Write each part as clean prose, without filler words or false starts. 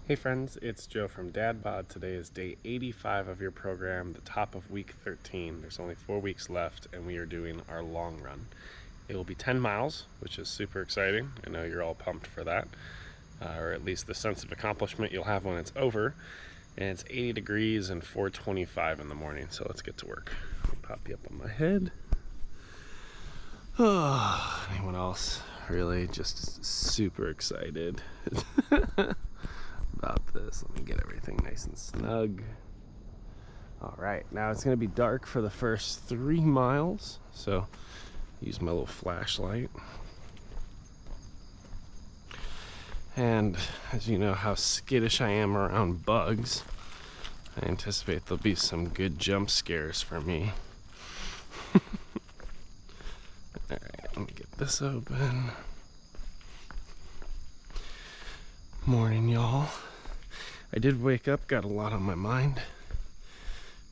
Hey friends, it's Joe from DadBod. Today is day 85 of your program, the top of week 13. There's only 4 weeks left and we are doing our long run. It will be 10 miles, which is super exciting. I know you're all pumped for that, or at least the sense of accomplishment you'll have when it's over. And it's 80 degrees and 4:25 in the morning, so let's get to work. I'll pop you up on my head. Oh, anyone else really just super excited about this? Let me get everything nice and snug. All right, now it's gonna be dark for the first 3 miles, so use my little flashlight. And as you know how skittish I am around bugs, I anticipate there'll be some good jump scares for me. Alright, let me get this open. Morning, y'all. I did wake up, got a lot on my mind,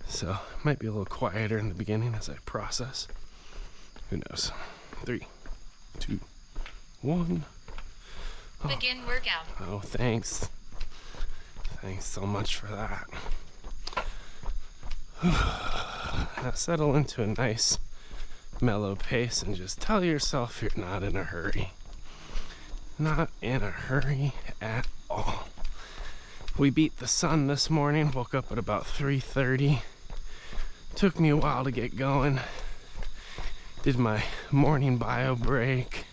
so it might be a little quieter in the beginning as I process. Who knows? 3, 2, 1. Oh. Begin workout. Oh, thanks. Thanks so much for that. Now settle into a nice mellow pace and just tell yourself you're not in a hurry. Not in a hurry at all. We beat the sun this morning, woke up at about 3:30. Took me a while to get going. Did my morning bio break.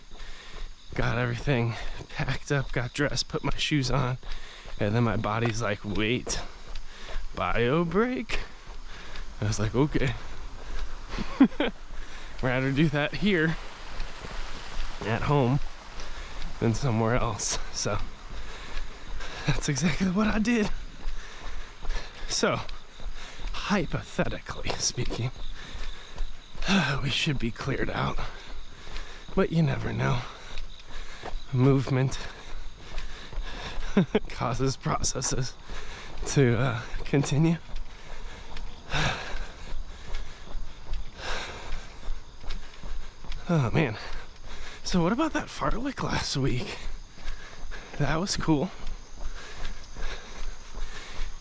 Got everything packed up, got dressed, put my shoes on, and then my body's like, wait, bio break? I was like, okay. Rather do that here at home than somewhere else. So that's exactly what I did. So hypothetically speaking, we should be cleared out, but you never know. Movement causes processes to continue. Oh man, so what about that fartlek last week? That was cool.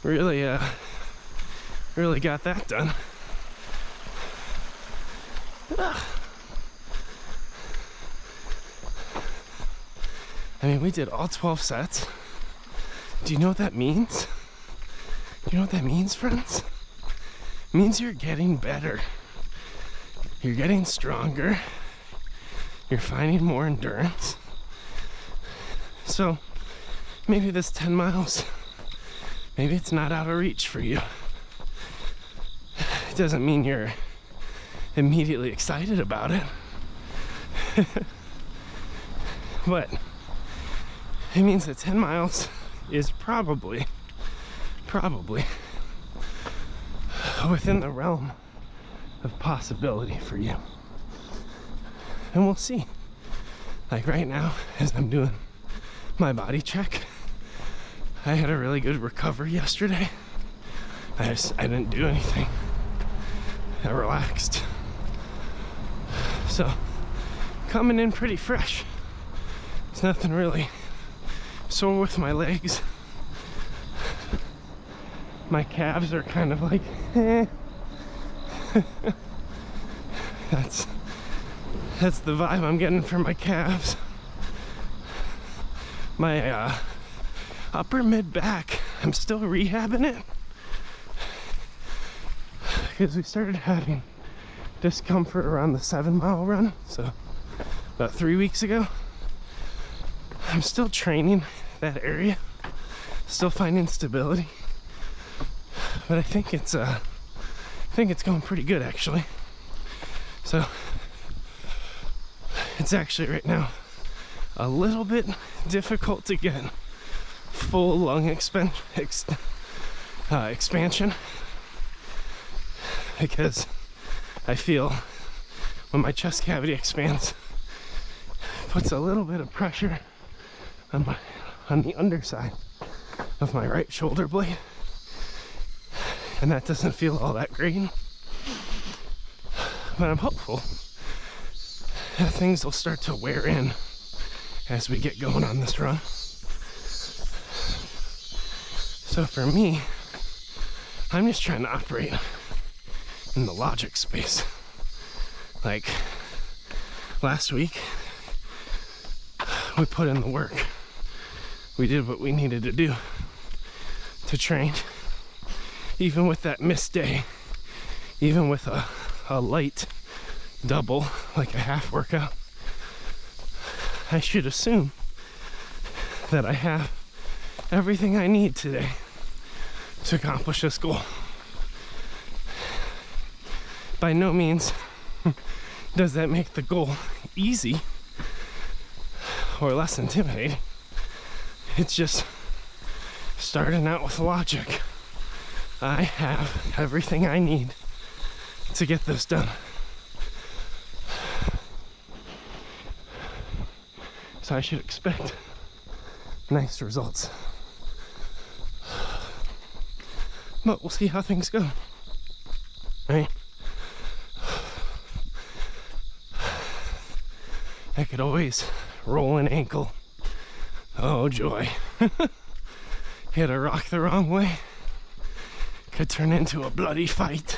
Really got that done. I mean, we did all 12 sets. Do you know what that means? Do you know what that means, friends? It means you're getting better. You're getting stronger. You're finding more endurance. So maybe this 10 miles, maybe it's not out of reach for you. It doesn't mean you're immediately excited about it. But it means that 10 miles is probably within the realm of possibility for you. And we'll see. Like right now, as I'm doing my body check, I had a really good recovery yesterday. I didn't do anything. I relaxed. So, coming in pretty fresh. It's nothing really sore with my legs. My calves are kind of like, eh. That's the vibe I'm getting from my calves. My upper mid back, I'm still rehabbing it because we started having discomfort around the 7-mile run, so about 3 weeks ago. I'm still training that area, still finding stability, but I think it's going pretty good actually. So it's actually right now a little bit difficult to get full lung expansion because I feel when my chest cavity expands, it puts a little bit of pressure on the underside of my right shoulder blade, and that doesn't feel all that great. But I'm hopeful that things will start to wear in as we get going on this run. So for me, I'm just trying to operate in the logic space. Like last week, we put in the work. We did what we needed to do to train. Even with that missed day, even with a light double, like a half workout, I should assume that I have everything I need today to accomplish this goal. By no means does that make the goal easy or less intimidating. It's just starting out with logic. I have everything I need to get this done. So I should expect nice results. But we'll see how things go. Right? I could always roll an ankle. Oh joy. Hit a rock the wrong way. Could turn into a bloody fight.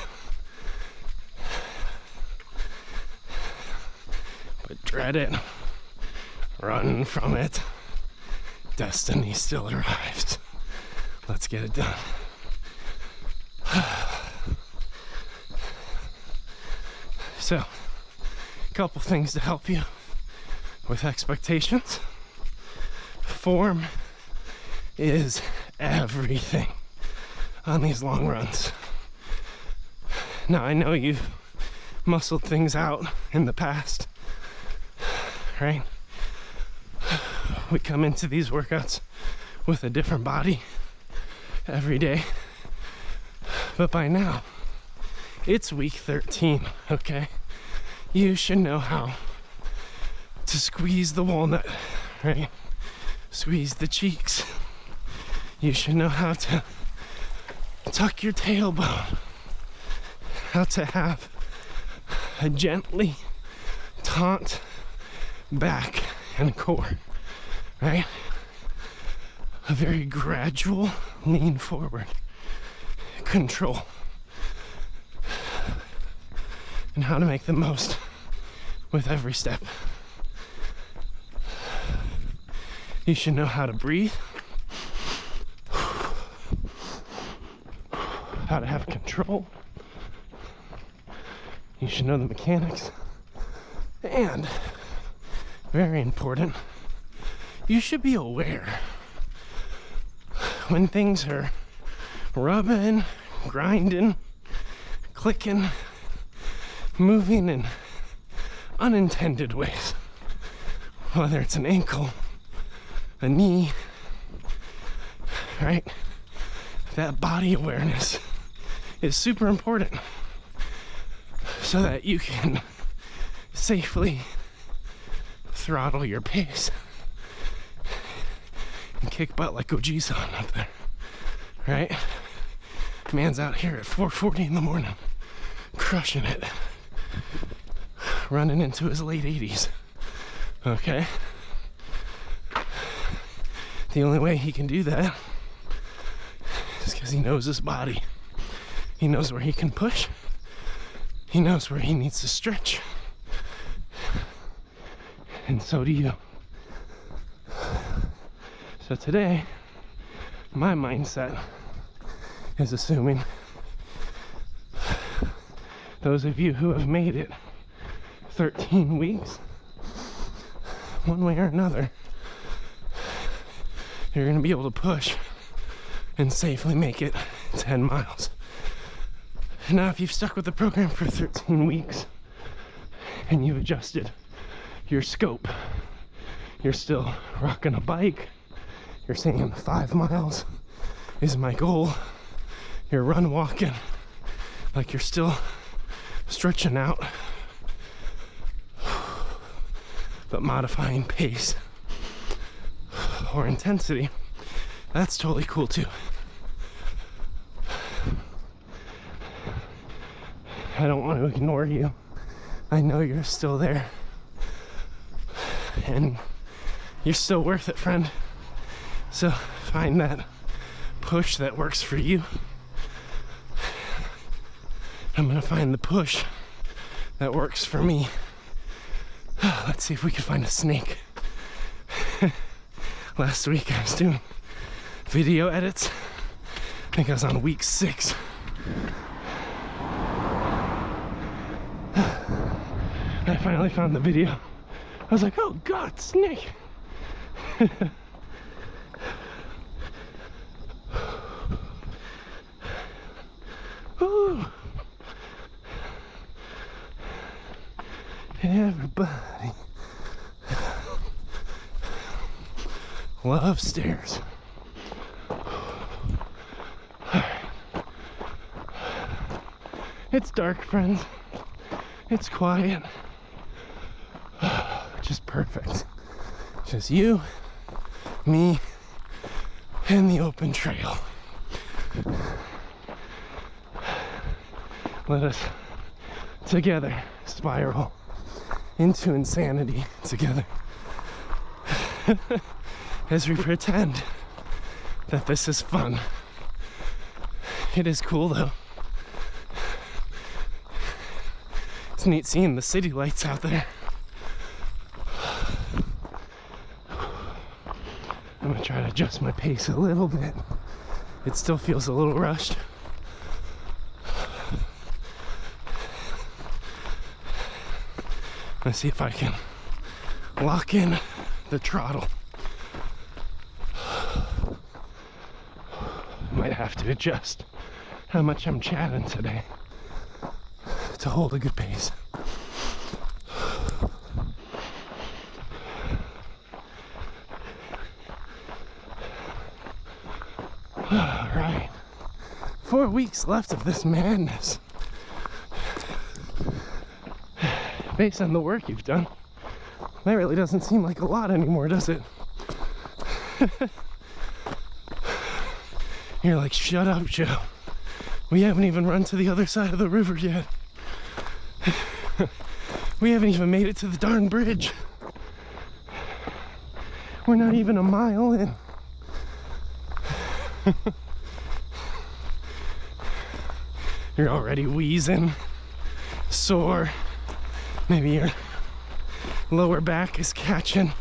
But dread it. Run from it. Destiny still arrives. Let's get it done. So, a couple things to help you with expectations. Form is everything on these long runs. Now, I know you've muscled things out in the past, right? We come into these workouts with a different body every day. But by now, it's week 13, okay? You should know how to squeeze the walnut, right? Squeeze the cheeks. You should know how to tuck your tailbone. How to have a gently taut back and core, right? A very gradual lean forward. Control. And how to make the most with every step. You should know how to breathe, how to have control. You should know the mechanics. And, very important, you should be aware when things are rubbing, grinding, clicking, moving in unintended ways. Whether it's an ankle, a knee, right? That body awareness is super important so that you can safely throttle your pace and kick butt like OG-san up there, right? Man's out here at 4:40 in the morning, crushing it, running into his late 80s, okay? The only way he can do that is because he knows his body. He knows where he can push. He knows where he needs to stretch. And so do you. So today, my mindset is assuming those of you who have made it 13 weeks, one way or another, you're going to be able to push and safely make it 10 miles. Now, if you've stuck with the program for 13 weeks and you've adjusted your scope, you're still rocking a bike, you're saying 5 miles is my goal, you're run walking, like you're still stretching out, but modifying pace or intensity, that's totally cool too. I don't want to ignore you. I know you're still there. And you're still worth it, friend. So find that push that works for you. I'm gonna find the push that works for me. Let's see if we can find a snake. Last week I was doing video edits. I think I was on week 6. I finally found the video. I was like, oh God, snake. Ooh. Everybody loves stairs. It's dark, friends. It's quiet. Just perfect. Just you, me, and the open trail. Let us together spiral into insanity together as we pretend that this is fun. It is cool though. It's neat seeing the city lights out there. I'm gonna try to adjust my pace a little bit. It still feels a little rushed. Let's see if I can lock in the throttle. Might have to adjust how much I'm chatting today to hold a good pace. All right, 4 weeks left of this madness. Based on the work you've done, that really doesn't seem like a lot anymore, does it? You're like, shut up, Joe. We haven't even run to the other side of the river yet. We haven't even made it to the darn bridge. We're not even a mile in. You're already wheezing, sore. Maybe your lower back is catching.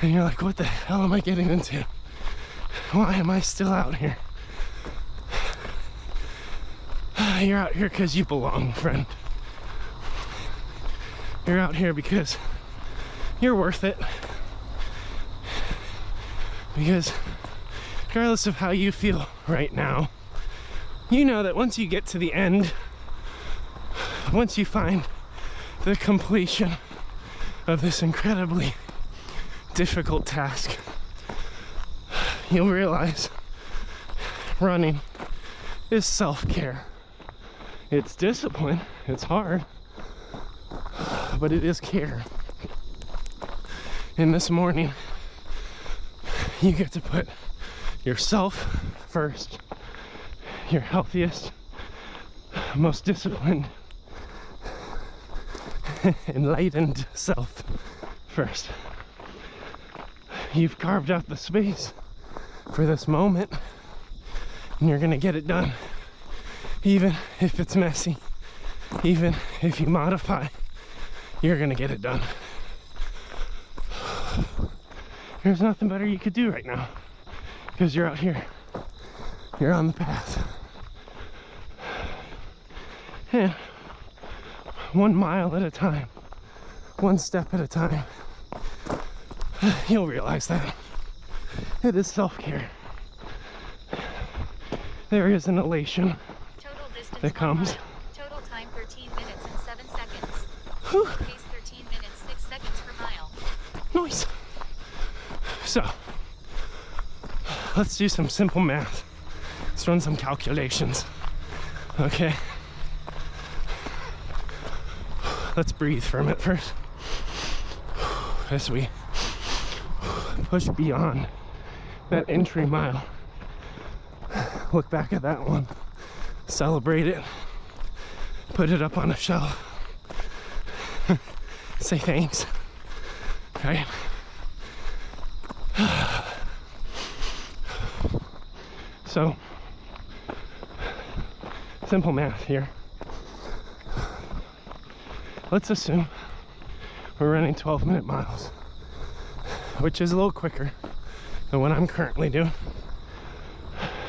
And you're like, what the hell am I getting into? Why am I still out here? You're out here because you belong, friend. You're out here because you're worth it. Because regardless of how you feel right now, you know that once you get to the end, once you find the completion of this incredibly difficult task, you'll realize running is self-care. It's discipline, it's hard, but it is care. And this morning, you get to put yourself first, your healthiest, most disciplined, enlightened self first. You've carved out the space for this moment, and you're gonna get it done. Even if it's messy, even if you modify, you're gonna get it done. There's nothing better you could do right now, because you're out here. You're on the path. And 1 mile at a time, 1 step at a time, you'll realize that it is self-care. There is an elation that comes. Total time 13 minutes and 7 seconds. Whew. Pace 13 minutes 6 seconds per mile. Nice. So, let's do some simple math. Let's run some calculations. Okay. Let's breathe for a minute first. As we push beyond that entry mile. Look back at that one. Celebrate it. Put it up on a shelf. Say thanks. Right? So, simple math here. Let's assume we're running 12-minute miles, which is a little quicker than what I'm currently doing.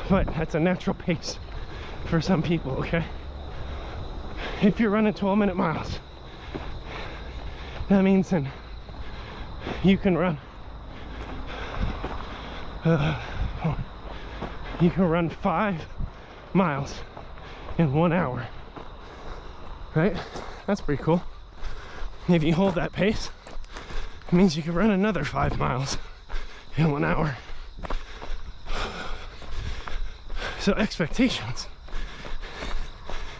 But that's a natural pace for some people, okay? If you're running 12-minute miles, that means then you can run 5 miles in 1 hour, right? That's pretty cool. If you hold that pace, it means you can run another 5 miles in 1 hour. So expectations.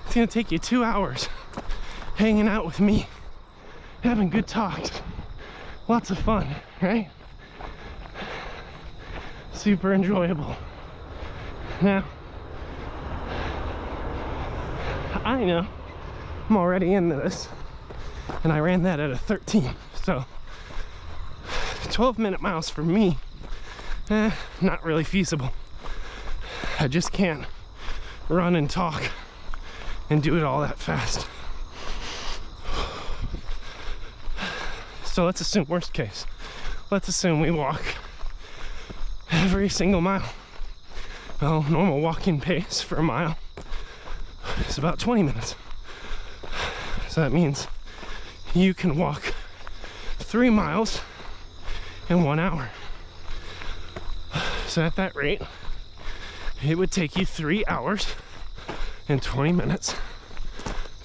It's gonna take you 2 hours hanging out with me, having good talks, lots of fun, right? Super enjoyable. Now, I know I'm already into this, and I ran that at a 13, so 12-minute miles for me, not really feasible. I just can't run and talk and do it all that fast. So let's assume worst case. Let's assume we walk every single mile. Well, normal walking pace for a mile is about 20 minutes. So that means you can walk 3 miles in 1 hour. So at that rate, it would take you 3 hours and 20 minutes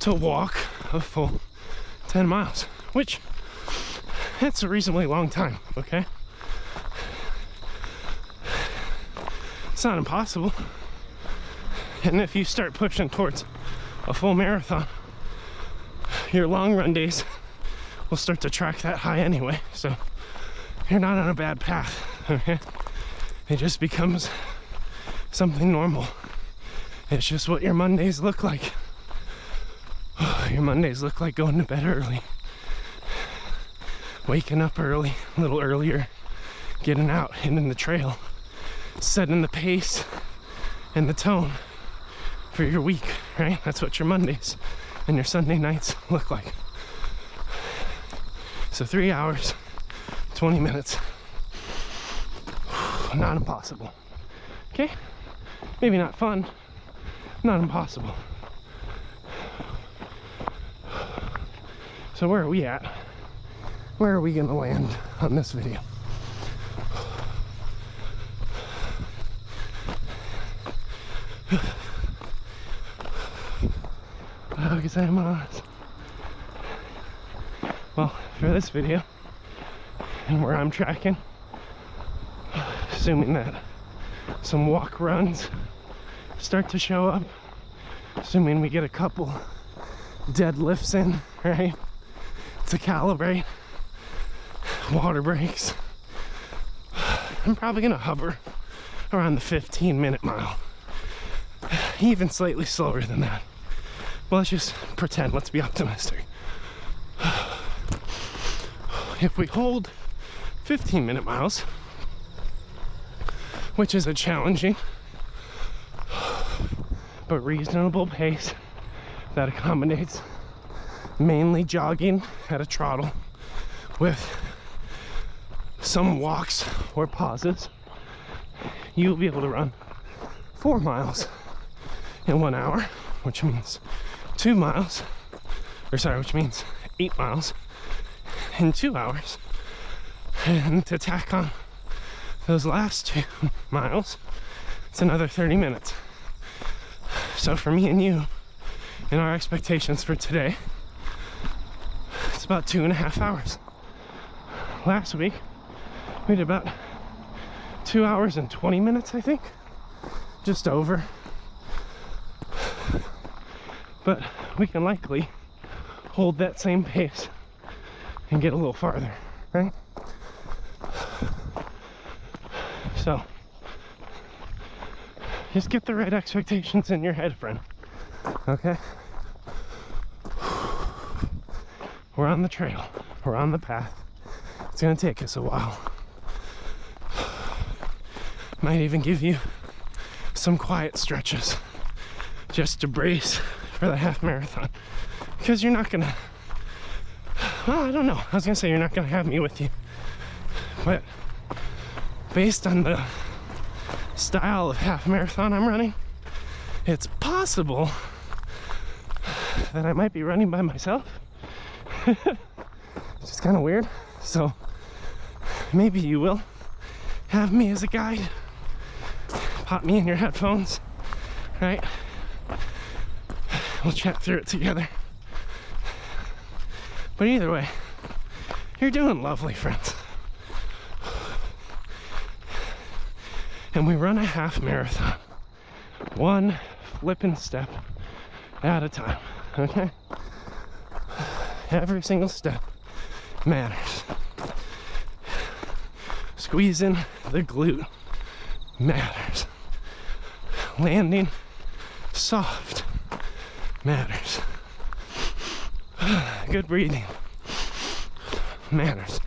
to walk a full 10 miles, which that's a reasonably long time, okay? It's not impossible. And if you start pushing towards a full marathon, your long run days will start to track that high anyway, so you're not on a bad path, okay? It just becomes something normal. It's just what your Mondays look like. Your Mondays look like going to bed early, waking up early, a little earlier, getting out, hitting the trail, setting the pace and the tone for your week, right? That's what your Mondays and your Sunday nights look like. So 3 hours, 20 minutes, not impossible, okay? Maybe not fun, not impossible. So where are we at? Where are we gonna land on this video? Well, for this video, and where I'm tracking, assuming that some walk runs start to show up, assuming we get a couple deadlifts in, right, to calibrate, water breaks, I'm probably gonna hover around the 15-minute mile, even slightly slower than that. Well, let's just pretend, let's be optimistic. If we hold 15-minute miles, which is a challenging but reasonable pace that accommodates mainly jogging at a trottle with some walks or pauses, you'll be able to run 4 miles in 1 hour, which means 2 miles, which means 8 miles in 2 hours. And to tack on those last 2 miles, it's another 30 minutes. So for me and you, and our expectations for today, it's about 2.5 hours. Last week, we did about 2 hours and 20 minutes, I think, just over. But we can likely hold that same pace and get a little farther, right? So just get the right expectations in your head, friend, okay? We're on the trail, we're on the path. It's gonna take us a while. Might even give you some quiet stretches just to brace for the half marathon. Because you're not gonna, well, I don't know. I was gonna say you're not gonna have me with you. But based on the style of half marathon I'm running, it's possible that I might be running by myself. It's just kind of weird. So maybe you will have me as a guide. Pop me in your headphones, right? We'll chat through it together. But either way, you're doing lovely, friends. And we run a half marathon, one flipping step at a time, okay? Every single step matters. Squeezing the glute matters. Landing soft matters. Good breathing matters.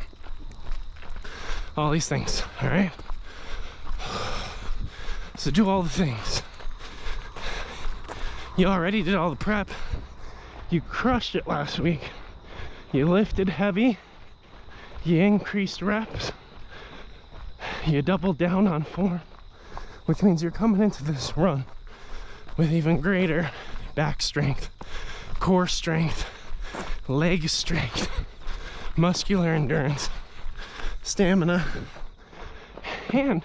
All these things, all right? So do all the things. You already did all the prep. You crushed it last week. You lifted heavy. You increased reps. You doubled down on form, which means you're coming into this run with even greater back strength, core strength, leg strength, muscular endurance, stamina, and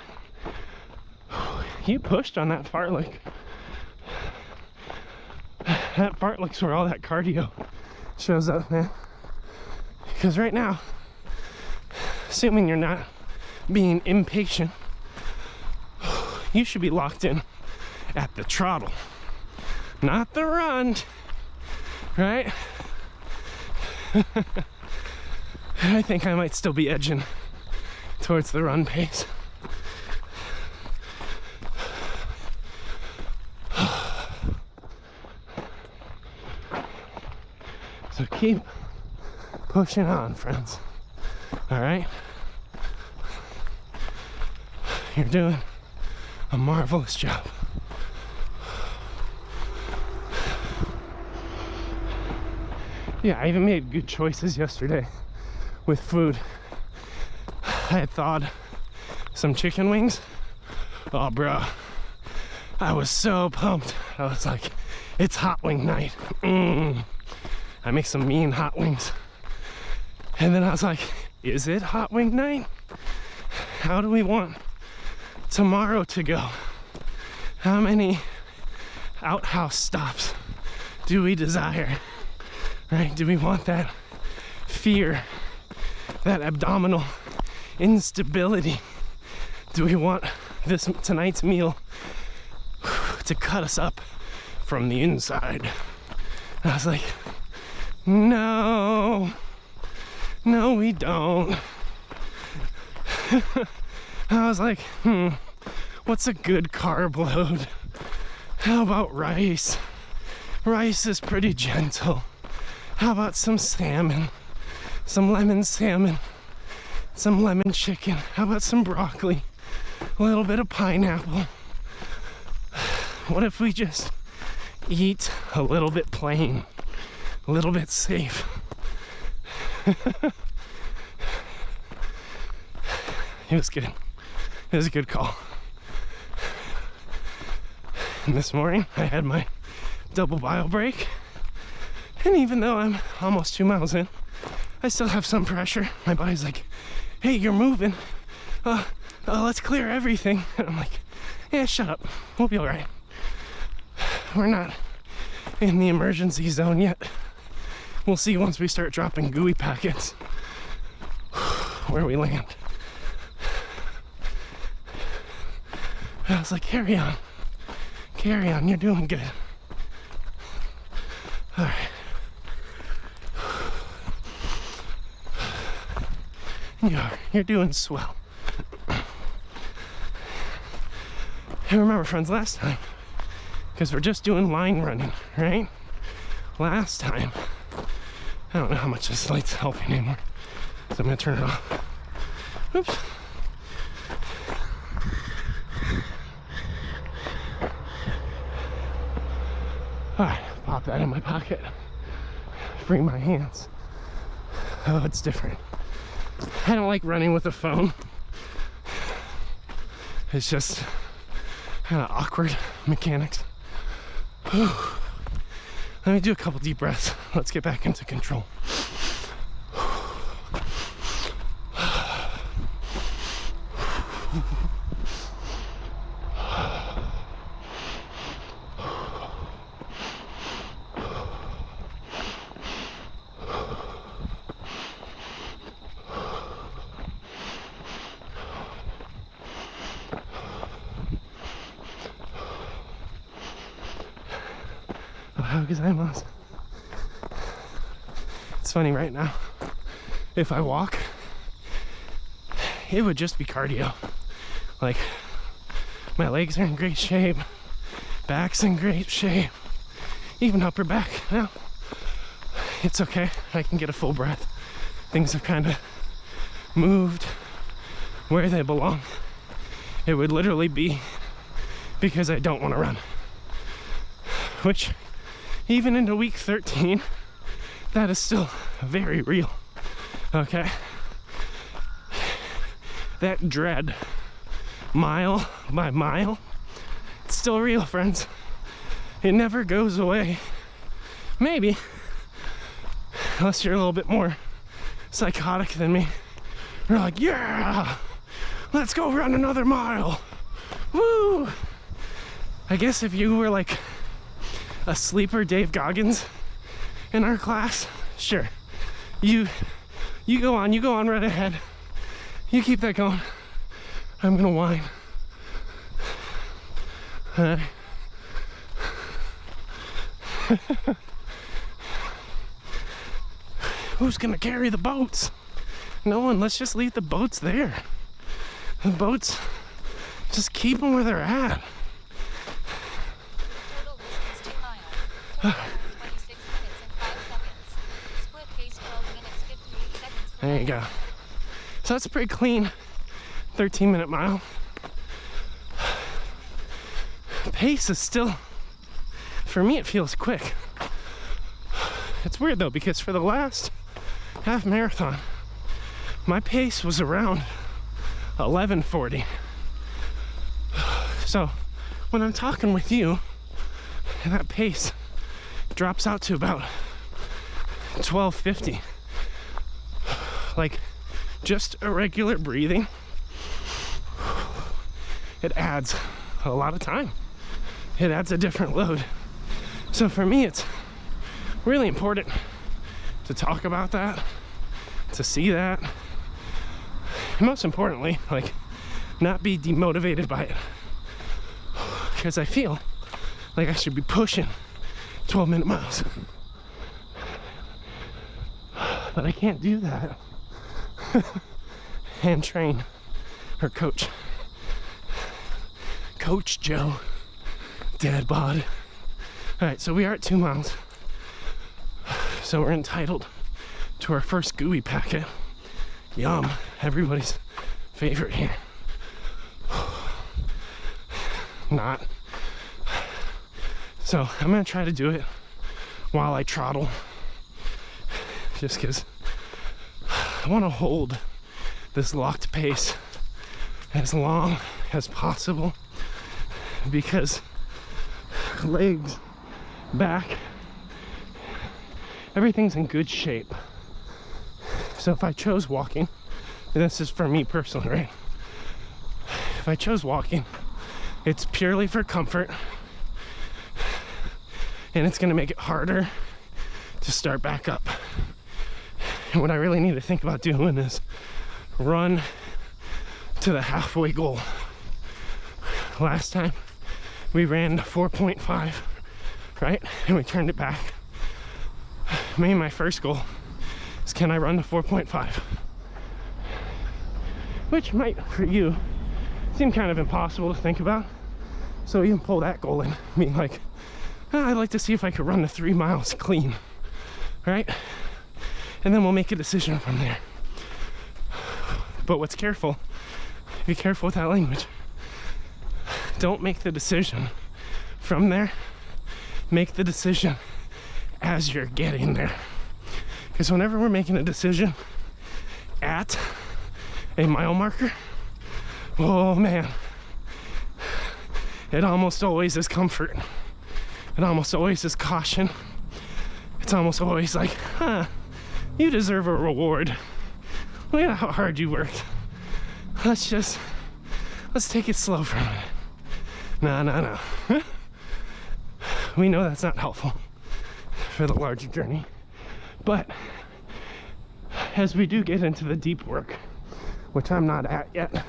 you pushed on that fartlek. That fartlek's where all that cardio shows up, man. Because right now, assuming you're not being impatient, you should be locked in at the trottle, not the run, right? I think I might still be edging towards the run pace. So keep pushing on, friends. All right? You're doing a marvelous job. Yeah, I even made good choices yesterday with food. I had thawed some chicken wings. Oh, bro. I was so pumped. I was like, it's hot wing night. I make some mean hot wings. And then I was like, is it hot wing night? How do we want tomorrow to go? How many outhouse stops do we desire? Right? Do we want that fear, that abdominal instability? Do we want tonight's meal to cut us up from the inside? And I was like, no, we don't. I was like, what's a good carb load? How about rice? Rice is pretty gentle. How about some salmon? Some lemon salmon, some lemon chicken. How about some broccoli? A little bit of pineapple. What if we just eat a little bit plain, a little bit safe? It was good. It was a good call. And this morning I had my double bio break. And even though I'm almost 2 miles in, I still have some pressure. My body's like, hey, you're moving. Let's clear everything. And I'm like, yeah, shut up. We'll be all right. We're not in the emergency zone yet. We'll see once we start dropping gooey packets where we land. I was like, carry on. Carry on, you're doing good. All right. You're doing swell. And remember, friends, last time, because we're just doing line running, right? Last time, I don't know how much this light's helping anymore, so I'm gonna turn it off. Oops. pop that in my pocket, free my hands. Oh, it's different. I don't like running with a phone. It's just kind of awkward mechanics. Whew. Let me do a couple deep breaths. Let's get back into control. It's funny right now, if I walk, it would just be cardio. Like, my legs are in great shape, back's in great shape, even upper back. Now, it's okay, I can get a full breath. Things have kind of moved where they belong. It would literally be because I don't want to run. Which, even into week 13, that is still very real, okay? That dread, mile by mile, it's still real, friends. It never goes away. Maybe, unless you're a little bit more psychotic than me. You're like, yeah, let's go run another mile. Woo! I guess if you were like a sleeper Dave Goggins in our class, sure. You go on right ahead. You keep that going. I'm gonna whine. Who's gonna carry the boats? No one. Let's just leave the boats there. The boats, just keep them where they're at. Total distance 2 miles. 26 minutes and 5 seconds. Split pace 12 minutes 58 seconds. There you go. So that's a pretty clean 13-minute mile. Pace is still, for me, it feels quick. It's weird though, because for the last half marathon, my pace was around 11:40. So when I'm talking with you, that pace drops out to about 12:50. Like, just irregular breathing, it adds a lot of time. It adds a different load. So for me, it's really important to talk about that, to see that, and most importantly, like, not be demotivated by it. Because I feel like I should be pushing 12-minute miles. But I can't do that. And train or coach Joe, DadBod. All right, so we are at 2 miles. So we're entitled to our first gooey packet. Yum, everybody's favorite here. Not. So I'm gonna try to do it while I trottle, just because I want to hold this locked pace as long as possible, because legs, back, everything's in good shape. So if I chose walking, and this is for me personally, right? If I chose walking, it's purely for comfort, and it's gonna make it harder to start back up. And what I really need to think about doing is run to the halfway goal. Last time we ran 4.5, right? And we turned it back. Maybe my first goal is, can I run to 4.5? Which might, for you, seem kind of impossible to think about. So you can pull that goal in, being like, I'd like to see if I could run the 3 miles clean, right? And then we'll make a decision from there. But what's careful, be careful with that language. Don't make the decision from there. Make the decision as you're getting there. Because whenever we're making a decision at a mile marker, oh man, it almost always is comfort. It almost always is caution. It's almost always like, huh, you deserve a reward. Look at how hard you worked. Let's take it slow for a minute. No. We know that's not helpful for the larger journey. But as we do get into the deep work, which I'm not at yet,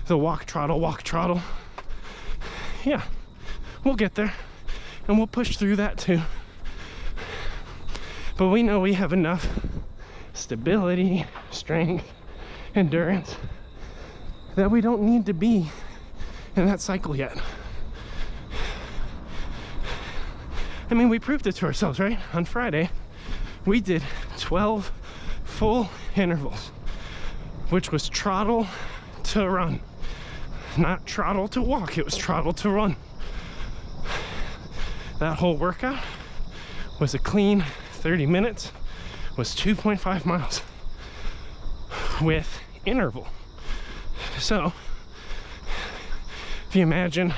the walk trottle, yeah, we'll get there and we'll push through that too. But we know we have enough stability, strength, endurance that we don't need to be in that cycle yet. I mean, we proved it to ourselves, right? On Friday, we did 12 full intervals, which was trottle to run. Not trottle to walk, it was trottle to run. That whole workout was a clean 30 minutes, was 2.5 miles with interval. So, if you imagine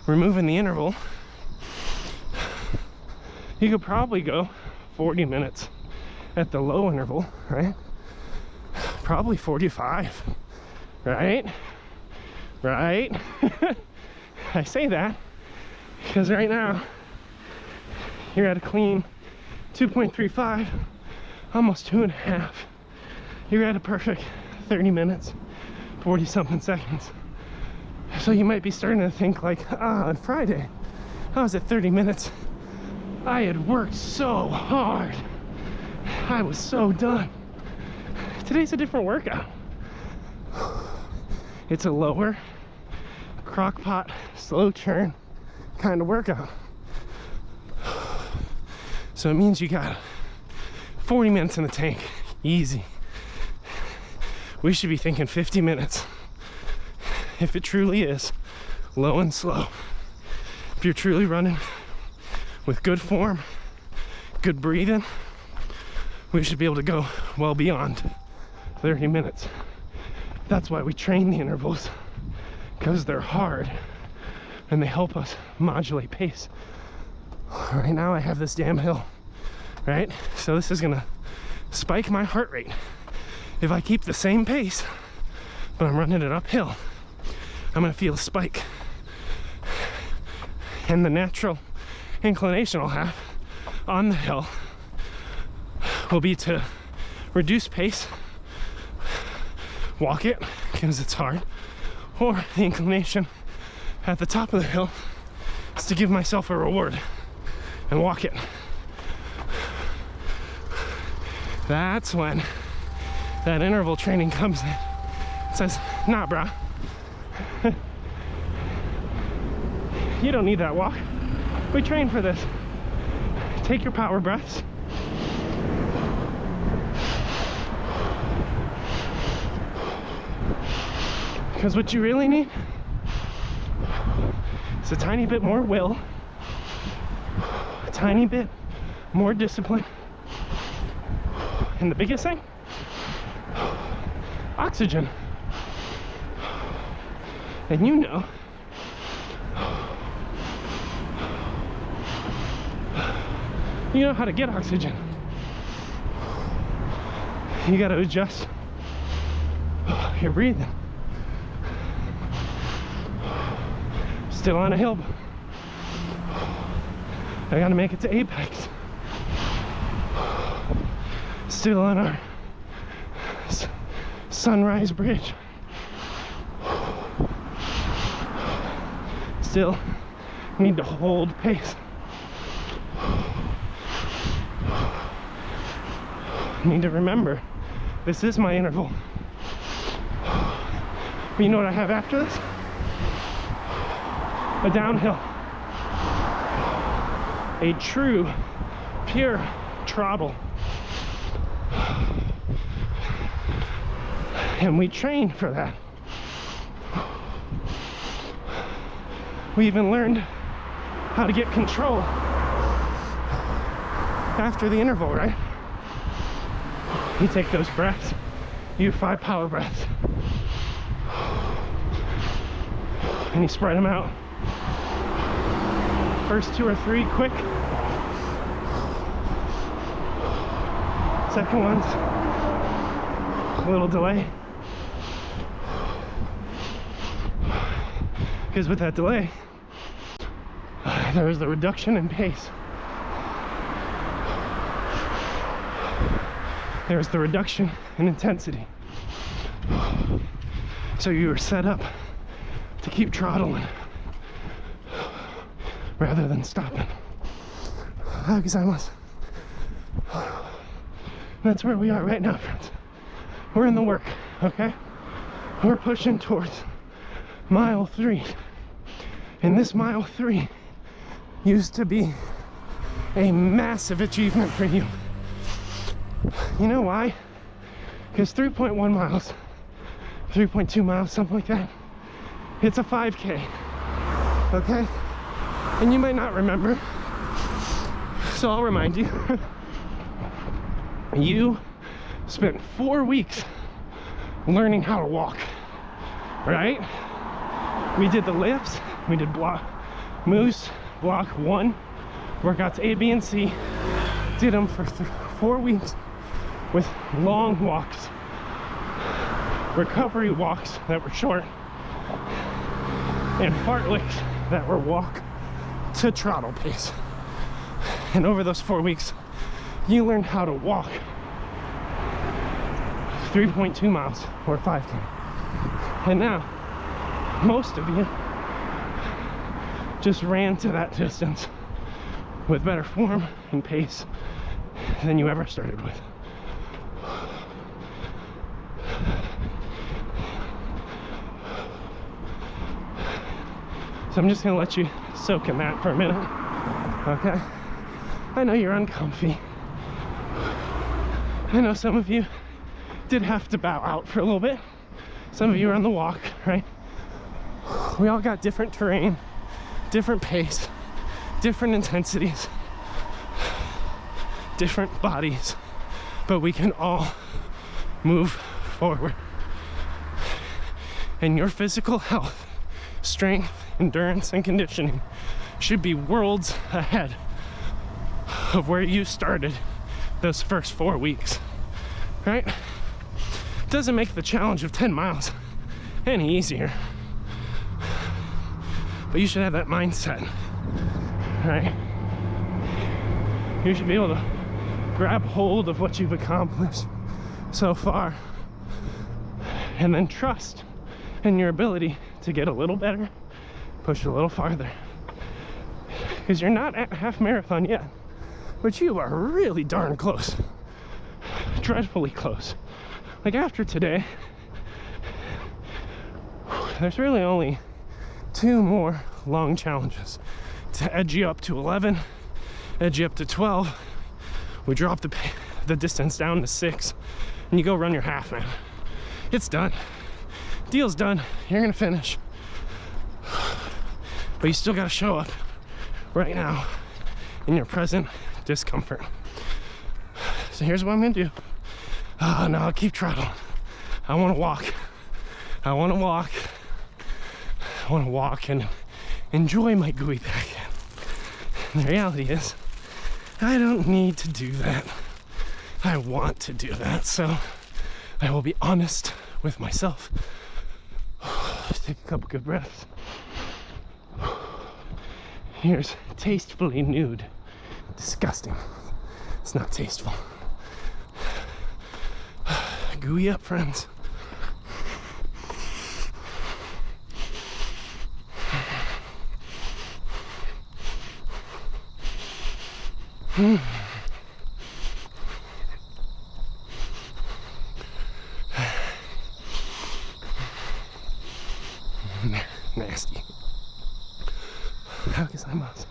removing the interval, you could probably go 40 minutes at the low interval, right? Probably 45, right? Right? I say that because right now you're at a clean 2.35, almost 2.5. You're at a perfect 30 minutes, 40 something seconds. So you might be starting to think like, on Friday, I was at 30 minutes. I had worked so hard. I was so done. Today's a different workout. It's a lower crock pot, slow churn kind of workout. So it means you got 40 minutes in the tank, easy. We should be thinking 50 minutes. If it truly is low and slow. If you're truly running with good form, good breathing, we should be able to go well beyond 30 minutes. That's why we train the intervals, because they're hard and they help us modulate pace. Right now I have this damn hill, right? So this is gonna spike my heart rate. If I keep the same pace, but I'm running it uphill, I'm gonna feel a spike. And the natural inclination I'll have on the hill will be to reduce pace, walk it because it's hard, or the inclination at the top of the hill is to give myself a reward and walk it. That's when that interval training comes in. It says, nah, brah. You don't need that walk. We train for this. Take your power breaths. Because what you really need is a tiny bit more will, a tiny bit more discipline, and the biggest thing, oxygen. And you know, how to get oxygen. You got to adjust your breathing. Still on a hill. I got to make it to apex. Still on our sunrise bridge. Still need to hold pace. Need to remember, this is my interval. But you know what I have after this? A downhill. A true, pure trottle. And we train for that. We even learned how to get control after the interval, right? You take those breaths, you 5 power breaths, and you spread them out. First 2 or 3 quick, second one's a little delay, because with that delay there's the reduction in pace. There's the reduction in intensity. So you were set up to keep throttling rather than stopping. That's where we are right now, friends. We're in the work, okay? We're pushing towards mile 3. And this mile 3 used to be a massive achievement for you. You know why? Because 3.1 miles, 3.2 miles, something like that, it's a 5K, okay? And you might not remember, so I'll remind you. You spent 4 weeks learning how to walk, right? We did the lifts, we did Moose, block 1, workouts A, B, and C, did them for 4 weeks with long walks, recovery walks that were short, and fartlicks that were walk to throttle pace. And over those 4 weeks, you learned how to walk 3.2 miles or 5K. And now, most of you just ran to that distance with better form and pace than you ever started with. So I'm just gonna let you soak in that for a minute, okay? I know you're uncomfy. I know some of you did have to bow out for a little bit. Some of you are on the walk, right? We all got different terrain, different pace, different intensities, different bodies, but we can all move forward. And your physical health, strength, endurance, and conditioning should be worlds ahead of where you started those first 4 weeks, right? Doesn't make the challenge of 10 miles any easier, but you should have that mindset, right? You should be able to grab hold of what you've accomplished so far and then trust in your ability to get a little better, push a little farther, because you're not at half marathon yet, but you are really darn close, dreadfully close. Like after today, there's really only 2 more long challenges to edge you up to 11, edge you up to 12. We drop the distance down to 6, and you go run your half, man. It's done. Deal's done. You're gonna finish. But you still gotta show up right now in your present discomfort. So here's what I'm gonna do. Oh, no, I'll keep throttling. I wanna walk. I wanna walk. I wanna walk and enjoy my gooey packet. And the reality is, I don't need to do that. I want to do that, so I will be honest with myself. Take a couple good breaths. Here's tastefully nude. Disgusting. It's not tasteful. Gooey up, friends. Nasty. How can I must?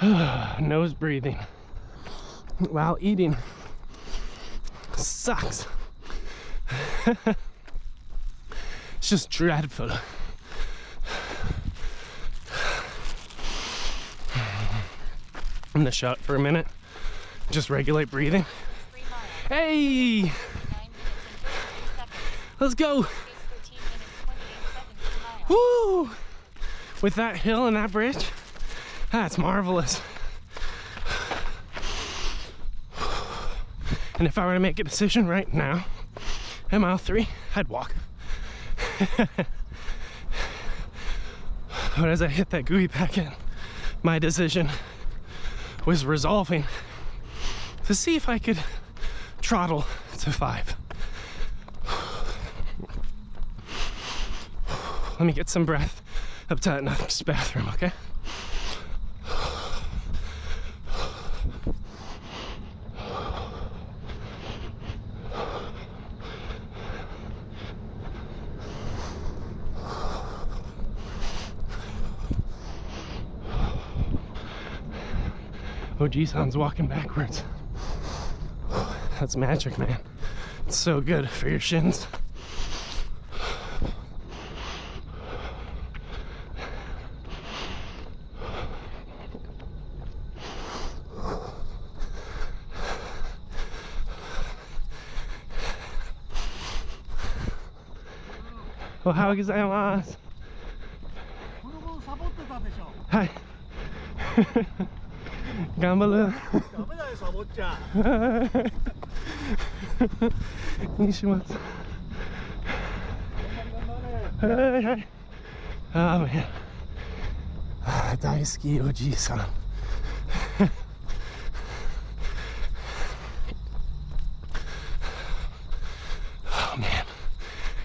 Nose breathing while eating sucks. It's just dreadful. I'm gonna shut for a minute. Just regulate breathing. 3 miles. Hey! 9 minutes and 33 seconds. Let's go! Pace 13 minutes 28 seconds per mile. Woo! With that hill and that bridge, that's marvelous. And if I were to make a decision right now, at mile 3, I'd walk. But as I hit that gooey packet, my decision was resolving to see if I could trottle to 5. Let me get some breath up to that next bathroom, okay? Oh, G-san's walking backwards. That's magic, man. It's so good for your shins. Oh, how gozaimasu. この頃サボってたでしょ。はい。頑張る。ダメだよサボっちゃ。にします。はいはい。ああ、man。大好きおじいさん。Oh man,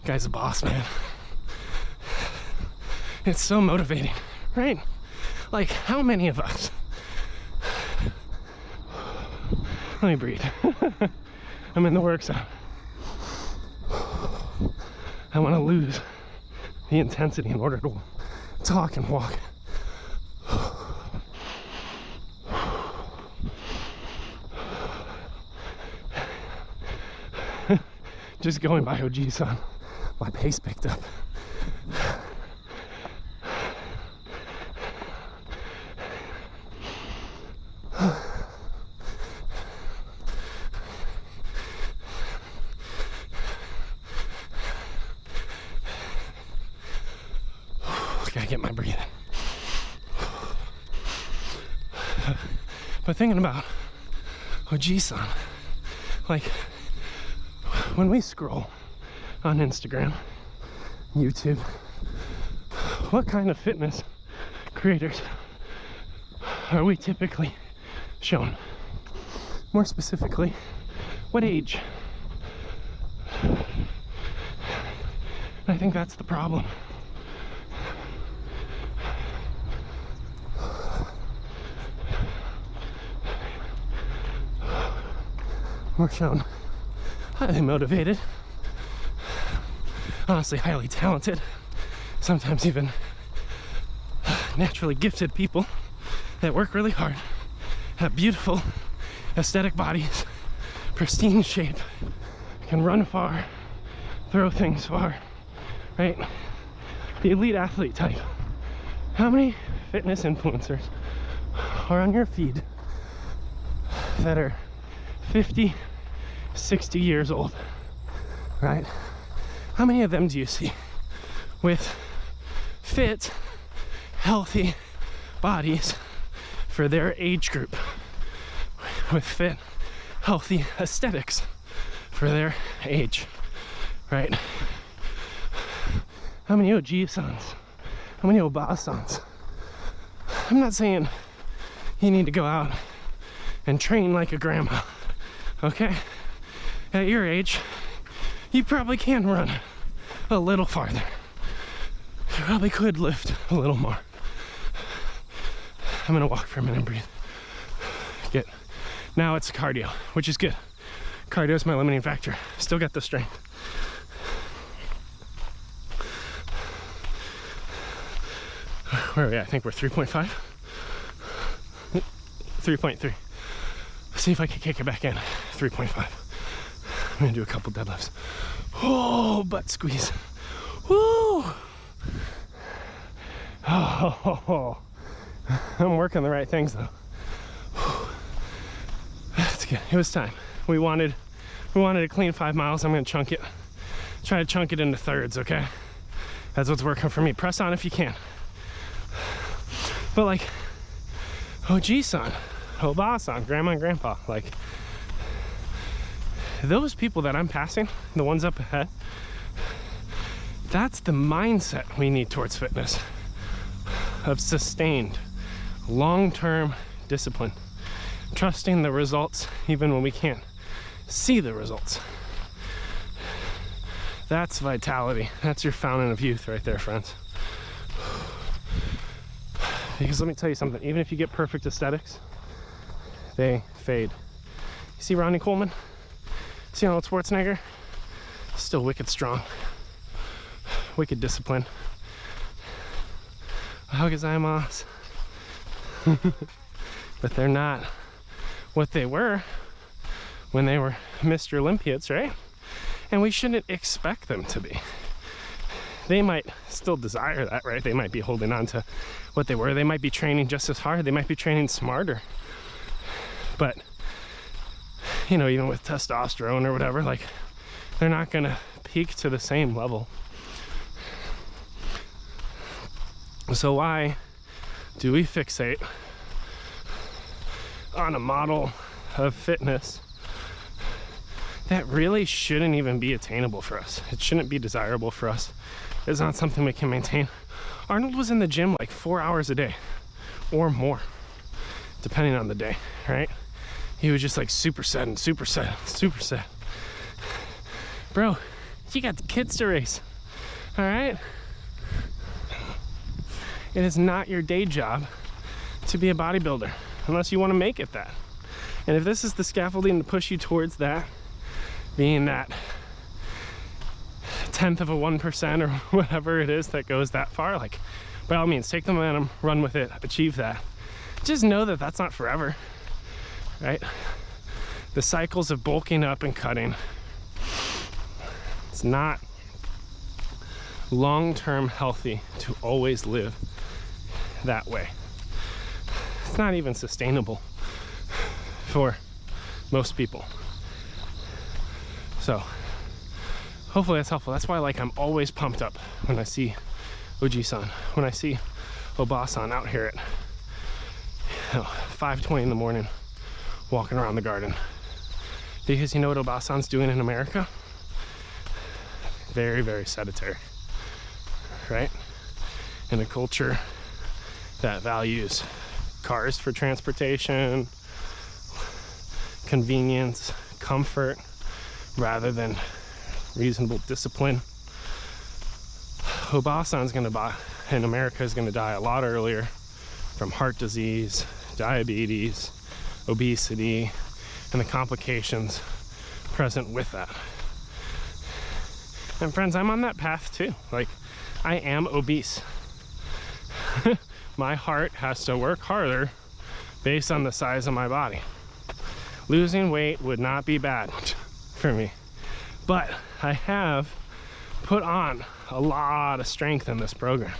guy's a boss, man. It's so motivating, right? Like, how many of us? Let me breathe. I'm in the work zone. I want to lose the intensity in order to talk and walk. Just going by OG-san, my pace picked up. Gotta get my breathing. But thinking about OG-san, like when we scroll on Instagram, YouTube, what kind of fitness creators are we typically shown? More specifically, what age? I think that's the problem. We're shown highly motivated, honestly highly talented, sometimes even naturally gifted people that work really hard, have beautiful aesthetic bodies, pristine shape, can run far, throw things far, right? The elite athlete type. How many fitness influencers are on your feed that are 50, 60 years old, right? How many of them do you see with fit, healthy bodies for their age group, with fit, healthy aesthetics for their age, right? How many OG-sans? How many Oba-sans? I'm not saying you need to go out and train like a grandma, okay? At your age, you probably can run a little farther. You probably could lift a little more. I'm gonna walk for a minute and breathe. Get. Now it's cardio, which is good. Cardio is my limiting factor. Still got the strength. Where are we at? I think we're 3.5. 3.3. See if I can kick it back in. 3.5. I'm gonna do a couple deadlifts. Oh, butt squeeze. Woo! Oh, I'm working the right things though. That's good. It was time. We wanted a clean 5 miles. I'm gonna chunk it. Try to chunk it into thirds, okay? That's what's working for me. Press on if you can. But like, OG-san, Oba-san, grandma and grandpa, like, those people that I'm passing, the ones up ahead, that's the mindset we need towards fitness, of sustained, long-term discipline, trusting the results even when we can't see the results. That's vitality. That's your fountain of youth right there, friends. Because let me tell you something, even if you get perfect aesthetics, they fade. You see Ronnie Coleman? See Arnold Schwarzenegger? Still wicked strong. Wicked discipline. How gozaimasu. But they're not what they were when they were Mr. Olympians, right? And we shouldn't expect them to be. They might still desire that, right? They might be holding on to what they were. They might be training just as hard. They might be training smarter. But, you know, even with testosterone or whatever, like, they're not gonna peak to the same level. So why do we fixate on a model of fitness that really shouldn't even be attainable for us? It shouldn't be desirable for us. It's not something we can maintain. Arnold was in the gym like 4 hours a day or more, depending on the day, right? He was just like superset and superset, superset. Bro, you got the kids to raise, all right? It is not your day job to be a bodybuilder unless you want to make it that. And if this is the scaffolding to push you towards that, being that 1/10 of a 1% or whatever it is that goes that far, like, by all means, take the momentum, run with it, achieve that. Just know that that's not forever, right? The cycles of bulking up and cutting, it's not long-term healthy to always live that way. It's not even sustainable for most people. So hopefully that's helpful. That's why, like, I'm always pumped up when I see OG-san, when I see Oba-san out here at 5:20 in the morning walking around the garden. Because you know what Oba-san's doing in America? Very, very sedentary, right? In a culture that values cars for transportation, convenience, comfort, rather than reasonable discipline. Oba-san's gonna die, and America is gonna die a lot earlier from heart disease, diabetes, obesity, and the complications present with that. And friends, I'm on that path too. Like, I am obese. My heart has to work harder based on the size of my body. Losing weight would not be bad for me. But I have put on a lot of strength in this program.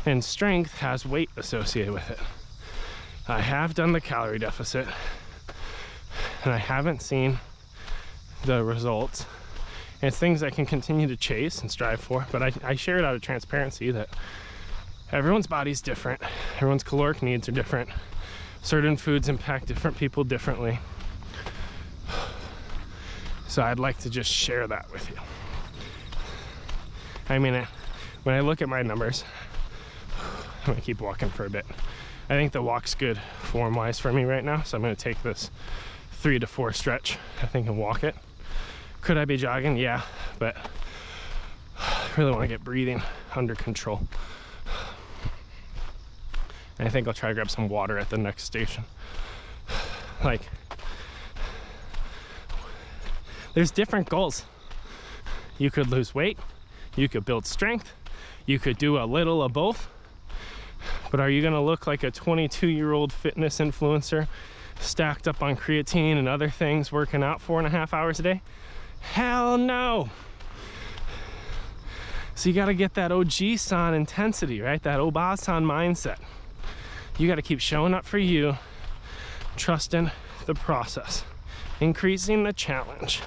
And strength has weight associated with it. I have done the calorie deficit, and I haven't seen the results. And it's things I can continue to chase and strive for, but I share it out of transparency that everyone's body's different. Everyone's caloric needs are different. Certain foods impact different people differently. So I'd like to just share that with you. I mean, when I look at my numbers, I'm gonna keep walking for a bit. I think the walk's good form-wise for me right now, so I'm gonna take this 3 to 4 stretch, I think, and walk it. Could I be jogging? Yeah, but I really wanna get breathing under control. And I think I'll try to grab some water at the next station. Like, there's different goals. You could lose weight, you could build strength, you could do a little of both, But are you gonna look like a 22-year-old fitness influencer stacked up on creatine and other things, working out 4.5 hours a day? Hell no. So you gotta get that OG-san intensity, right? That Oba-san mindset. You gotta keep showing up for you, trusting the process, increasing the challenge,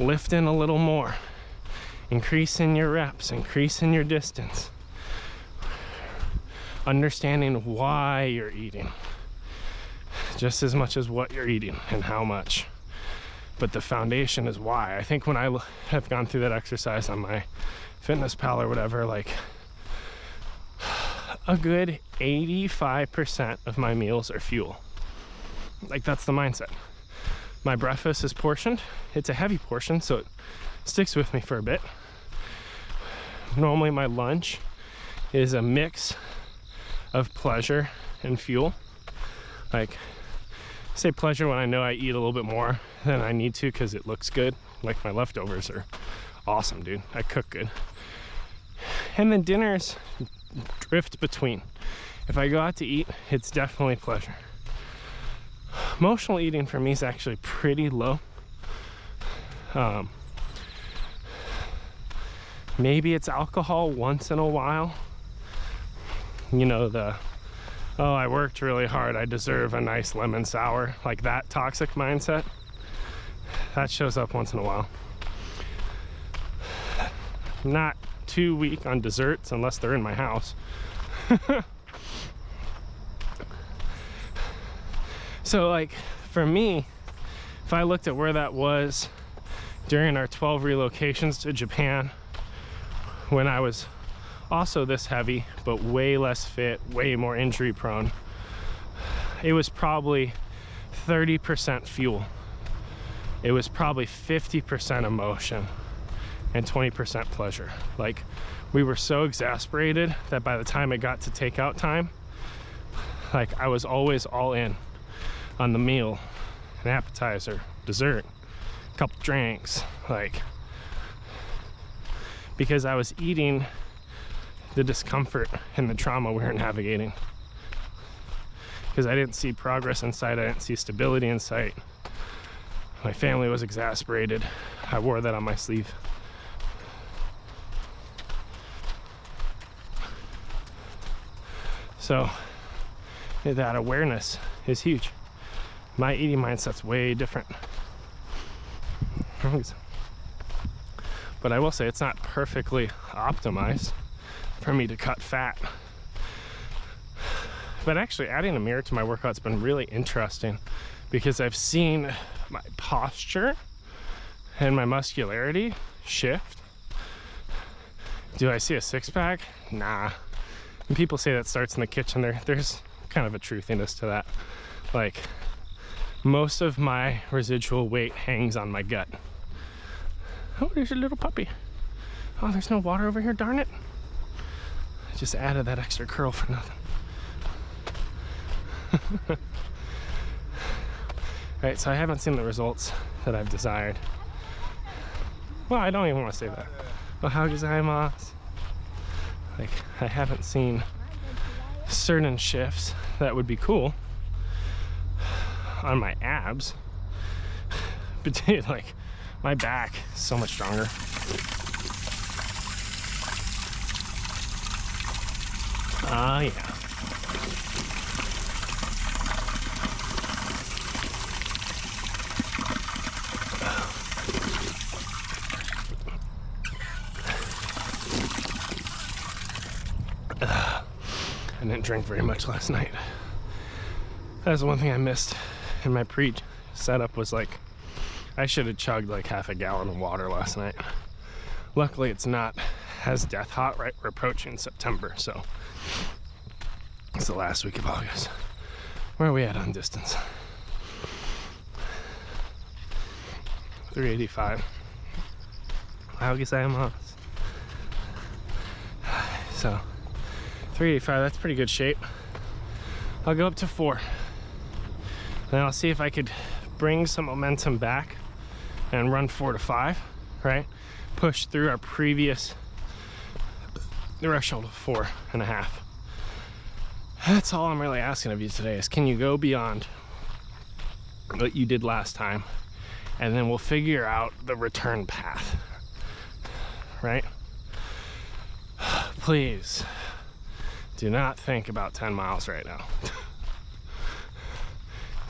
lifting a little more, increasing your reps, increasing your distance, understanding why you're eating just as much as what you're eating and how much. But the foundation is why. I think when I have gone through that exercise on my Fitness Pal or whatever, like a good 85% of my meals are fuel. Like, that's the mindset. My breakfast is portioned. It's a heavy portion, so it sticks with me for a bit. Normally my lunch is a mix of pleasure and fuel. Like, I say pleasure when I know I eat a little bit more than I need to because it looks good. Like, my leftovers are awesome, dude. I cook good. And then dinners drift between. If I go out to eat, it's definitely pleasure. Emotional eating for me is actually pretty low. Maybe it's alcohol once in a while. You know, the, oh, I worked really hard, I deserve a nice lemon sour. Like that toxic mindset, that shows up once in a while. Not too weak on desserts unless they're in my house. So like for me, if I looked at where that was during our 12 relocations to Japan, when I was also this heavy but way less fit, way more injury prone, it was probably 30% fuel. It was probably 50% emotion and 20% pleasure. Like, we were so exasperated that by the time it got to takeout time, like, I was always all in on the meal, an appetizer, dessert, a couple drinks, like, because I was eating the discomfort and the trauma we were navigating. Because I didn't see progress in sight, I didn't see stability in sight. My family was exasperated. I wore that on my sleeve. So that awareness is huge. My eating mindset's way different. But I will say it's not perfectly optimized for me to cut fat. But actually adding a mirror to my workout's been really interesting because I've seen my posture and my muscularity shift. Do I see a six-pack? Nah. And people say that starts in the kitchen. There's kind of a truthiness to that. Like, most of my residual weight hangs on my gut. Oh, there's a little puppy. Oh, there's no water over here, darn it. I just added that extra curl for nothing. Alright, so I haven't seen the results that I've desired. Well, I don't even want to say that. Ohau gozaimasu. Like, I haven't seen certain shifts that would be cool on my abs. But dude, like, my back is so much stronger. Ah, yeah. I didn't drink very much last night. That's the one thing I missed in my pre-setup was like, I should have chugged like half a gallon of water last night. Luckily it's not as death hot, right? We're approaching September, so it's the last week of August. Where are we at on distance? 385. Ohau gozaimasu. So 385, that's pretty good shape. I'll go up to 4. Then I'll see if I could bring some momentum back and run 4 to 5, right? Push through our previous threshold of 4.5. That's all I'm really asking of you today is, can you go beyond what you did last time? And then we'll figure out the return path, right? Please do not think about 10 miles right now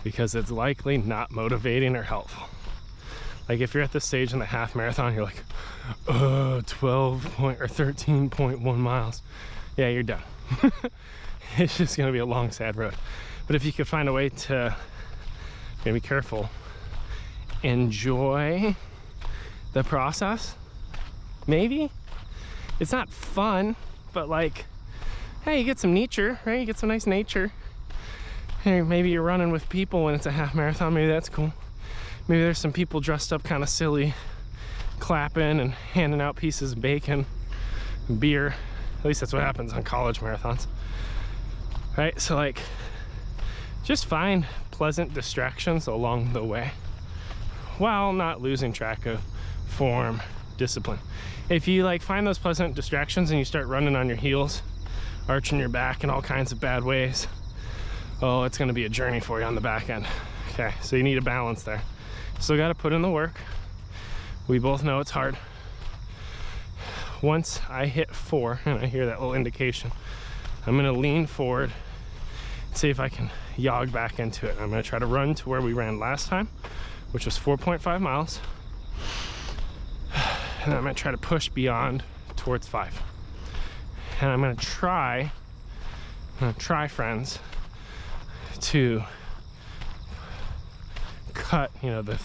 because it's likely not motivating or helpful. Like if you're at this stage in the half marathon, you're like, 13.1 miles. Yeah, you're done. It's just gonna be a long, sad road. But if you could find a way to, be careful, enjoy the process, maybe. It's not fun, but like, hey, you get some nature, right? You get some nice nature. Hey, maybe you're running with people when it's a half marathon, maybe that's cool. Maybe there's some people dressed up kind of silly, clapping and handing out pieces of bacon and beer. At least that's what happens on college marathons, right? So like, just find pleasant distractions along the way while not losing track of form, discipline. If you like find those pleasant distractions and you start running on your heels, arching your back in all kinds of bad ways, oh, it's gonna be a journey for you on the back end. Okay, so you need a balance there. Still gotta put in the work. We both know it's hard. Once I hit 4 and I hear that little indication, I'm gonna lean forward, see if I can jog back into it. I'm gonna try to run to where we ran last time, which was 4.5 miles. And I'm gonna try to push beyond towards 5. And I'm gonna try, friends, to cut, you know, the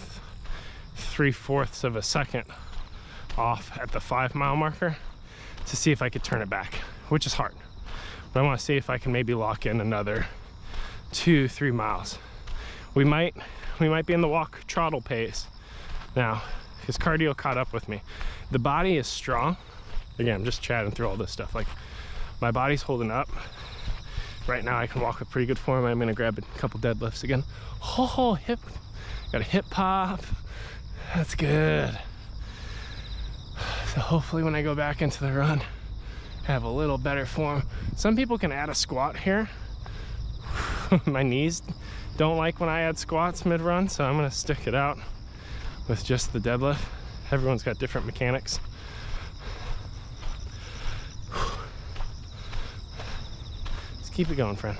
3/4 of a second off at the 5 mile marker to see if I could turn it back, which is hard. But I want to see if I can maybe lock in another 2-3 miles. We might be in the walk trottle pace now because cardio caught up with me. The body is strong. Again, I'm just chatting through all this stuff. Like my body's holding up. Right now I can walk with pretty good form. I'm gonna grab a couple deadlifts again. Oh, hip, got a hip pop. That's good. So hopefully when I go back into the run, I have a little better form. Some people can add a squat here. My knees don't like when I add squats mid-run, so I'm gonna stick it out with just the deadlift. Everyone's got different mechanics. Let's keep it going, friend.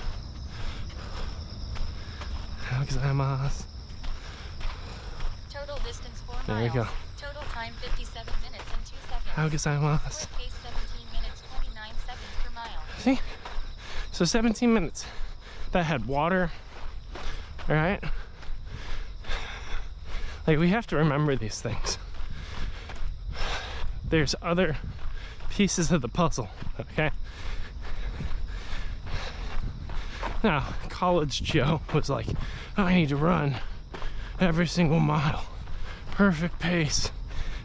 Total distance 4 miles. There we go. Total time 57 minutes and 2 seconds. Gozaimasu. Pace 17 minutes 29 seconds per mile. See? So 17 minutes. That had water. All right? Like, we have to remember these things. There's other pieces of the puzzle, okay? Now, college Joe was like, oh, I need to run every single mile. Perfect pace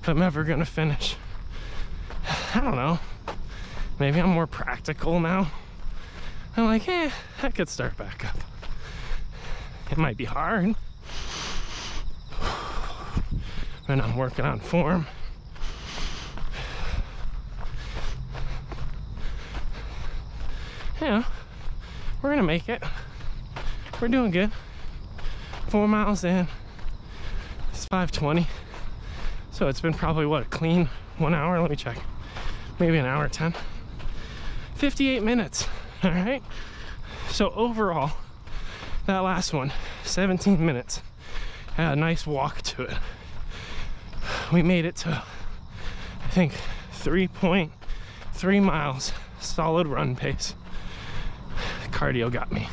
if I'm ever gonna finish. I don't know. Maybe I'm more practical now. I'm like, I could start back up. It might be hard. But I'm working on form. Yeah, we're gonna make it. We're doing good. 4 miles in. It's 5:20. So it's been probably what, a clean 1 hour? Let me check. Maybe an hour 10. 58 minutes. All right. So overall, that last one, 17 minutes. Had a nice walk to it. We made it to, I think, 3.3 miles solid run pace. Cardio got me.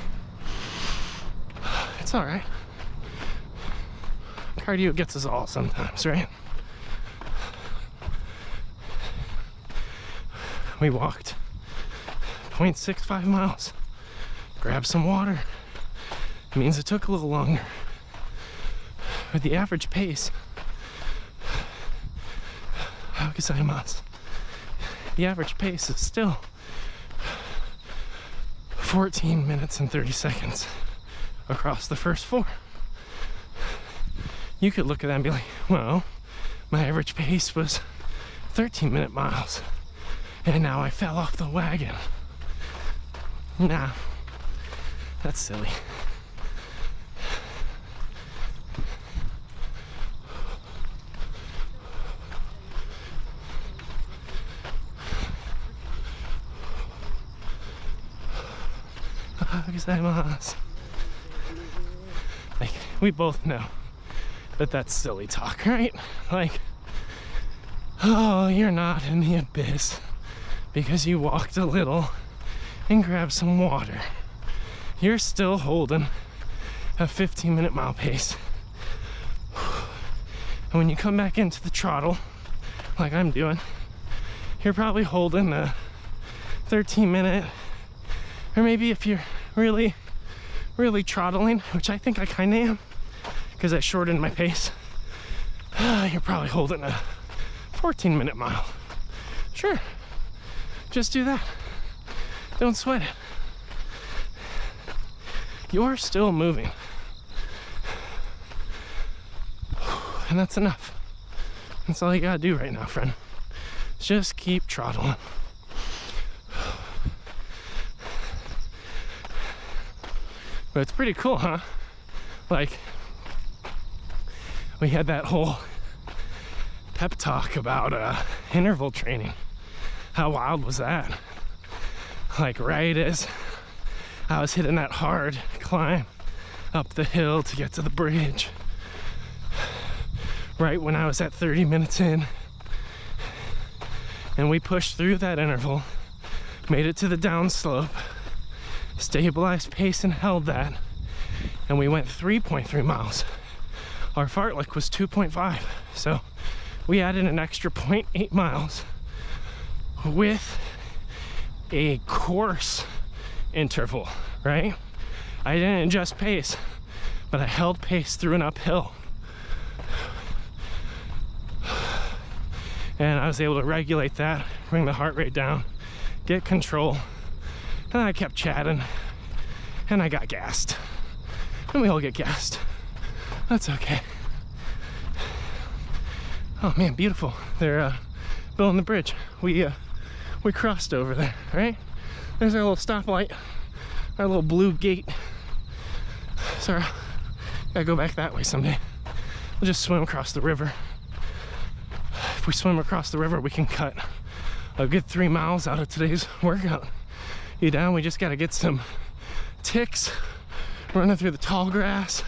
It's all right. Cardio gets us all sometimes, right? We walked 0.65 miles. Grabbed some water. It means it took a little longer. But the average pace, the average pace is still 14 minutes and 30 seconds across the first 4. You could look at that and be like, well, my average pace was 13-minute miles and now I fell off the wagon. Nah, That's silly. Like, we both know that that's silly talk, right? Like, oh, you're not in the abyss because you walked a little and grabbed some water. You're still holding a 15-minute mile pace. And when you come back into the trottle, like I'm doing, you're probably holding a 13-minute, or maybe if you're really trottling, which I think I kind of am, because I shortened my pace, you're probably holding a 14-minute mile. Sure, just do that. Don't sweat it. You're still moving. And that's enough. That's all you gotta do right now, friend. Just keep trottling. But it's pretty cool, huh? Like, we had that whole pep talk about interval training. How wild was that? Like, right as I was hitting that hard climb up the hill to get to the bridge, right when I was at 30 minutes in, and we pushed through that interval, made it to the downslope, stabilized pace and held that, and we went 3.3 miles. Our fartlek was 2.5, so we added an extra 0.8 miles with a course interval, right? I didn't adjust pace, but I held pace through an uphill. And I was able to regulate that, bring the heart rate down, get control. And I kept chatting, and I got gassed. And we all get gassed. That's okay. Oh man, beautiful. They're building the bridge. We crossed over there, right? There's our little stoplight, our little blue gate. Sorry, gotta go back that way someday. We'll just swim across the river. If we swim across the river, we can cut a good 3 miles out of today's workout. You down? We just gotta get some ticks running through the tall grass.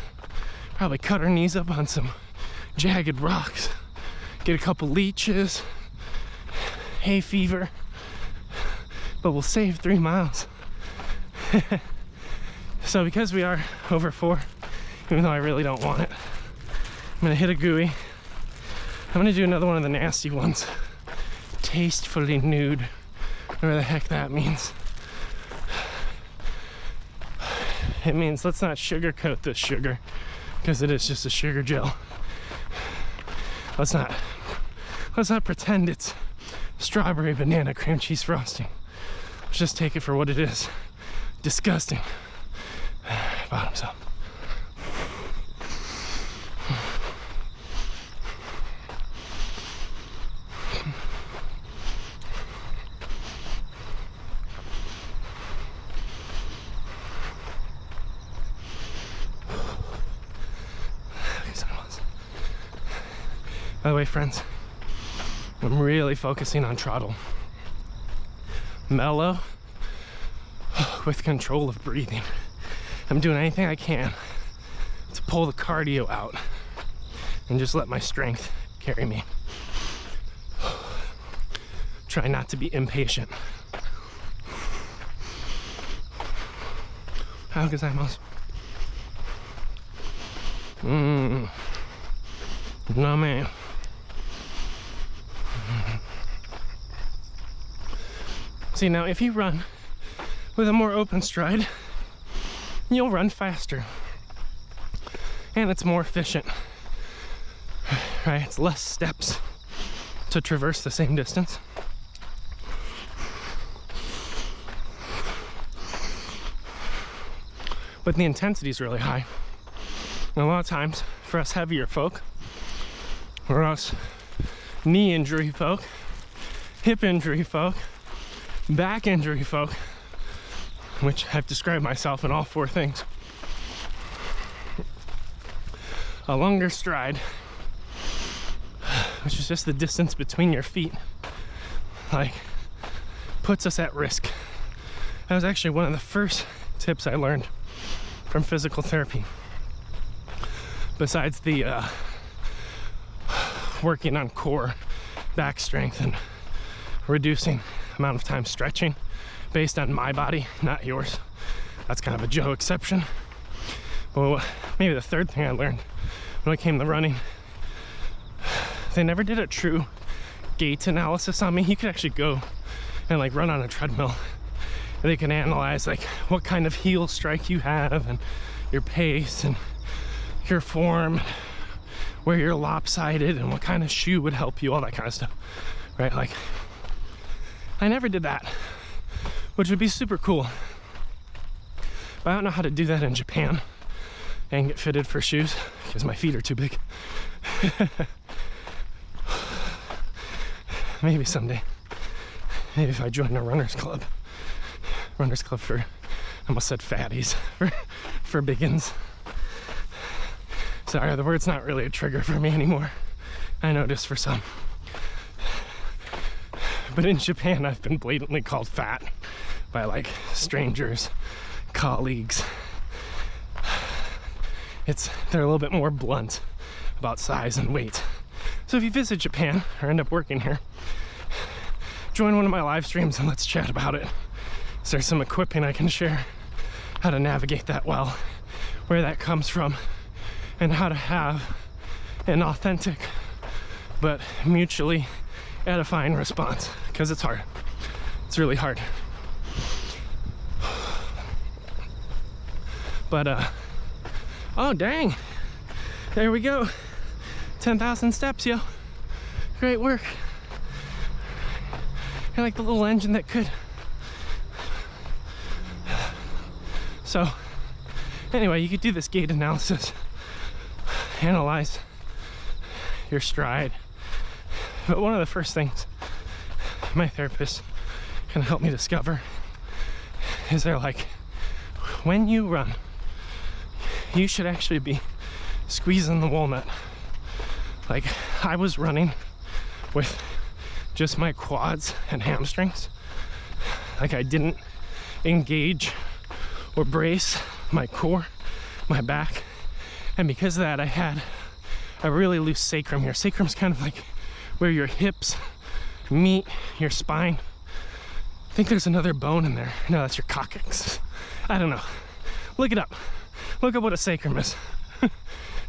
Probably cut our knees up on some jagged rocks. Get a couple leeches, hay fever, but we'll save 3 miles. So because we are over 4, even though I really don't want it, I'm gonna hit a gooey. I'm gonna do another one of the nasty ones. Tastefully nude, whatever the heck that means. It means let's not sugarcoat this sugar, because it is just a sugar gel. Let's not pretend it's strawberry banana cream cheese frosting. Let's just take it for what it is. Disgusting. Bottoms up. By the way, friends, I'm really focusing on trottle. Mellow, with control of breathing. I'm doing anything I can to pull the cardio out and just let my strength carry me. Try not to be impatient. How gozaimasu? No, man. See, now if you run with a more open stride, you'll run faster. And it's more efficient. Right? It's less steps to traverse the same distance. But the intensity is really high. And a lot of times, for us heavier folk, or us knee injury folk, hip injury folk, back injury folk, which I've described myself in all 4 things. A longer stride, which is just the distance between your feet, like, puts us at risk. That was actually one of the first tips I learned from physical therapy. Besides the working on core, back strength, and reducing amount of time stretching based on my body, not yours. That's kind of a Joe exception. But maybe the third thing I learned when it came to running, they never did a true gait analysis on me. You could actually go and like run on a treadmill, and they can analyze like what kind of heel strike you have and your pace and your form, where you're lopsided and what kind of shoe would help you, all that kind of stuff, right? Like, I never did that, which would be super cool, but I don't know how to do that in Japan and get fitted for shoes because my feet are too big. Maybe someday. Maybe if I join a runners club for, I almost said fatties, for biggins. Sorry, the word's not really a trigger for me anymore. I noticed for some. But in Japan, I've been blatantly called fat by like strangers, colleagues. They're a little bit more blunt about size and weight. So if you visit Japan or end up working here, join one of my live streams and let's chat about it. Is there some equipping I can share? How to navigate that well, where that comes from, and how to have an authentic but mutually edifying response, because it's hard. It's really hard. But oh dang, there we go. 10,000 steps, yo. Great work. You're like the little engine that could. So anyway, you could do this gait analysis, analyze your stride. But one of the first things my therapist kind of helped me discover is they're like, when you run, you should actually be squeezing the walnut. Like, I was running with just my quads and hamstrings. Like, I didn't engage or brace my core, my back. And because of that, I had a really loose sacrum here. Sacrum's kind of like where your hips meet your spine. I think there's another bone in there. No, that's your coccyx. I don't know. Look it up. Look up what a sacrum is.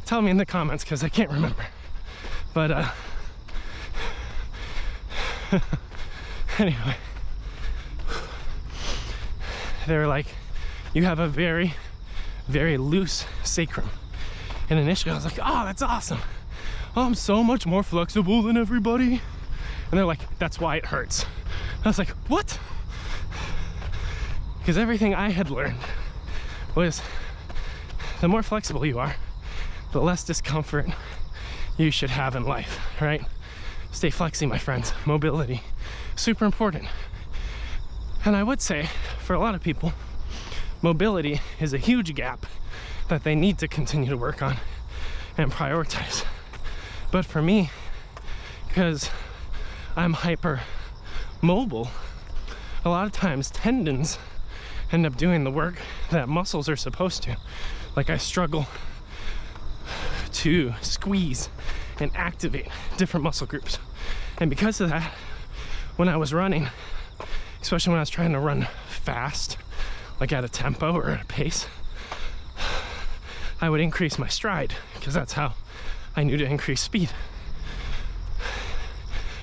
Tell me in the comments, because I can't remember. But anyway, they were like, you have a very, very loose sacrum. And initially I was like, oh, that's awesome. Oh, I'm so much more flexible than everybody. And they're like, that's why it hurts. I was like, what? Because everything I had learned was the more flexible you are, the less discomfort you should have in life, right? Stay flexy, my friends. Mobility, super important. And I would say, for a lot of people, mobility is a huge gap that they need to continue to work on and prioritize. But for me, because I'm hyper mobile, a lot of times tendons end up doing the work that muscles are supposed to. Like, I struggle to squeeze and activate different muscle groups. And because of that, when I was running, especially when I was trying to run fast, like at a tempo or at a pace, I would increase my stride, because that's how I knew to increase speed.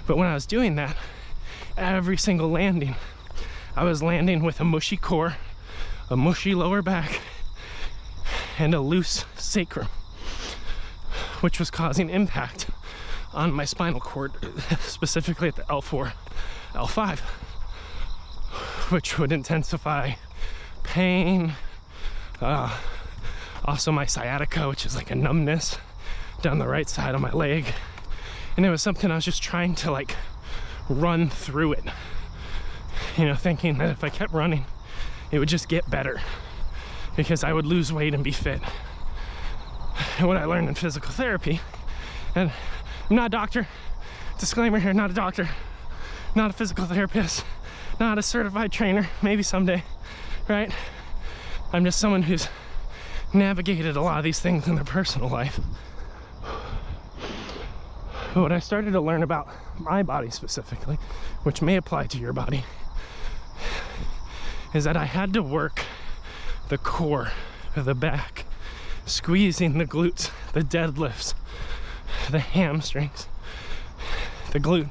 But when I was doing that, every single landing, I was landing with a mushy core, a mushy lower back, and a loose sacrum, which was causing impact on my spinal cord, specifically at the L4, L5, which would intensify pain, also my sciatica, which is like a numbness down the right side of my leg. And it was something I was just trying to like run through it, you know, thinking that if I kept running it would just get better because I would lose weight and be fit. And what I learned in physical therapy, and I'm not a doctor, disclaimer here, not a doctor, not a physical therapist, not a certified trainer, maybe someday, right? I'm just someone who's navigated a lot of these things in their personal life. But what I started to learn about my body specifically, which may apply to your body, is that I had to work the core of the back, squeezing the glutes, the deadlifts, the hamstrings, the glute.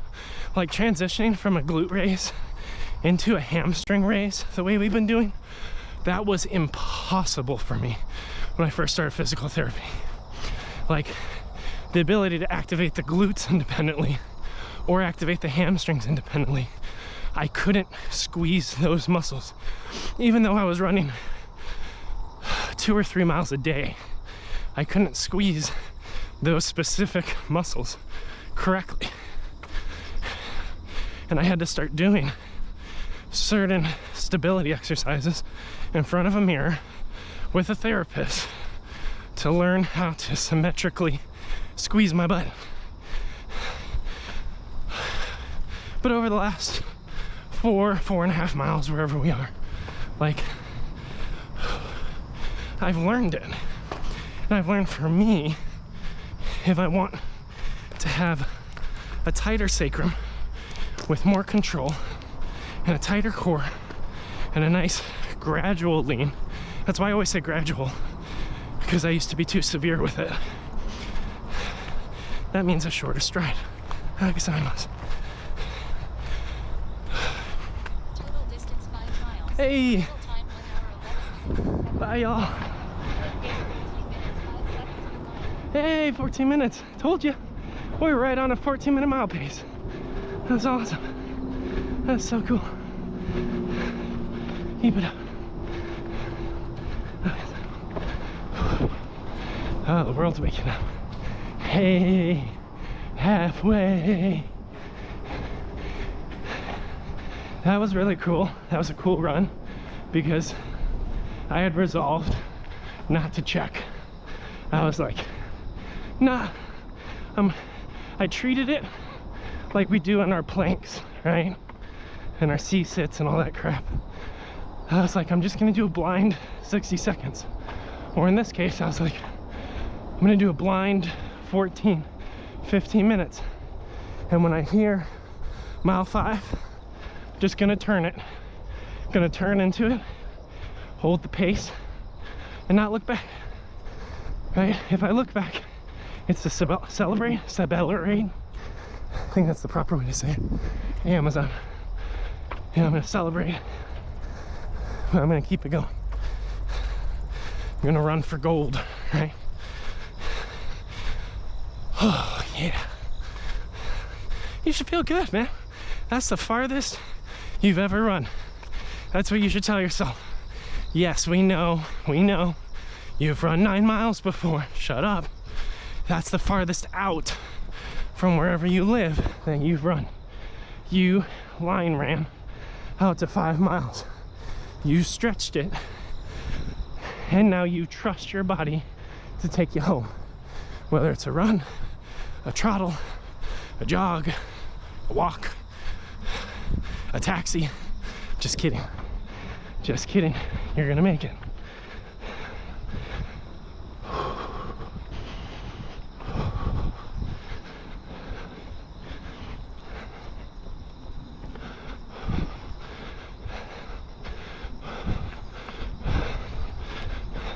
Like transitioning from a glute raise into a hamstring raise, the way we've been doing, that was impossible for me when I first started physical therapy. Like the ability to activate the glutes independently or activate the hamstrings independently, I couldn't squeeze those muscles. Even though I was running 2 or 3 miles a day, I couldn't squeeze those specific muscles correctly. And I had to start doing certain stability exercises in front of a mirror with a therapist to learn how to symmetrically squeeze my butt. But over the last 4.5 miles, wherever we are, like, I've learned it. And I've learned for me, if I want to have a tighter sacrum with more control and a tighter core and a nice gradual lean, that's why I always say gradual, because I used to be too severe with it. That means a shorter stride. Agazaimasu. Total distance 5 miles. Hey! Total time 1 hour 11 minutes. Bye, y'all. 14 minutes 5 seconds per mile. Hey, 14 minutes. Told you. We're right on a 14-minute mile pace. That's awesome. That's so cool. Keep it up. Oh, the world's waking up. Hey, halfway. That was really cool. That was a cool run because I had resolved not to check. I was like, nah. I treated it like we do on our planks, right? And our C-sits and all that crap. I was like, I'm just gonna do a blind 60 seconds. Or in this case, I was like, I'm gonna do a blind 15 minutes. And when I hear mile 5, just gonna turn it. Gonna turn into it, hold the pace, and not look back, right? If I look back, it's to celebrate. I think that's the proper way to say it. Amazon. Yeah, I'm gonna celebrate. But I'm gonna keep it going. I'm gonna run for gold, right? Oh, yeah. You should feel good, man. That's the farthest you've ever run. That's what you should tell yourself. Yes, we know. You've run 9 miles before. Shut up. That's the farthest out from wherever you live that you've run. You line ran out to 5 miles. You stretched it. And now you trust your body to take you home. Whether it's a run, a trottle, a jog, a walk, a taxi. Just kidding. Just kidding. You're gonna make it.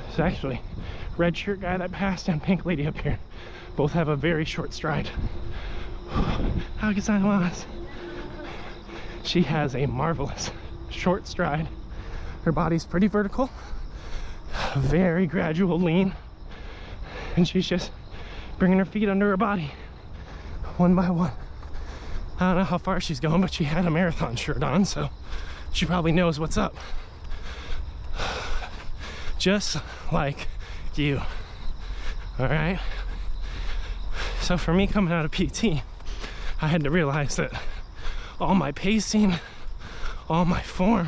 It's actually red shirt guy that passed and pink lady up here. Both have a very short stride. Agazaimasu. She has a marvelous short stride. Her body's pretty vertical, very gradual lean, and she's just bringing her feet under her body one by one. I don't know how far she's going, but she had a marathon shirt on, so she probably knows what's up. Just like you. All right? So for me coming out of PT, I had to realize that all my pacing, all my form,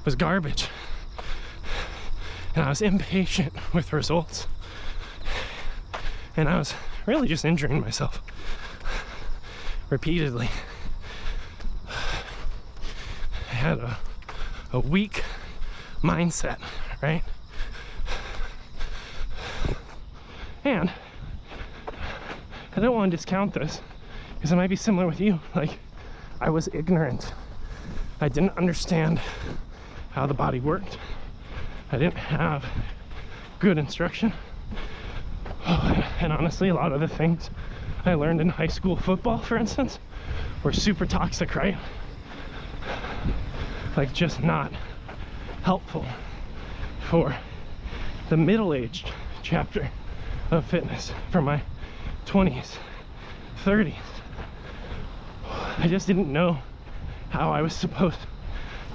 was garbage. And I was impatient with results. And I was really just injuring myself repeatedly. I had a weak mindset, right? And I don't want to discount this because it might be similar with you. Like, I was ignorant. I didn't understand how the body worked. I didn't have good instruction. And honestly, a lot of the things I learned in high school football, for instance, were super toxic, right? Like, just not helpful for the middle-aged chapter of fitness, for my 20s, 30s. I just didn't know how I was supposed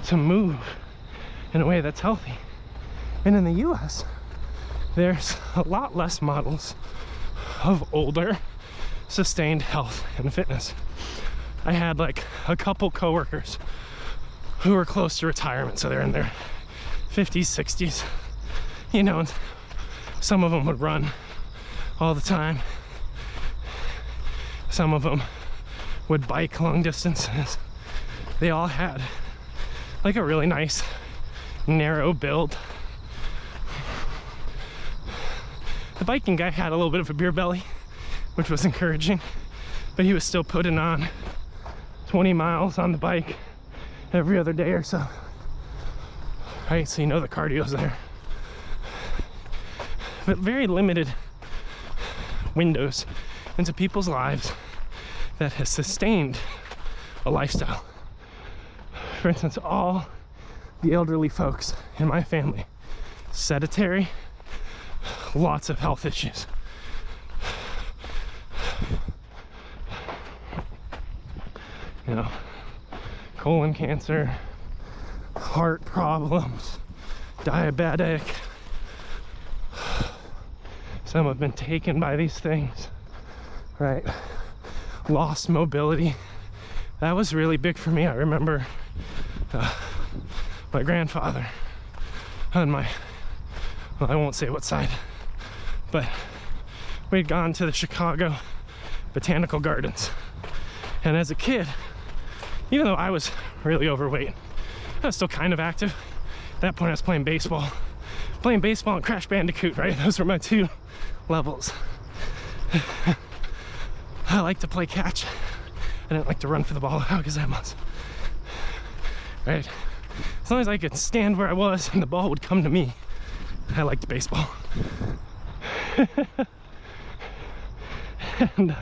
to move in a way that's healthy. And in the US, there's a lot less models of older, sustained health and fitness. I had like a couple coworkers who were close to retirement, so they're in their 50s, 60s, you know, and some of them would run all the time. Some of them would bike long distances. They all had like a really nice narrow build. The biking guy had a little bit of a beer belly, which was encouraging, but he was still putting on 20 miles on the bike every other day or so. Right, so you know the cardio's there. But very limited windows into people's lives that has sustained a lifestyle. For instance, all the elderly folks in my family, sedentary, lots of health issues. You know, colon cancer, heart problems, diabetic. Some have been taken by these things, right? Lost mobility. That was really big for me. I remember my grandfather on my, well, I won't say what side, but we'd gone to the Chicago Botanical Gardens. And as a kid, even though I was really overweight, I was still kind of active. At that point, I was playing baseball. Playing baseball and Crash Bandicoot, right? Those were my two levels. I like to play catch. I didn't like to run for the ball. How gazemos. Right? As long as I could stand where I was and the ball would come to me, I liked baseball. And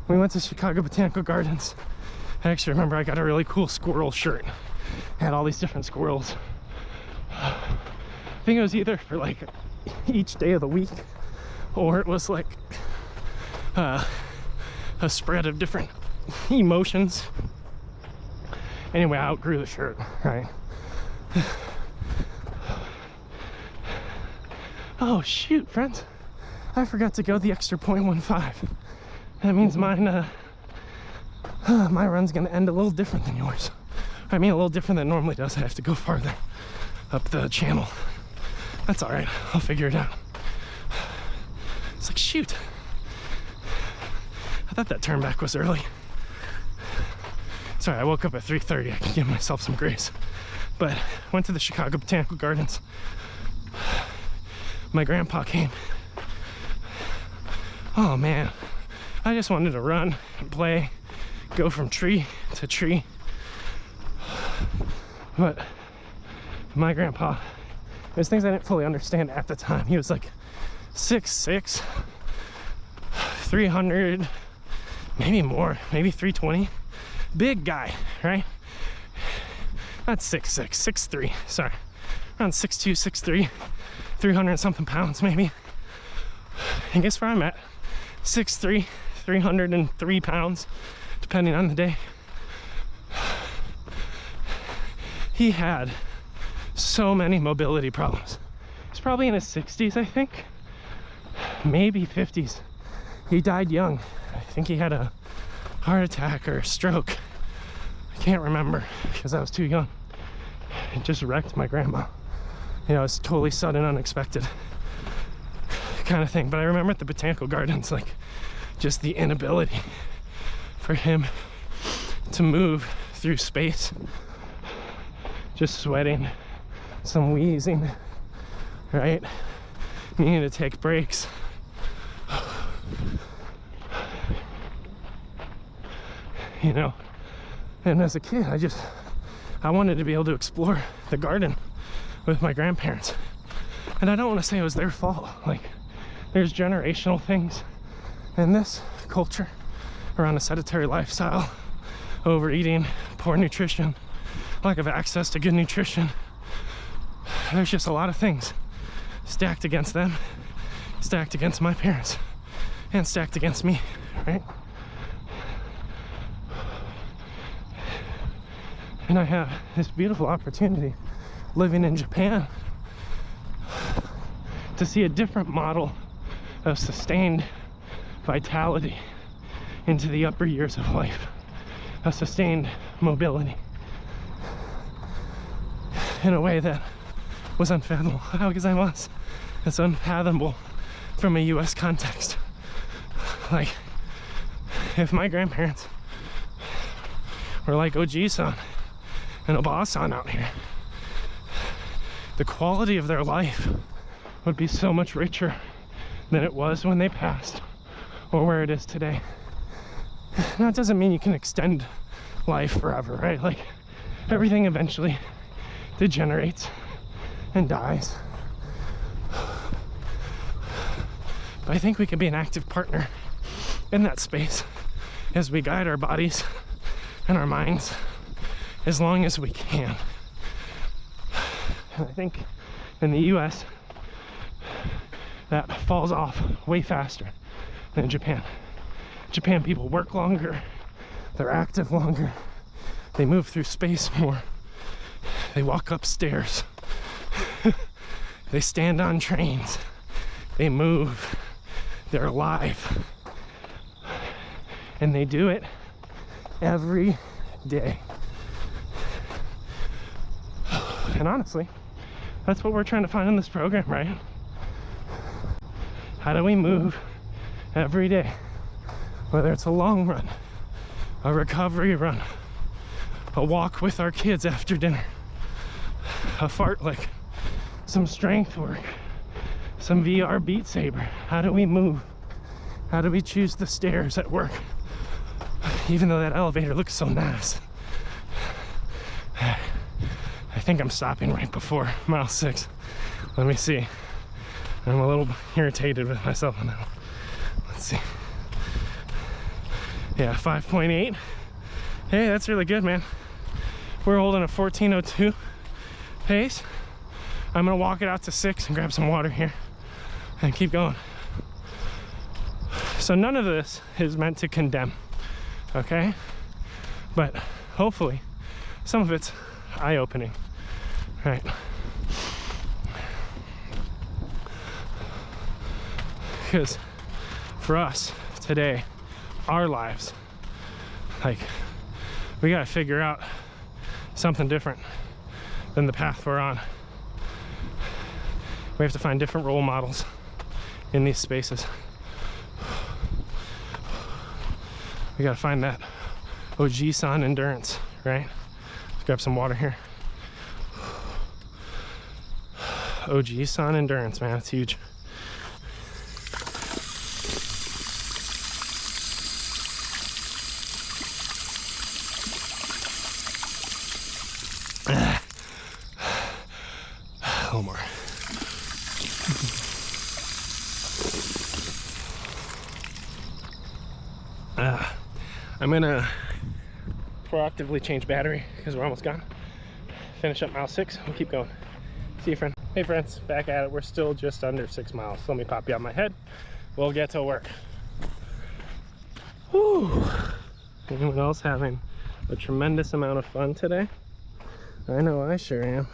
we went to Chicago Botanical Gardens. I actually remember I got a really cool squirrel shirt. It had all these different squirrels. I think it was either for like each day of the week, or it was like a spread of different emotions. Anyway, I outgrew the shirt, right? Oh shoot, friends, I forgot to go the extra 0.15. That means mine, my run's gonna end a little different than yours. I mean, a little different than it normally does. I have to go farther up the channel. That's all right, I'll figure it out. It's like, shoot, I thought that turn back was early. Sorry, I woke up at 3:30. I can give myself some grace. But went to the Chicago Botanical Gardens. My grandpa came. Oh man, I just wanted to run and play, go from tree to tree. But my grandpa, there's things I didn't fully understand at the time. He was like 6'6", 300, maybe more, maybe 320. Big guy, right? Not 6'6", 6'3", sorry. Around 6'2", 6'3", 300 and something pounds maybe. And guess where I'm at? 6'3", 303 pounds, depending on the day. He had so many mobility problems. He's probably in his 60s, I think. Maybe 50s. He died young. I think he had a heart attack or a stroke. I can't remember because I was too young. it just wrecked my grandma. You know, it's totally sudden, unexpected kind of thing. But I remember at the botanical gardens, like, just the inability for him to move through space, just sweating, some wheezing, right? Needing to take breaks. You know, and as a kid, I wanted to be able to explore the garden with my grandparents. And I don't want to say it was their fault. Like, there's generational things in this culture around a sedentary lifestyle, overeating, poor nutrition, lack of access to good nutrition. There's just a lot of things stacked against them, stacked against my parents, and stacked against me, right? And I have this beautiful opportunity living in Japan to see a different model of sustained vitality into the upper years of life, a sustained mobility in a way that was unfathomable. How gozaimasu? It's unfathomable from a US context. Like, if my grandparents were like Oji-san and Oba-san out here, the quality of their life would be so much richer than it was when they passed, or where it is today. Now, it doesn't mean you can extend life forever, right? Like, everything eventually degenerates and dies. But I think we can be an active partner in that space as we guide our bodies and our minds as long as we can. And I think in the US, that falls off way faster than in Japan. Japan people work longer, they're active longer, they move through space more, they walk upstairs, they stand on trains, they move, they're alive, and they do it every day. And honestly, that's what we're trying to find in this program, right? How do we move every day? Whether it's a long run, a recovery run, a walk with our kids after dinner, a fartlek, some strength work, some VR Beat Saber. How do we move? How do we choose the stairs at work? Even though that elevator looks so nice. I think I'm stopping right before mile 6. Let me see. I'm a little irritated with myself now. Let's see. Yeah, 5.8. Hey, that's really good, man. We're holding a 14:02 pace. I'm gonna walk it out to 6 and grab some water here and keep going. So none of this is meant to condemn, okay? But hopefully some of it's eye-opening, right? Because for us today, our lives, like, we gotta figure out something different than the path we're on. We have to find different role models in these spaces. We gotta find that Oji-san endurance, right? Let's grab some water here. Oji-san endurance, man, it's huge. A little more. I'm gonna proactively change battery because we're almost gone. Finish up mile 6, we'll keep going. See you, friend. Hey friends, back at it. We're still just under 6 miles. Let me pop you on my head. We'll get to work. Whew. Anyone else having a tremendous amount of fun today? I know I sure am.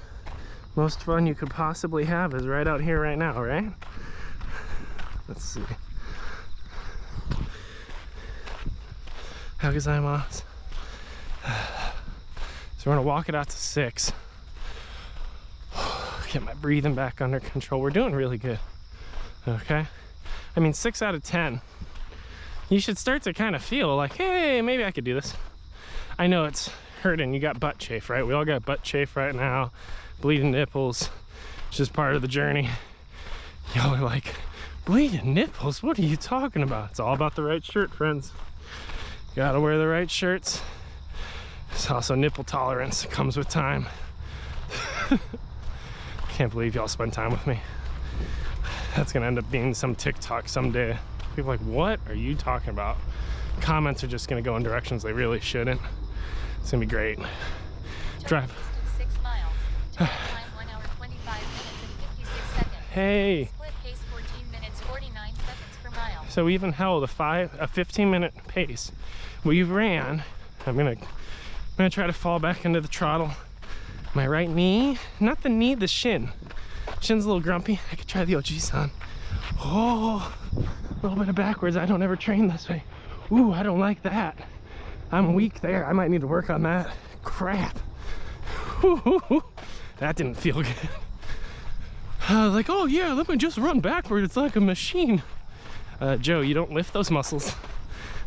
Most fun you could possibly have is right out here right now, right? Let's see. How gozaimasu? So we're gonna walk it out to 6. Get my breathing back under control. We're doing really good. Okay. I mean, 6 out of 10. You should start to kind of feel like, hey, maybe I could do this. I know it's hurting. You got butt chafe, right? We all got butt chafe right now. Bleeding nipples. It's just part of the journey. Y'all are like, bleeding nipples? What are you talking about? It's all about the right shirt, friends. You gotta wear the right shirts. It's also nipple tolerance. It comes with time. Can't believe y'all spend time with me. That's gonna end up being some TikTok someday. People are like, what are you talking about? Comments are just gonna go in directions they really shouldn't. It's gonna be great. Drive. 6 miles. Total time 1 hour 25 minutes and 56 seconds. Hey. Split pace 14 minutes 49 seconds per mile. So we even held a 15-minute pace. We ran. I'm gonna try to fall back into the throttle. My right knee, not the knee, the shin. Shin's a little grumpy. I could try the Oji-san. Oh, a little bit of backwards. I don't ever train this way. Ooh, I don't like that. I'm weak there. I might need to work on that. Crap. That didn't feel good. I was like, oh yeah, let me just run backward. It's like a machine. Joe, you don't lift those muscles.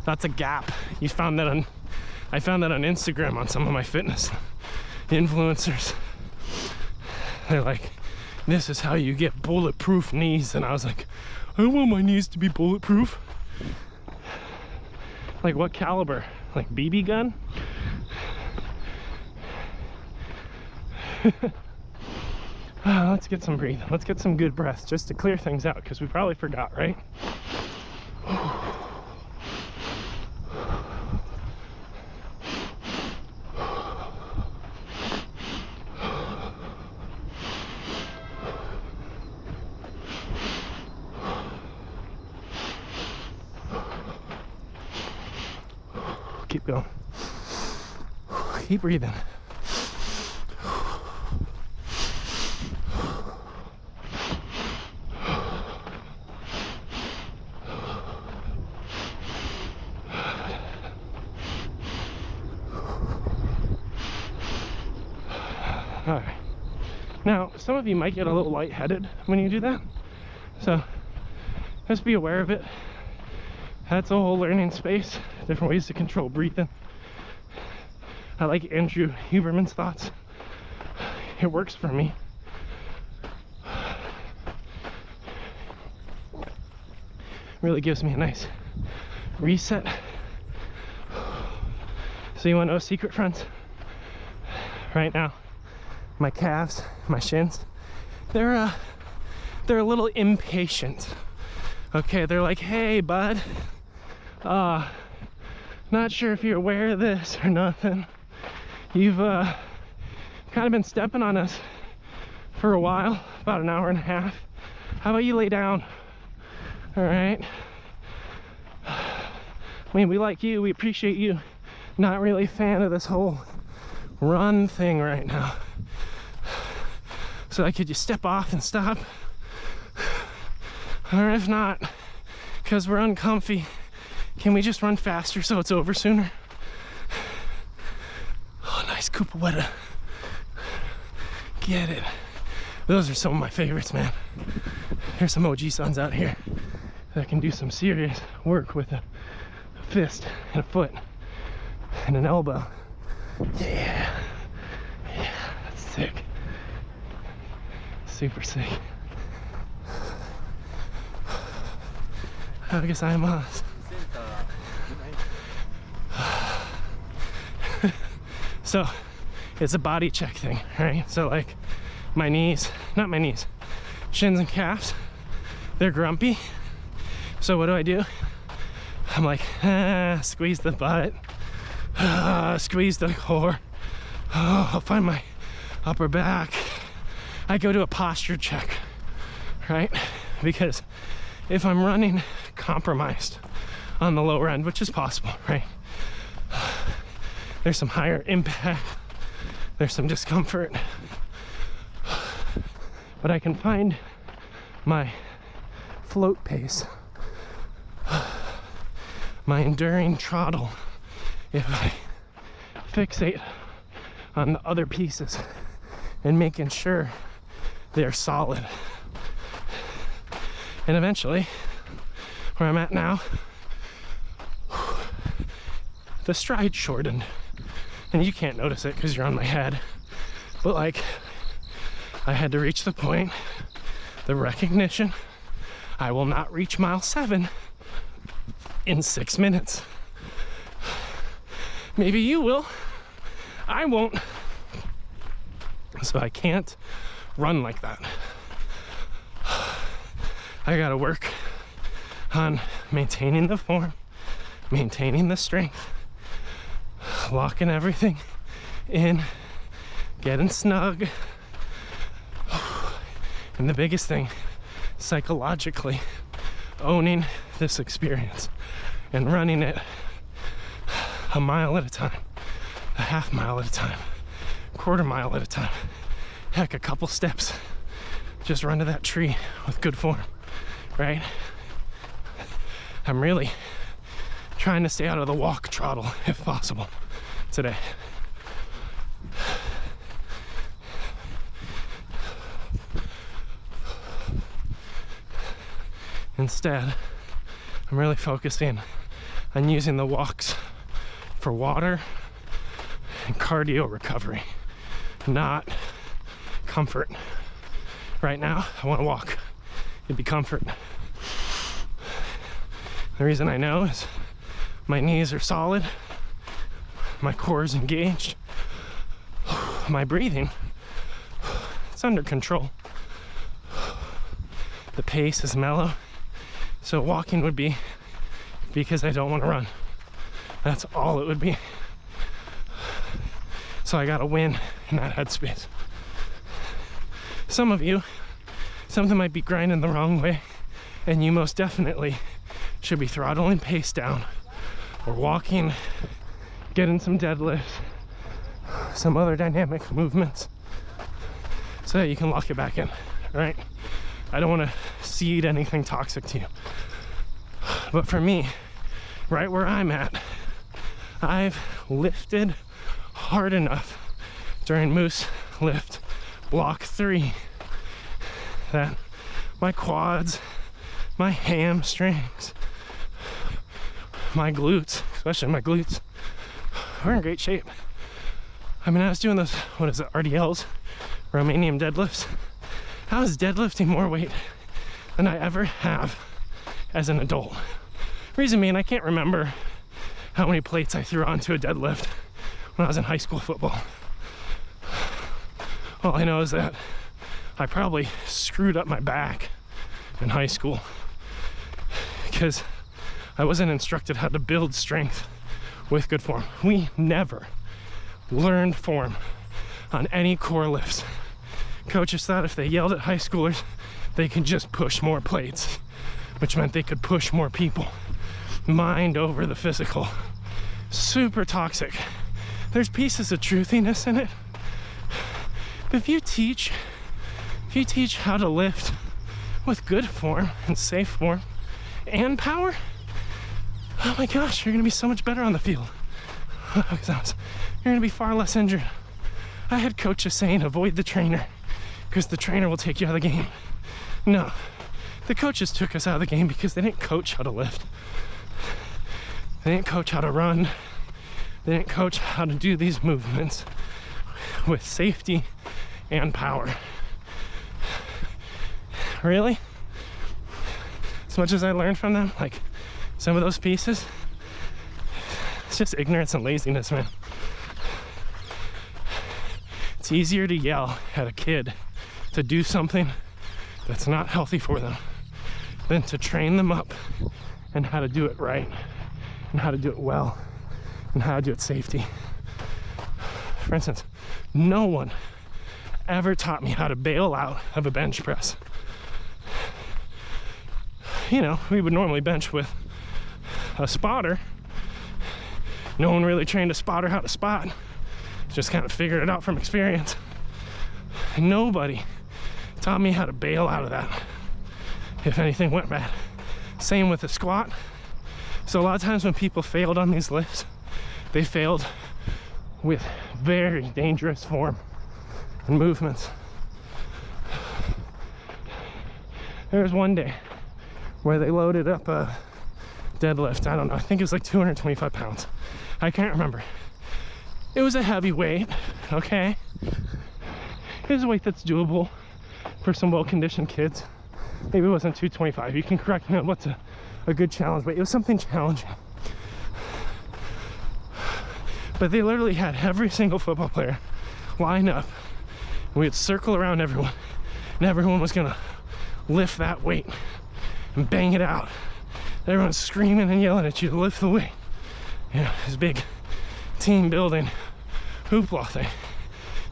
That's a gap. You found that on, I found that on Instagram on some of my fitness influencers. They're like, this is how you get bulletproof knees. And I was like, I want my knees to be bulletproof. Like what caliber? Like BB gun? Let's get some breathing. Let's get some good breaths just to clear things out, because we probably forgot, right? Keep going. Keep breathing. All right. Now, some of you might get a little lightheaded when you do that, so just be aware of it. That's a whole learning space, different ways to control breathing. I like Andrew Huberman's thoughts. It works for me. Really gives me a nice reset. So you want to know a secret, friends? Right now, my calves, my shins, they're a little impatient. Okay, they're like, hey bud, not sure if you're aware of this or nothing. You've kind of been stepping on us for a while, about an hour and a half. How about you lay down? All right. I mean, we like you, we appreciate you. Not really a fan of this whole run thing right now. So could you step off and stop? Or if not, because we're uncomfy, can we just run faster so it's over sooner? Oh, nice Kupaweta. Get it. Those are some of my favorites, man. There's some OG-sons out here that can do some serious work with a fist and a foot and an elbow. Yeah. Yeah, that's sick. Super sick. I guess I'm So it's a body check thing, right? So like my knees, not my knees, shins and calves, they're grumpy. So what do? I'm like, squeeze the butt, squeeze the core. I'll find my upper back. I go to a posture check, right? Because if I'm running compromised on the lower end, which is possible, right? There's some higher impact, there's some discomfort, but I can find my float pace, my enduring throttle, if I fixate on the other pieces and making sure they're solid. And eventually, where I'm at now, the stride shortened. And you can't notice it because you're on my head. But like, I had to reach the point, the recognition, I will not reach mile 7 in 6 minutes. Maybe you will. I won't. So I can't run like that. I gotta work on maintaining the form, maintaining the strength, locking everything in, getting snug. And the biggest thing, psychologically, owning this experience and running it a mile at a time, a half mile at a time, quarter mile at a time, heck, a couple steps. Just run to that tree with good form, right? I'm really trying to stay out of the walk trottle if possible today. Instead, I'm really focusing on using the walks for water and cardio recovery, not comfort. Right now, I want to walk. It'd be comfort. The reason I know is my knees are solid, my core is engaged, my breathing, it's under control. The pace is mellow. So walking would be because I don't want to run. That's all it would be. So I gotta win in that headspace. Some of you, something might be grinding the wrong way, and you most definitely should be throttling pace down or walking, getting some deadlifts, some other dynamic movements so that you can lock it back in, right? I don't want to seed anything toxic to you. But for me, right where I'm at, I've lifted hard enough during Moose Lift Block 3 that my quads, my hamstrings, my glutes, especially my glutes, we're in great shape. I mean, I was doing those, what is it, RDLs, Romanian deadlifts. I was deadlifting more weight than I ever have as an adult. Reason being, I can't remember how many plates I threw onto a deadlift when I was in high school football. All I know is that I probably screwed up my back in high school because I wasn't instructed how to build strength with good form. We never learned form on any core lifts. Coaches thought if they yelled at high schoolers, they could just push more plates, which meant they could push more people. Mind over the physical. Super toxic. There's pieces of truthiness in it. But if you teach how to lift with good form and safe form and power, oh my gosh, you're gonna be so much better on the field. You're gonna be far less injured. I had coaches saying avoid the trainer because the trainer will take you out of the game. No, the coaches took us out of the game because they didn't coach how to lift. They didn't coach how to run. They didn't coach how to do these movements with safety and power. Really? As much as I learned from them, like some of those pieces, it's just ignorance and laziness, man. It's easier to yell at a kid to do something that's not healthy for them than to train them up and how to do it right and how to do it well and how to do it safety. For instance, no one ever taught me how to bail out of a bench press. You know, we would normally bench with a spotter. No one really trained a spotter how to spot. Just kind of figured it out from experience. Nobody taught me how to bail out of that if anything went bad. Same with the squat. So a lot of times when people failed on these lifts, they failed with very dangerous form and movements. There was one day where they loaded up a deadlift. I don't know, I think it was like 225 pounds. I can't remember. It was a heavy weight, okay? It was a weight that's doable for some well-conditioned kids. Maybe it wasn't 225. You can correct me on what's a good challenge, but it was something challenging. But they literally had every single football player line up. We would circle around everyone, and everyone was gonna lift that weight and bang it out. Everyone's screaming and yelling at you to lift the weight. You know, this big team building hoopla thing.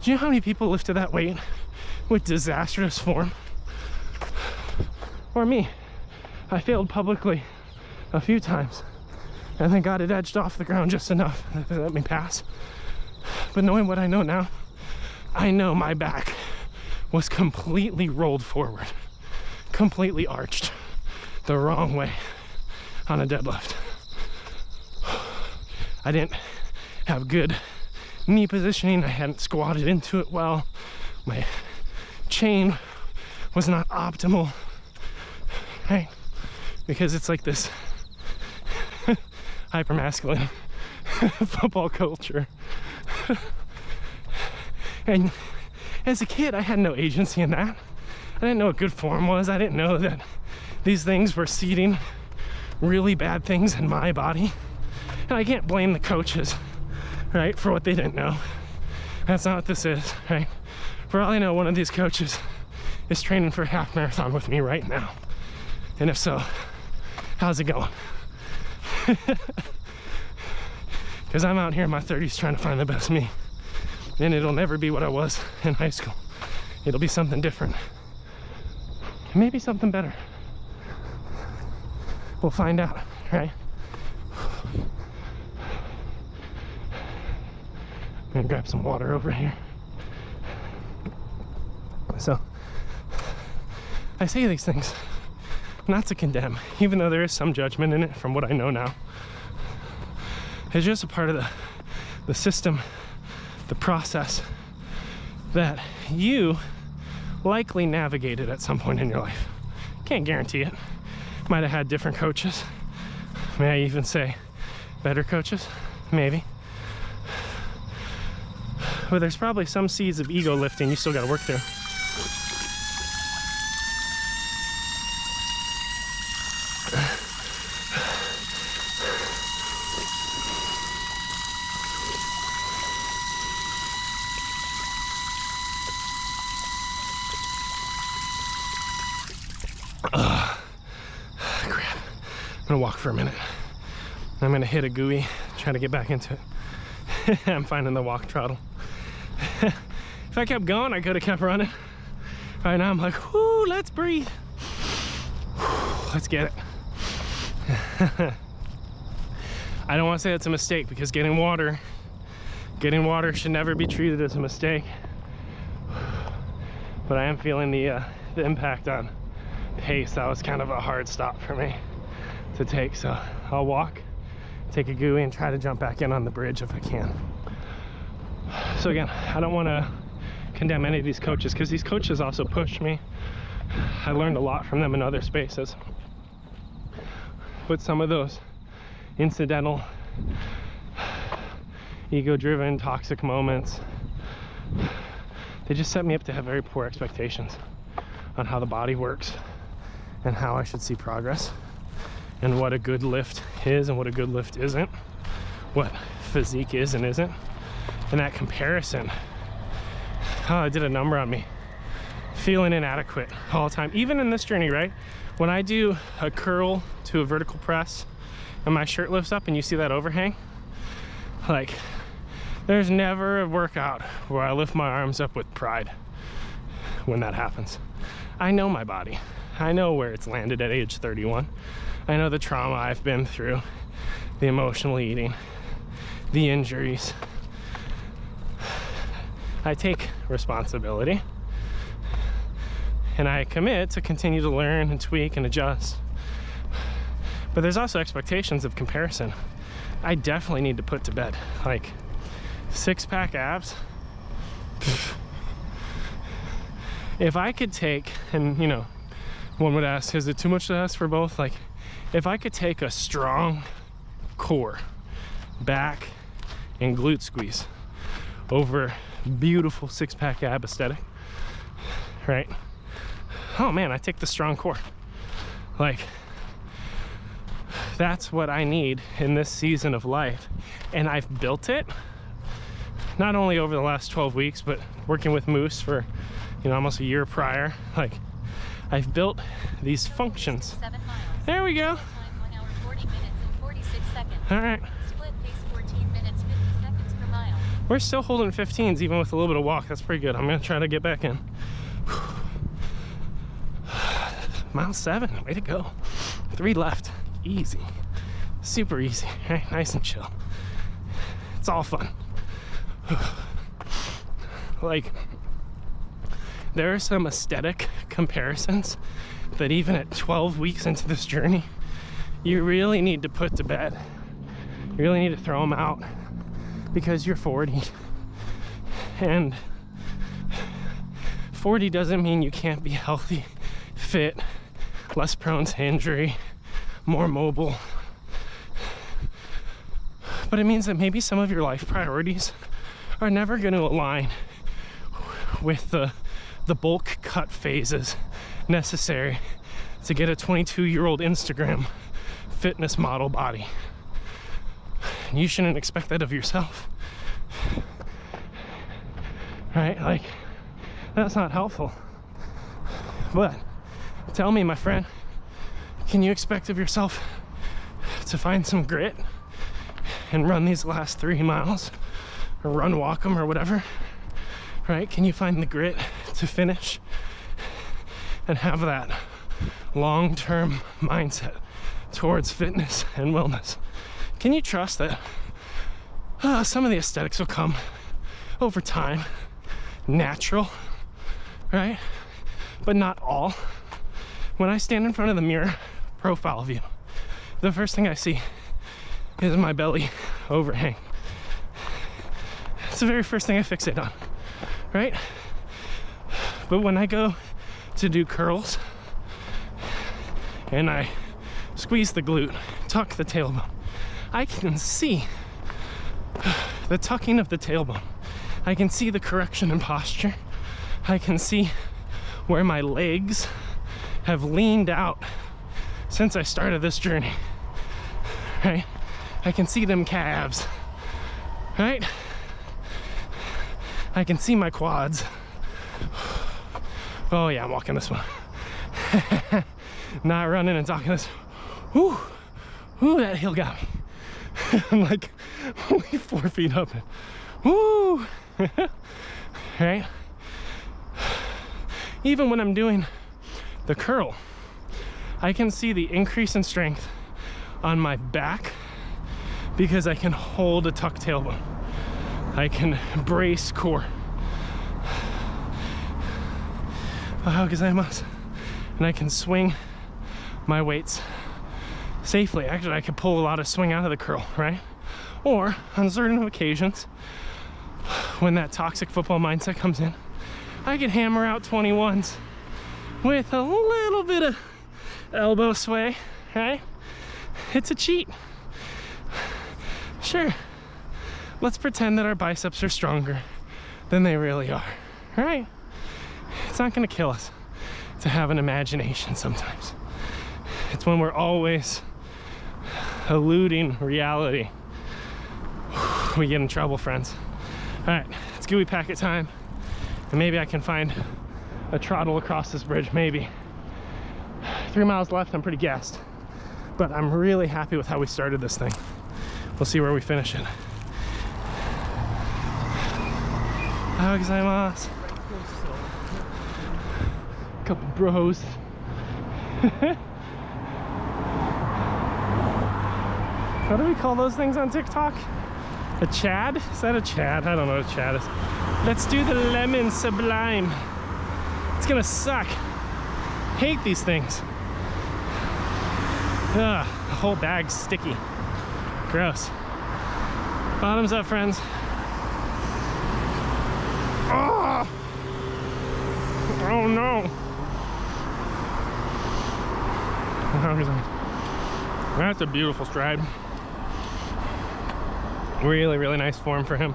Do you know how many people lifted that weight with disastrous form? Or me. I failed publicly a few times and then got it edged off the ground just enough to let me pass. But knowing what I know now, I know my back was completely rolled forward, completely arched the wrong way on a deadlift. I didn't have good knee positioning. I hadn't squatted into it well. My chain was not optimal, right? Because it's like this hyper-masculine football culture. And as a kid, I had no agency in that. I didn't know what good form was. I didn't know that these things were seeding really bad things in my body. And I can't blame the coaches, right, for what they didn't know. That's not what this is, right? For all I know, one of these coaches is training for a half marathon with me right now. And if so, how's it going? Because I'm out here in my 30s trying to find the best me. And it'll never be what I was in high school. It'll be something different. Maybe something better. We'll find out, right? I'm gonna grab some water over here. So, I say these things not to condemn, even though there is some judgment in it from what I know now. It's just a part of the system, the process that you likely navigated at some point in your life. Can't guarantee it. Might have had different coaches. May I even say better coaches? Maybe. But there's probably some seeds of ego lifting you still got to work through. Crap. I'm gonna walk for a minute. I'm gonna hit a gooey, try to get back into it. I'm finding the walk throttle. If I kept going, I could have kept running. Right now I'm like, whoo, let's breathe. Let's get it. I don't want to say it's a mistake, because getting water should never be treated as a mistake. But I am feeling the impact on pace. That was kind of a hard stop for me to take, so I'll walk, take a gooey, and try to jump back in on the bridge if I can. So again, I don't want to condemn any of these coaches, because these coaches also pushed me. I learned a lot from them in other spaces. But some of those incidental, ego-driven, toxic moments, they just set me up to have very poor expectations on how the body works and how I should see progress and what a good lift is and what a good lift isn't, what physique is and isn't. And that comparison, oh, it did a number on me. Feeling inadequate all the time, even in this journey, right? When I do a curl to a vertical press and my shirt lifts up and you see that overhang, like, there's never a workout where I lift my arms up with pride when that happens. I know my body. I know where it's landed at age 31. I know the trauma I've been through, the emotional eating, the injuries. I take responsibility and I commit to continue to learn and tweak and adjust. But there's also expectations of comparison I definitely need to put to bed. Like, six-pack abs. If I could take and, you know, One would ask, is it too much to ask for both? Like, if I could take a strong core, back, and glute squeeze over beautiful six-pack ab aesthetic, right? Oh man, I take the strong core. Like, that's what I need in this season of life. And I've built it, not only over the last 12 weeks, but working with Moose for, you know, almost a year prior. Like, I've built these functions. 7 miles. There we go. Time 1 hour 40 minutes and 46 seconds. All right. Split pace 14 minutes 50 seconds per mile. We're still holding 15s even with a little bit of walk. That's pretty good. I'm gonna try to get back in. Mile 7, way to go. 3 left, easy, super easy, right? Nice and chill. It's all fun. Like, there are some aesthetic comparisons that even at 12 weeks into this journey, you really need to put to bed. You really need to throw them out because you're 40. And 40 doesn't mean you can't be healthy, fit, less prone to injury, more mobile. But it means that maybe some of your life priorities are never going to align with the bulk cut phases necessary to get a 22-year-old Instagram fitness model body. And you shouldn't expect that of yourself. Right? Like, that's not helpful. But tell me, my friend, can you expect of yourself to find some grit and run these last 3 miles, or run, walk them, or whatever? Right? Can you find the grit to finish and have that long-term mindset towards fitness and wellness? Can you trust that some of the aesthetics will come over time, natural, right? But not all. When I stand in front of the mirror profile view, the first thing I see is my belly overhang. It's the very first thing I fixate on, right? But when I go to do curls and I squeeze the glute, tuck the tailbone, I can see the tucking of the tailbone. I can see the correction in posture. I can see where my legs have leaned out since I started this journey, right? I can see them calves, right? I can see my quads. Oh yeah, I'm walking this one. Not running and talking this. Whew, whew, that hill got me. I'm like only 4 feet up. Woo! Right? Even when I'm doing the curl, I can see the increase in strength on my back because I can hold a tucked tailbone. I can brace core. And I can swing my weights safely. Actually, I could pull a lot of swing out of the curl, right? Or on certain occasions, when that toxic football mindset comes in, I can hammer out 21s with a little bit of elbow sway, right? It's a cheat. Sure, let's pretend that our biceps are stronger than they really are, right? It's not gonna kill us to have an imagination sometimes. It's when we're always eluding reality we get in trouble, friends. All right, it's gooey packet time. And maybe I can find a trottle across this bridge, maybe. 3 miles left, I'm pretty gassed. But I'm really happy with how we started this thing. We'll see where we finish it. Arigatou gozaimasu. Couple bros. What do we call those things on TikTok? A Chad? Is that a Chad? I don't know what a Chad is. Let's do the lemon sublime. It's gonna suck. Hate these things. Ugh, the whole bag's sticky. Gross. Bottoms up, friends. Oh, oh no. That's a beautiful stride. Really, really nice form for him.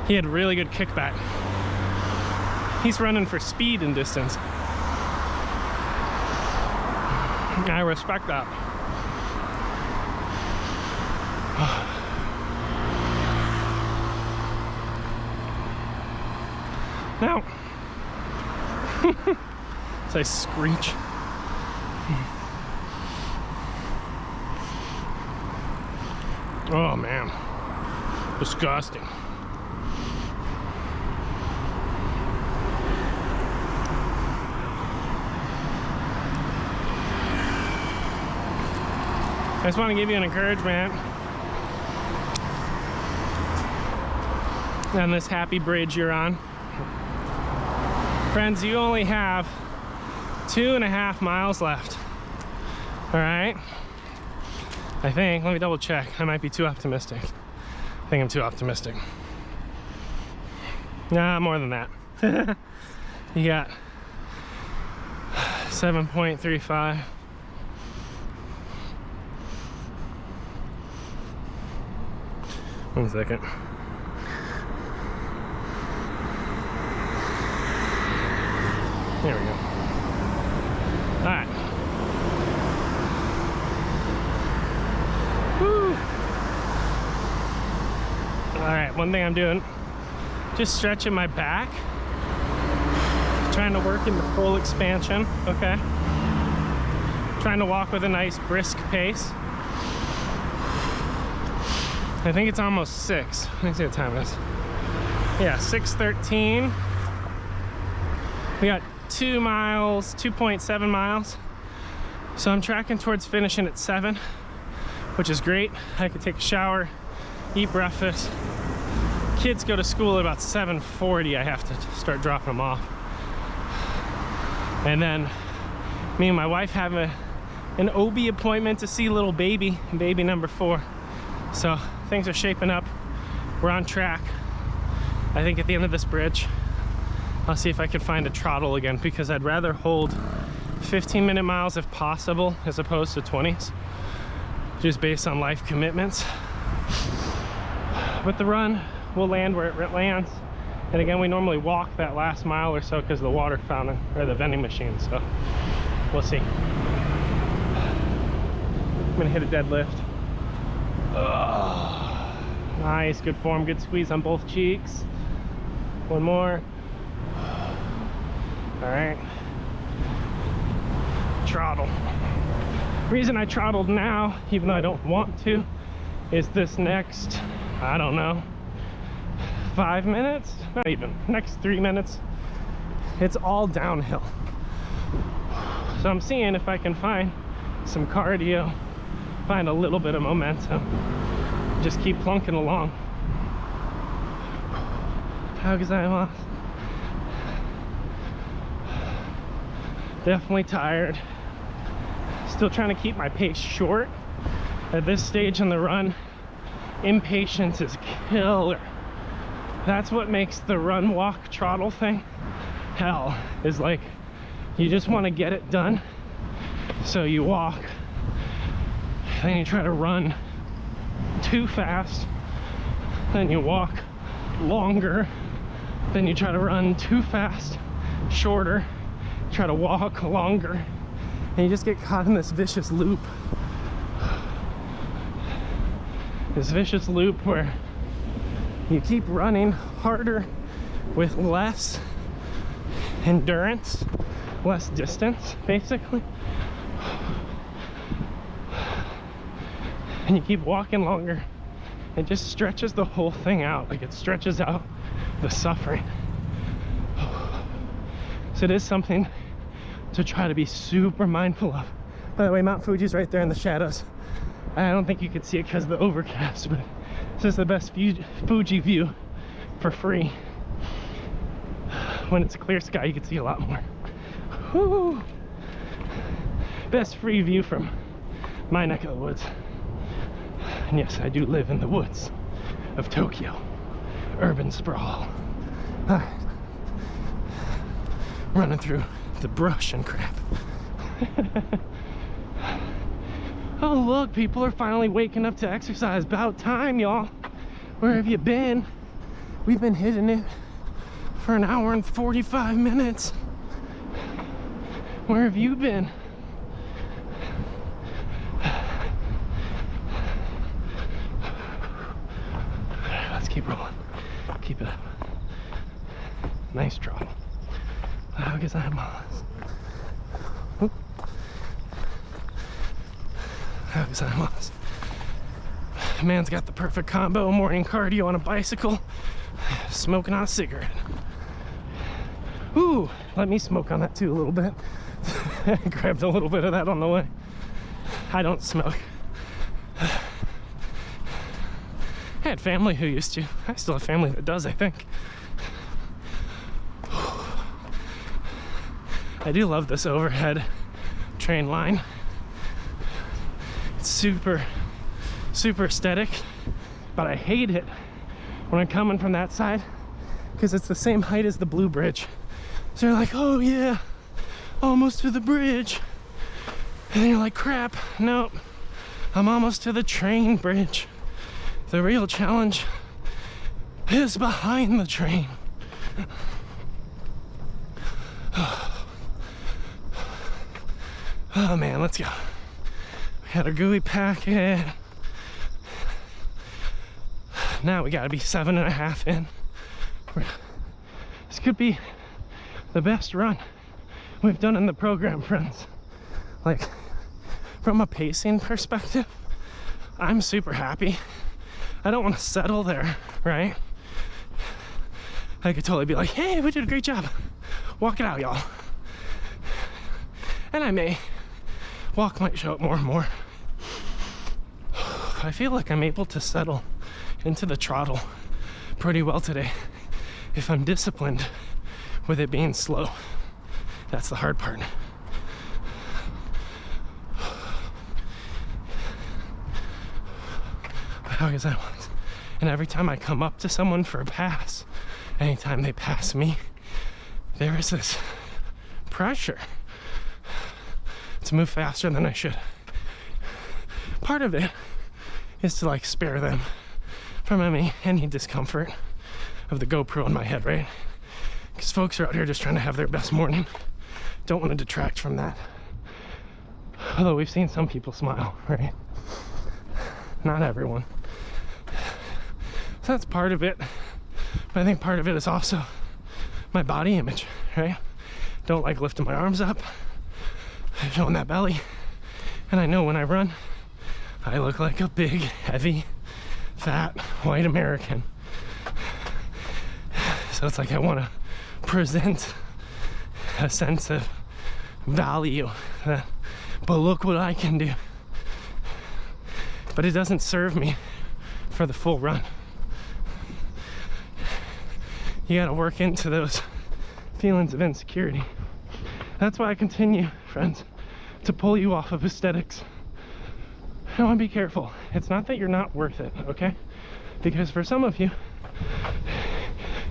He had really good kickback. He's running for speed and distance. I respect that. Now, as I screech. Oh man, disgusting. I just want to give you an encouragement on this happy bridge you're on. Friends, you only have 2.5 miles left. All right? I think, let me double check. I might be too optimistic. I think I'm too optimistic. Nah, more than that. You got 7.35. One second. There we go. All right. Woo. All right, one thing I'm doing, just stretching my back, trying to work in the full expansion, okay? Trying to walk with a nice brisk pace. I think it's almost 6. Let me see what time it is. Yeah, 6:13. We got 2 miles, 2.7 miles. So I'm tracking towards finishing at 7, which is great. I could take a shower, eat breakfast. Kids go to school at about 7:40. I have to start dropping them off. And then me and my wife have an OB appointment to see little baby number 4. So things are shaping up. We're on track. I think at the end of this bridge, I'll see if I can find a trottle again, because I'd rather hold 15-minute miles if possible as opposed to 20s, just based on life commitments. But the run will land where it lands. And again, we normally walk that last mile or so because of the water fountain or the vending machine, so we'll see. I'm gonna hit a deadlift. Oh, nice, good form, good squeeze on both cheeks. One more. All right. Trottle. Reason I trottled now, even though I don't want to, is this next, I don't know, 5 minutes? Not even, next 3 minutes. It's all downhill. So I'm seeing if I can find some cardio, find a little bit of momentum, just keep plunking along. How gozaimasu. Definitely tired. Still trying to keep my pace short. At this stage in the run, impatience is killer. That's what makes the run, walk, trottle thing hell. Is like, you just want to get it done. So you walk, then you try to run too fast, then you walk longer, then you try to run too fast, shorter, try to walk longer, and you just get caught in this vicious loop. This vicious loop where you keep running harder with less endurance, less distance, basically. And you keep walking longer. It just stretches the whole thing out. Like, it stretches out the suffering. So it is something to try to be super mindful of. By the way, Mount Fuji's right there in the shadows. I don't think you could see it because of the overcast, but this is the best Fuji view for free. When it's a clear sky, you can see a lot more. Woo! Best free view from my neck of the woods. And yes, I do live in the woods of Tokyo. Urban sprawl. All right. Running through the brush and crap. Oh look, people are finally waking up to exercise. About time, y'all. Where have you been? We've been hitting it for an hour and 45 minutes. Where have you been? Let's keep rolling. Keep it up. Nice drop. Man's got the perfect combo: morning cardio on a bicycle, smoking on a cigarette. Ooh, let me smoke on that too a little bit. Grabbed a little bit of that on the way. I don't smoke. I had family who used to. I still have family that does, I think. I do love this overhead train line. It's super aesthetic, but I hate it when I'm coming from that side because it's the same height as the Blue Bridge. So you're like, oh yeah, almost to the bridge. And then you're like, crap, nope, I'm almost to the train bridge. The real challenge is behind the train. Oh man, let's go. We had a gooey packet. Now we gotta be 7.5 in. This could be the best run we've done in the program, friends. Like, from a pacing perspective, I'm super happy. I don't want to settle there, right? I could totally be like, hey, we did a great job. Walk it out, y'all. And I may. Walk might show up more and more. I feel like I'm able to settle into the trottle pretty well today if I'm disciplined with it being slow. That's the hard part. How is that one? And every time I come up to someone for a pass, anytime they pass me, there is this pressure to move faster than I should. Part of it is to like spare them from any discomfort of the GoPro in my head, right? Because folks are out here just trying to have their best morning. Don't want to detract from that. Although we've seen some people smile, right? Not everyone. So that's part of it. But I think part of it is also my body image, right? Don't like lifting my arms up, showing that belly. And I know when I run, I look like a big, heavy, fat, white American. So it's like I want to present a sense of value. But look what I can do. But it doesn't serve me for the full run. You gotta work into those feelings of insecurity. That's why I continue, friends, to pull you off of aesthetics. I want to be careful. It's not that you're not worth it, okay? Because for some of you,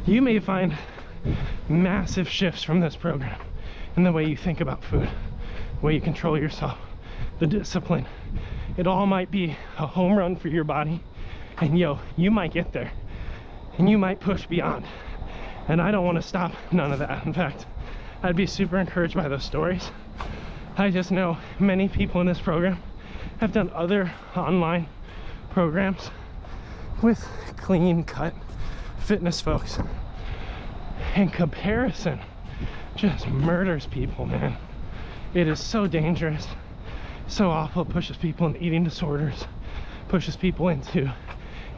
you may find massive shifts from this program in the way you think about food, the way you control yourself, the discipline. It all might be a home run for your body, and yo, you might get there, and you might push beyond. And I don't want to stop none of that. In fact, I'd be super encouraged by those stories. I just know many people in this program have done other online programs with clean-cut fitness folks. And comparison just murders people, man. It is so dangerous, so awful. It pushes people into eating disorders, pushes people into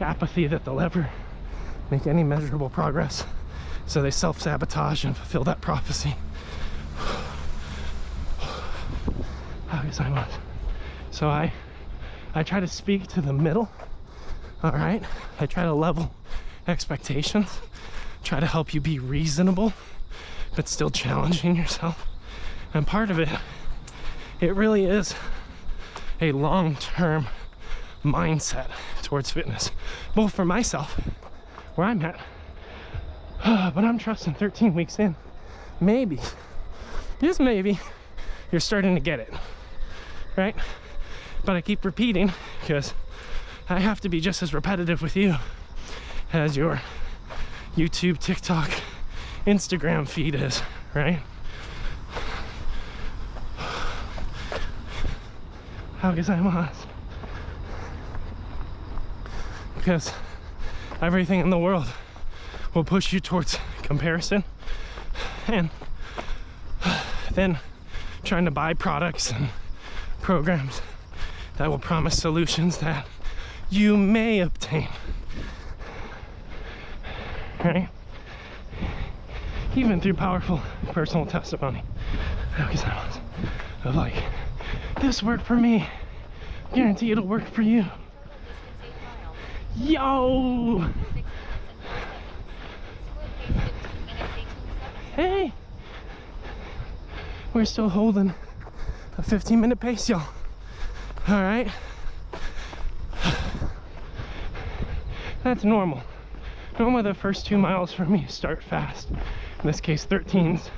apathy that they'll ever make any measurable progress. So they self-sabotage and fulfill that prophecy. So I try to speak to the middle, all right? I try to level expectations, try to help you be reasonable, but still challenging yourself. And part of it, it really is a long-term mindset towards fitness, both for myself, where I'm at, but I'm trusting 13 weeks in, maybe, just maybe, you're starting to get it, right? But I keep repeating because I have to be just as repetitive with you as your YouTube, TikTok, Instagram feed is, right? How gozaimasu. Because everything in the world will push you towards comparison and then trying to buy products and programs that will promise solutions that you may obtain, right? Even through powerful personal testimony of like, this worked for me, guarantee it'll work for you. Yo! Hey! We're still holding a 15-minute pace, y'all. All right? That's normal. Normally the first 2 miles for me start fast. In this case, 13s.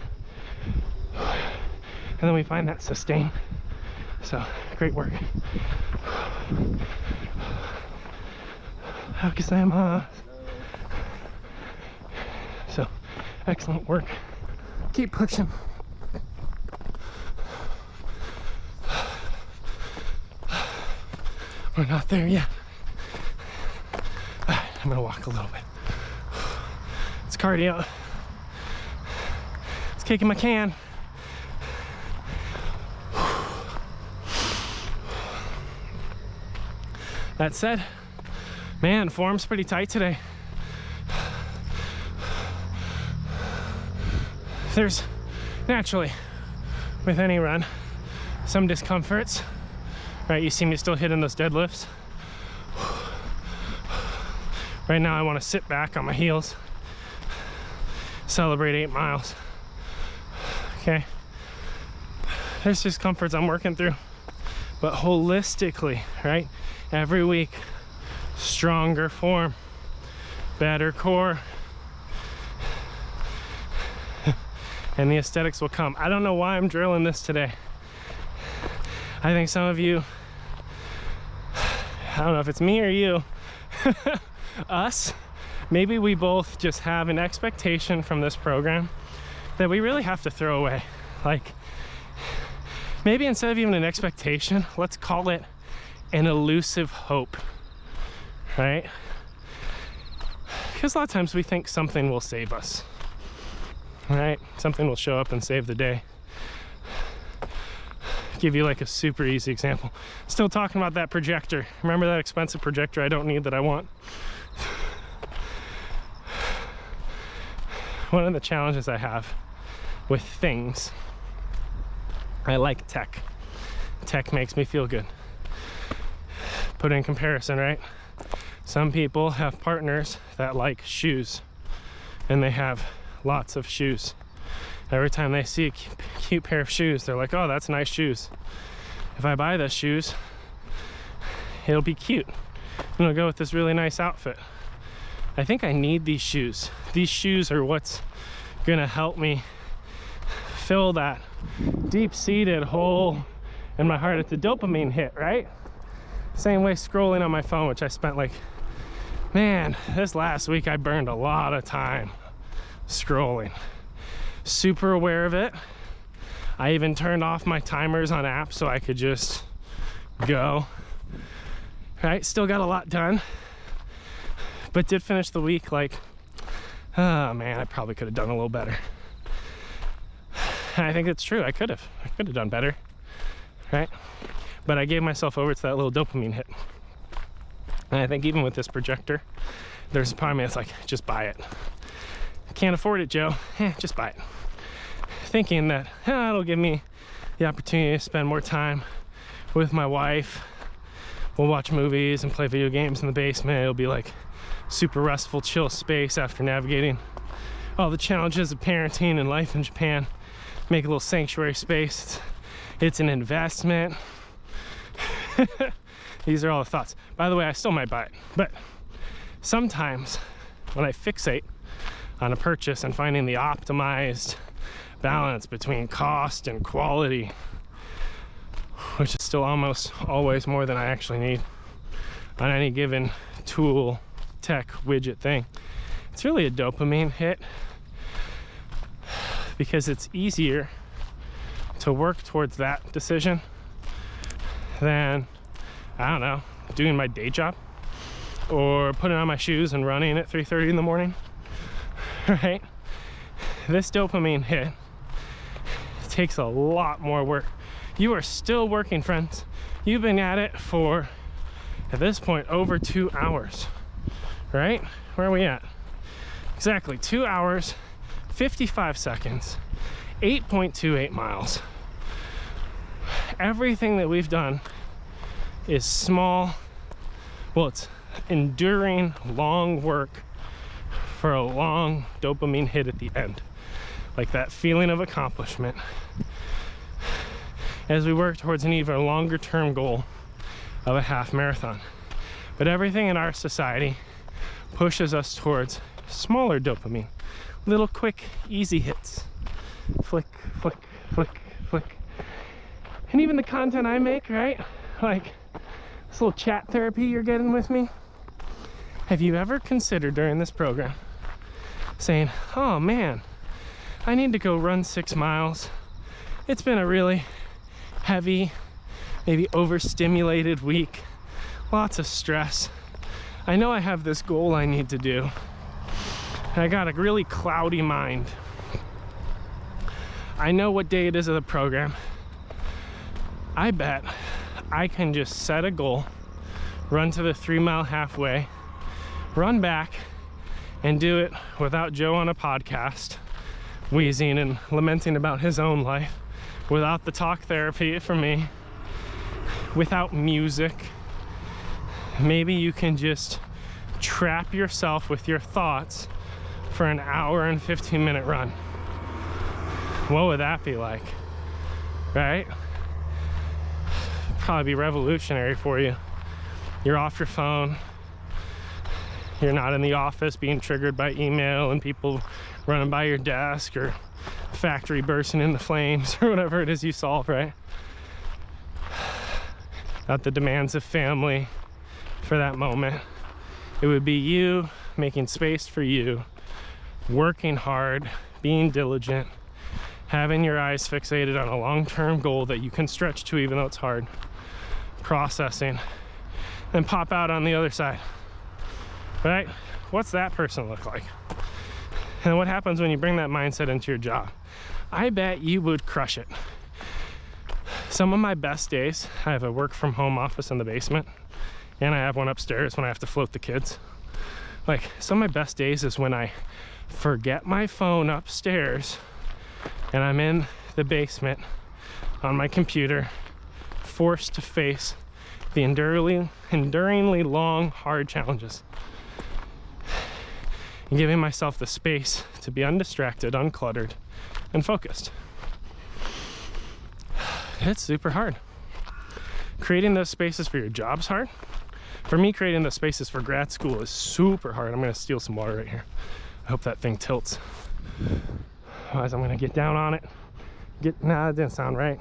And then we find that sustain. So, great work. How gozaimasu. So, excellent work. Keep pushing. We're not there yet. I'm gonna walk a little bit. It's cardio. It's kicking my can. That said, man, form's pretty tight today. There's naturally, with any run, some discomforts, right? You see me still hitting those deadlifts. Right now I want to sit back on my heels, celebrate 8 miles. Okay, there's discomforts I'm working through, but holistically, right? Every week, stronger form, better core, and the aesthetics will come. I don't know why I'm drilling this today. I think some of you, I don't know if it's me or you, us, maybe we both just have an expectation from this program that we really have to throw away. Like, maybe instead of even an expectation, let's call it an elusive hope, right? Because a lot of times we think something will save us, right? Something will show up and save the day. Give you like a super easy example. Still talking about that projector. Remember that expensive projector I don't need that I want? One of the challenges I have with things, I like tech. Tech makes me feel good. Put in comparison, right? Some people have partners that like shoes and they have lots of shoes. Every time they see a cute pair of shoes, they're like, oh, that's nice shoes. If I buy those shoes, it'll be cute. And it'll go with this really nice outfit. I think I need these shoes. These shoes are what's gonna help me fill that deep-seated hole in my heart. It's a dopamine hit, right? Same way scrolling on my phone, which I spent like, man, this last week I burned a lot of time scrolling. Super aware of it. I even turned off my timers on apps so I could just go. Right, still got a lot done, but did finish the week like, oh man, I probably could have done a little better. I think it's true, I could have done better, right? But I gave myself over to that little dopamine hit. And I think even with this projector, there's a part of me that's like, just buy it. Can't afford it, Joe. Just buy it. Thinking that it'll give me the opportunity to spend more time with my wife. We'll watch movies and play video games in the basement. It'll be like super restful, chill space after navigating all the challenges of parenting and life in Japan. Make a little sanctuary space. It's an investment. These are all the thoughts. By the way, I still might buy it, but sometimes when I fixate on a purchase and finding the optimized balance between cost and quality, which is still almost always more than I actually need on any given tool, tech, widget thing. It's really a dopamine hit because it's easier to work towards that decision than, I don't know, doing my day job or putting on my shoes and running at 3:30 in the morning, right? This dopamine hit takes a lot more work. You are still working, friends. You've been at it for, at this point, over 2 hours, right? Where are we at? Exactly 2 hours, 55 seconds, 8.28 miles. Everything that we've done is small, well, it's enduring, long work for a long dopamine hit at the end. Like that feeling of accomplishment as we work towards an even longer term goal of a half marathon. But everything in our society pushes us towards smaller dopamine, little quick, easy hits. Flick, flick, flick, flick. And even the content I make, right? Like this little chat therapy you're getting with me. Have you ever considered during this program saying, oh man, I need to go run 6 miles. It's been a really heavy, maybe overstimulated week. Lots of stress. I know I have this goal I need to do. And I got a really cloudy mind. I know what day it is of the program. I bet I can just set a goal, run to the 3 mile halfway, run back, and do it without Joe on a podcast, wheezing and lamenting about his own life, without the talk therapy for me, without music. Maybe you can just trap yourself with your thoughts for an hour and 15-minute run. What would that be like, right? Probably be revolutionary for you. You're off your phone. You're not in the office being triggered by email and people running by your desk or factory bursting into flames or whatever it is you solve, right? Not the demands of family for that moment. It would be you making space for you, working hard, being diligent, having your eyes fixated on a long-term goal that you can stretch to even though it's hard, processing, and pop out on the other side, right? What's that person look like? And what happens when you bring that mindset into your job? I bet you would crush it. Some of my best days, I have a work from home office in the basement, and I have one upstairs when I have to float the kids. Like, some of my best days is when I forget my phone upstairs and I'm in the basement on my computer, forced to face the enduringly long, hard challenges. And giving myself the space to be undistracted, uncluttered, and focused. It's super hard. Creating those spaces for your job's hard. For me, creating those spaces for grad school is super hard. I'm gonna steal some water right here. I hope that thing tilts. Otherwise, I'm gonna get down on it. Nah, that didn't sound right.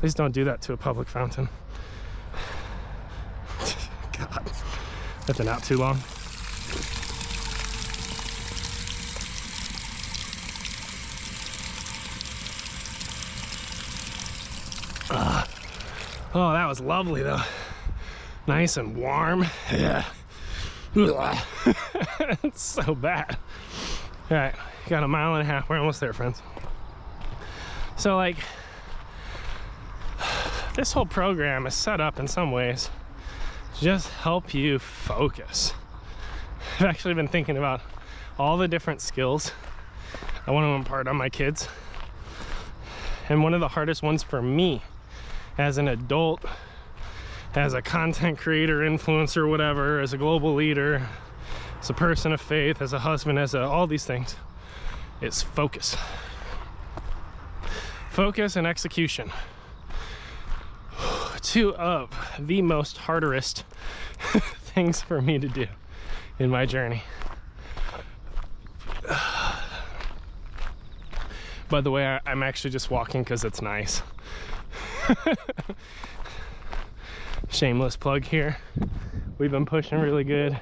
Please don't do that to a public fountain. God, that's been out too long. Oh, that was lovely though. Nice and warm. Yeah. It's so bad. All right, got a mile and a half. We're almost there, friends. So like, this whole program is set up in some ways to just help you focus. I've actually been thinking about all the different skills I want to impart on my kids. And one of the hardest ones for me as an adult, as a content creator, influencer, whatever, as a global leader, as a person of faith, as a husband, all these things, is focus. Focus and execution. Two of the most hardest things for me to do in my journey. By the way, I'm actually just walking because it's nice. Shameless plug here. We've been pushing really good.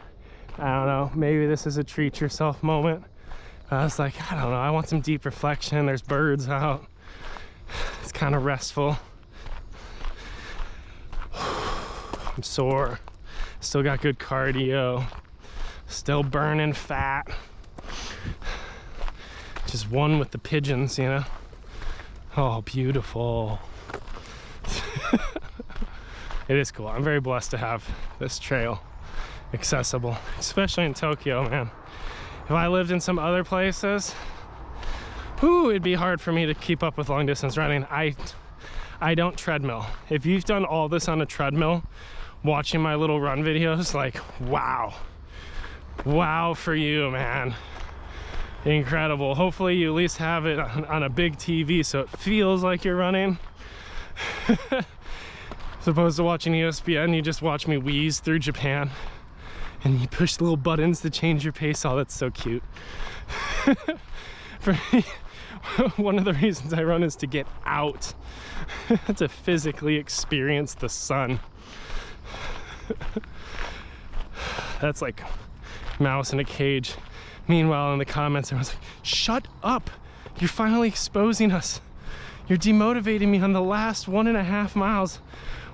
I don't know, maybe this is a treat yourself moment. I was like, I don't know, I want some deep reflection. There's birds out. It's kind of restful. I'm sore. Still got good cardio. Still burning fat. Just one with the pigeons, you know? Oh, beautiful. It is cool. I'm very blessed to have this trail accessible, especially in Tokyo, man. If I lived in some other places, ooh, it'd be hard for me to keep up with long distance running. I don't treadmill. If you've done all this on a treadmill, watching my little run videos, like, wow. Wow for you, man. Incredible. Hopefully you at least have it on a big TV so it feels like you're running. As opposed to watching ESPN, you just watch me wheeze through Japan and you push little buttons to change your pace. Oh, that's so cute. For me, one of the reasons I run is to get out, to physically experience the sun. That's like mouse in a cage. Meanwhile, in the comments, everyone's like, shut up. You're finally exposing us. You're demotivating me on the last 1.5 miles.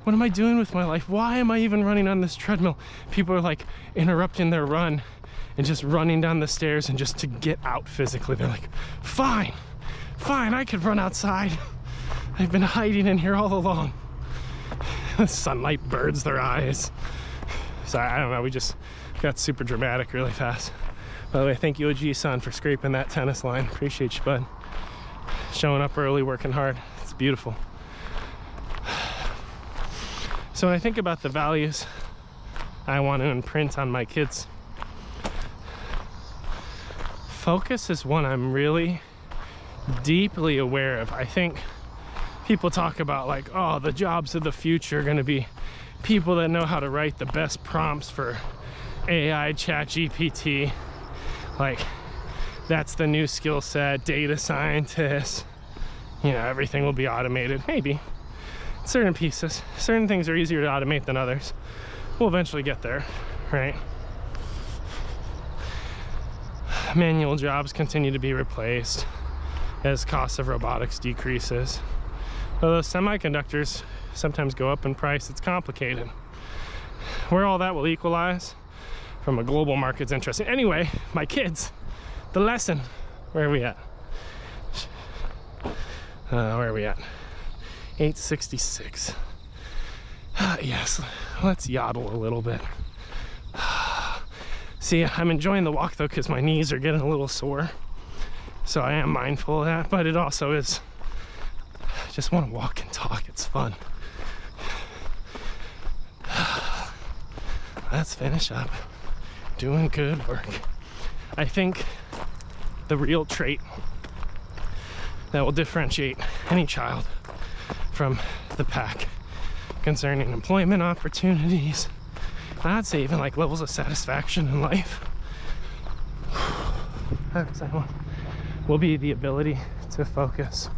What am I doing with my life? Why am I even running on this treadmill? People are like interrupting their run and just running down the stairs and just to get out physically. They're like, fine, I could run outside. I've been hiding in here all along. The sunlight burns their eyes. Sorry, I don't know, we just got super dramatic really fast. By the way, thank you, OG-san, for scraping that tennis line. Appreciate you, bud. Showing up early, working hard. It's beautiful. So when I think about the values I want to imprint on my kids, focus is one I'm really deeply aware of. I think people talk about like, oh, the jobs of the future are going to be people that know how to write the best prompts for AI, ChatGPT. Like, that's the new skill set, data scientists. You know, everything will be automated. Maybe. Certain pieces. Certain things are easier to automate than others. We'll eventually get there, right? Manual jobs continue to be replaced as cost of robotics decreases. Although semiconductors sometimes go up in price, it's complicated. Where all that will equalize from a global market's interesting. Anyway, my kids, the lesson. Where are we at? Where are we at? 8:66. Yes, let's yodel a little bit. See, I'm enjoying the walk though because my knees are getting a little sore. So I am mindful of that, but it also is, I just want to walk and talk. It's fun. Let's finish up. Doing good work. I think the real trait that will differentiate any child from the pack concerning employment opportunities, I'd say even like levels of satisfaction in life, will be the ability to focus,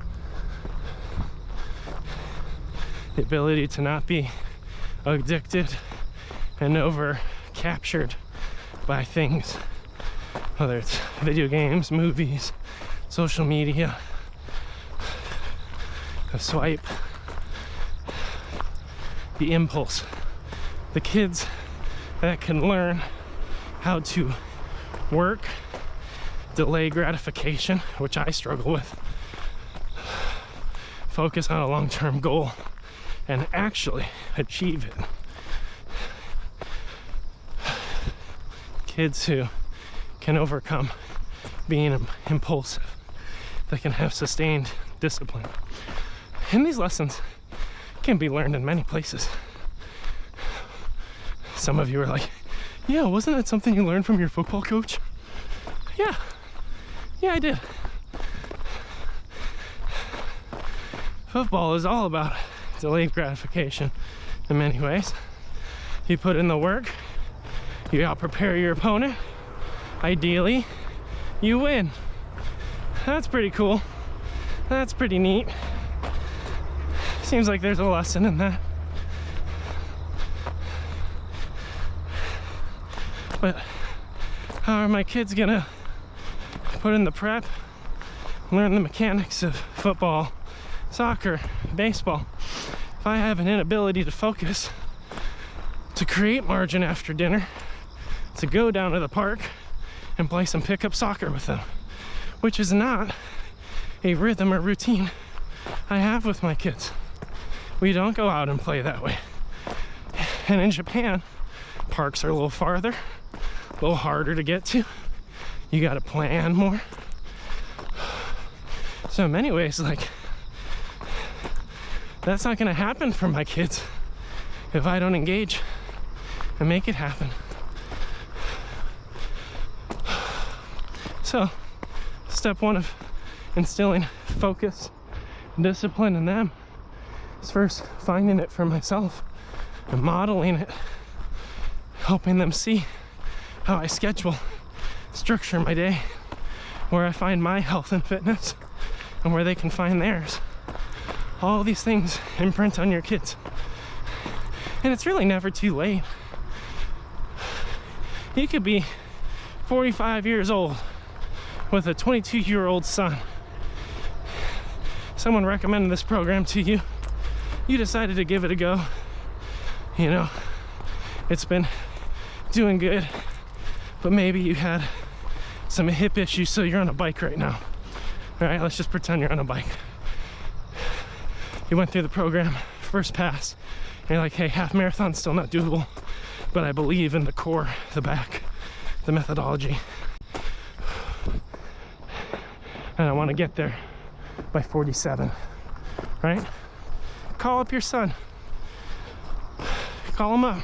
the ability to not be addicted and over captured by things, whether it's video games, movies, social media, a swipe, the impulse. The kids that can learn how to work, delay gratification, which I struggle with, focus on a long-term goal, and actually achieve it. Kids who can overcome being impulsive, that can have sustained discipline. And these lessons can be learned in many places. Some of you are like, yeah, wasn't that something you learned from your football coach? Yeah, I did. Football is all about delayed gratification in many ways. You put in the work, you out-prepare your opponent, ideally, you win. That's pretty cool. That's pretty neat. Seems like there's a lesson in that. But how are my kids gonna put in the prep, learn the mechanics of football, soccer, baseball, if I have an inability to focus, to create margin after dinner, to go down to the park and play some pickup soccer with them, which is not a rhythm or routine I have with my kids. We don't go out and play that way. And in Japan, parks are a little farther, a little harder to get to. You gotta plan more. So in many ways, like, that's not gonna happen for my kids if I don't engage and make it happen. So, step one of instilling focus and discipline in them is first finding it for myself and modeling it, helping them see how I schedule, structure my day, where I find my health and fitness and where they can find theirs. All these things imprint on your kids. And it's really never too late. You could be 45 years old with a 22-year-old son. Someone recommended this program to you. You decided to give it a go. You know, it's been doing good, but maybe you had some hip issues, so you're on a bike right now. All right, let's just pretend you're on a bike. You went through the program, first pass, and you're like, hey, half marathon's still not doable, but I believe in the core, the back, the methodology. And I want to get there by 47, right? Call up your son. Call him up.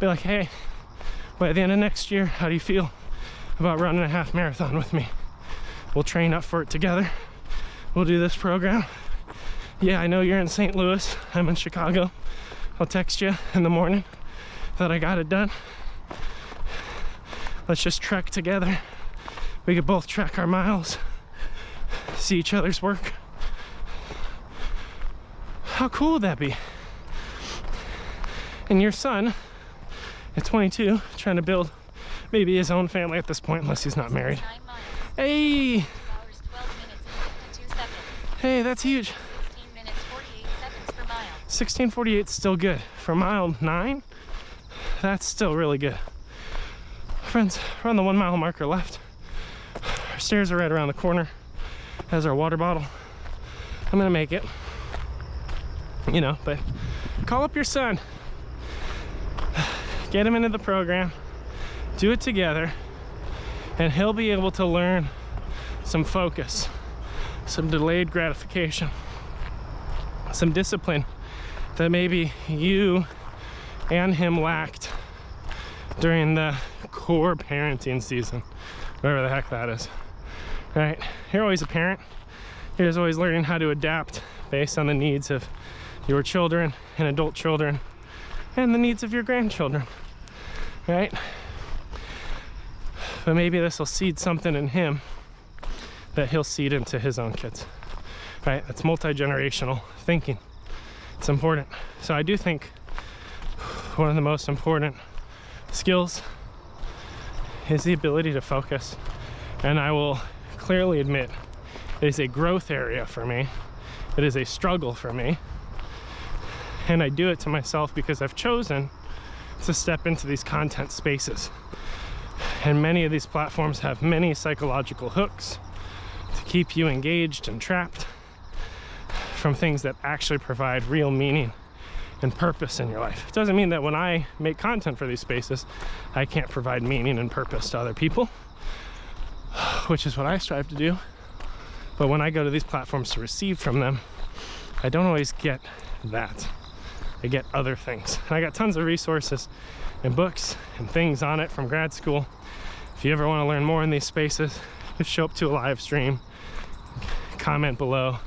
Be like, hey, by the end of next year, how do you feel about running a half marathon with me? We'll train up for it together. We'll do this program. Yeah, I know you're in St. Louis. I'm in Chicago. I'll text you in the morning that I got it done. Let's just trek together. We could both track our miles, see each other's work. How cool would that be? And your son at 22, trying to build maybe his own family at this point, unless he's not married. Hey! 2 hours, 12 minutes and 52 seconds. Hey, that's huge. 16 minutes, 48 seconds per mile. 16:48 is still good. For mile 9, that's still really good. Friends, we're on the 1 mile marker left. Our stairs are right around the corner. Has our water bottle. I'm gonna make it. You know, but call up your son. Get him into the program. Do it together. And he'll be able to learn some focus, some delayed gratification, some discipline that maybe you and him lacked during the core parenting season, whatever the heck that is. Right? You're always a parent. You're just always learning how to adapt based on the needs of your children and adult children and the needs of your grandchildren, right? But maybe this will seed something in him that he'll seed into his own kids, right? That's multi-generational thinking. It's important. So I do think one of the most important skills is the ability to focus. And I will clearly admit it is a growth area for me. It is a struggle for me. And I do it to myself because I've chosen to step into these content spaces. And many of these platforms have many psychological hooks to keep you engaged and trapped from things that actually provide real meaning and purpose in your life. It doesn't mean that when I make content for these spaces, I can't provide meaning and purpose to other people, which is what I strive to do. But when I go to these platforms to receive from them, I don't always get that. I get other things. And I got tons of resources and books and things on it from grad school. If you ever want to learn more in these spaces, just show up to a live stream, comment below.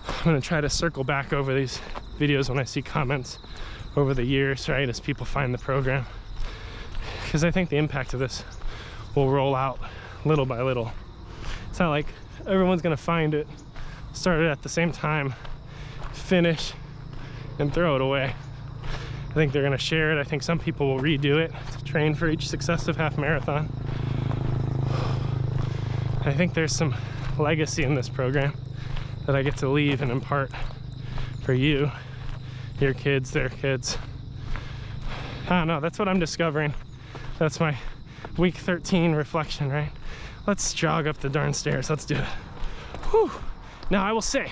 I'm going to try to circle back over these videos when I see comments over the years, right, as people find the program. Because I think the impact of this will roll out little by little. It's not like everyone's going to find it, start it at the same time, finish and throw it away. I think they're gonna share it. I think some people will redo it to train for each successive half marathon. I think there's some legacy in this program that I get to leave and impart for you, your kids, their kids. I don't know, that's what I'm discovering. That's my week 13 reflection, right? Let's jog up the darn stairs, let's do it. Whew. Now I will say,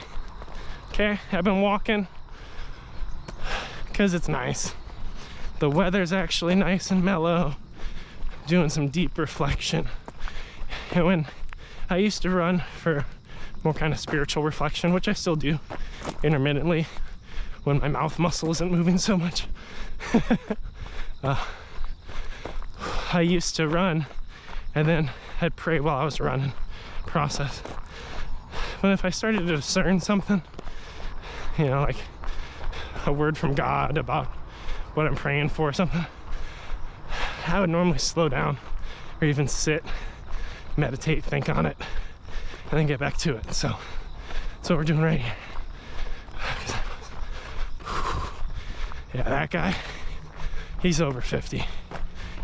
okay, I've been walking because it's nice. The weather's actually nice and mellow. Doing some deep reflection. And when I used to run for more kind of spiritual reflection, which I still do intermittently when my mouth muscle isn't moving so much. I used to run and then I'd pray while I was running, process. But if I started to discern something, you know, like a word from God about what I'm praying for or something, I would normally slow down or even sit, meditate, think on it, and then get back to it. So that's what we're doing right here. Yeah, that guy, he's over 50.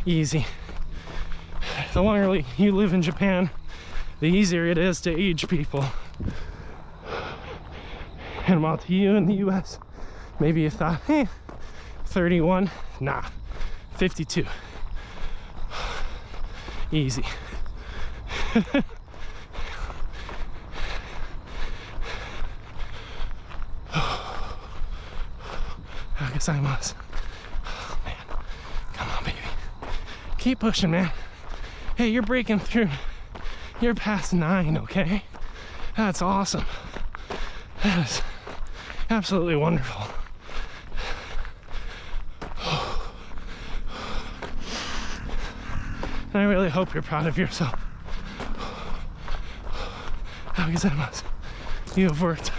Easy. The longer you live in Japan, the easier it is to age people. And while to you in the US, maybe you thought, hey, 31, nah, 52. Easy. I guess I must. Oh, man. Come on, baby. Keep pushing, man. Hey, you're breaking through. You're past 9, okay? That's awesome. That is absolutely wonderful. And I really hope you're proud of yourself. Because I must. You have worked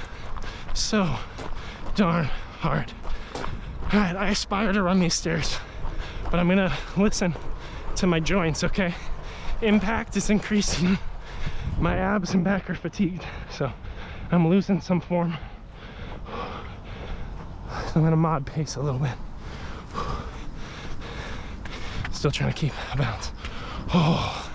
so darn hard. All right, I aspire to run these stairs, but I'm gonna listen to my joints, okay? Impact is increasing. My abs and back are fatigued, so I'm losing some form. So I'm gonna mod pace a little bit. Still trying to keep a balance. Oh.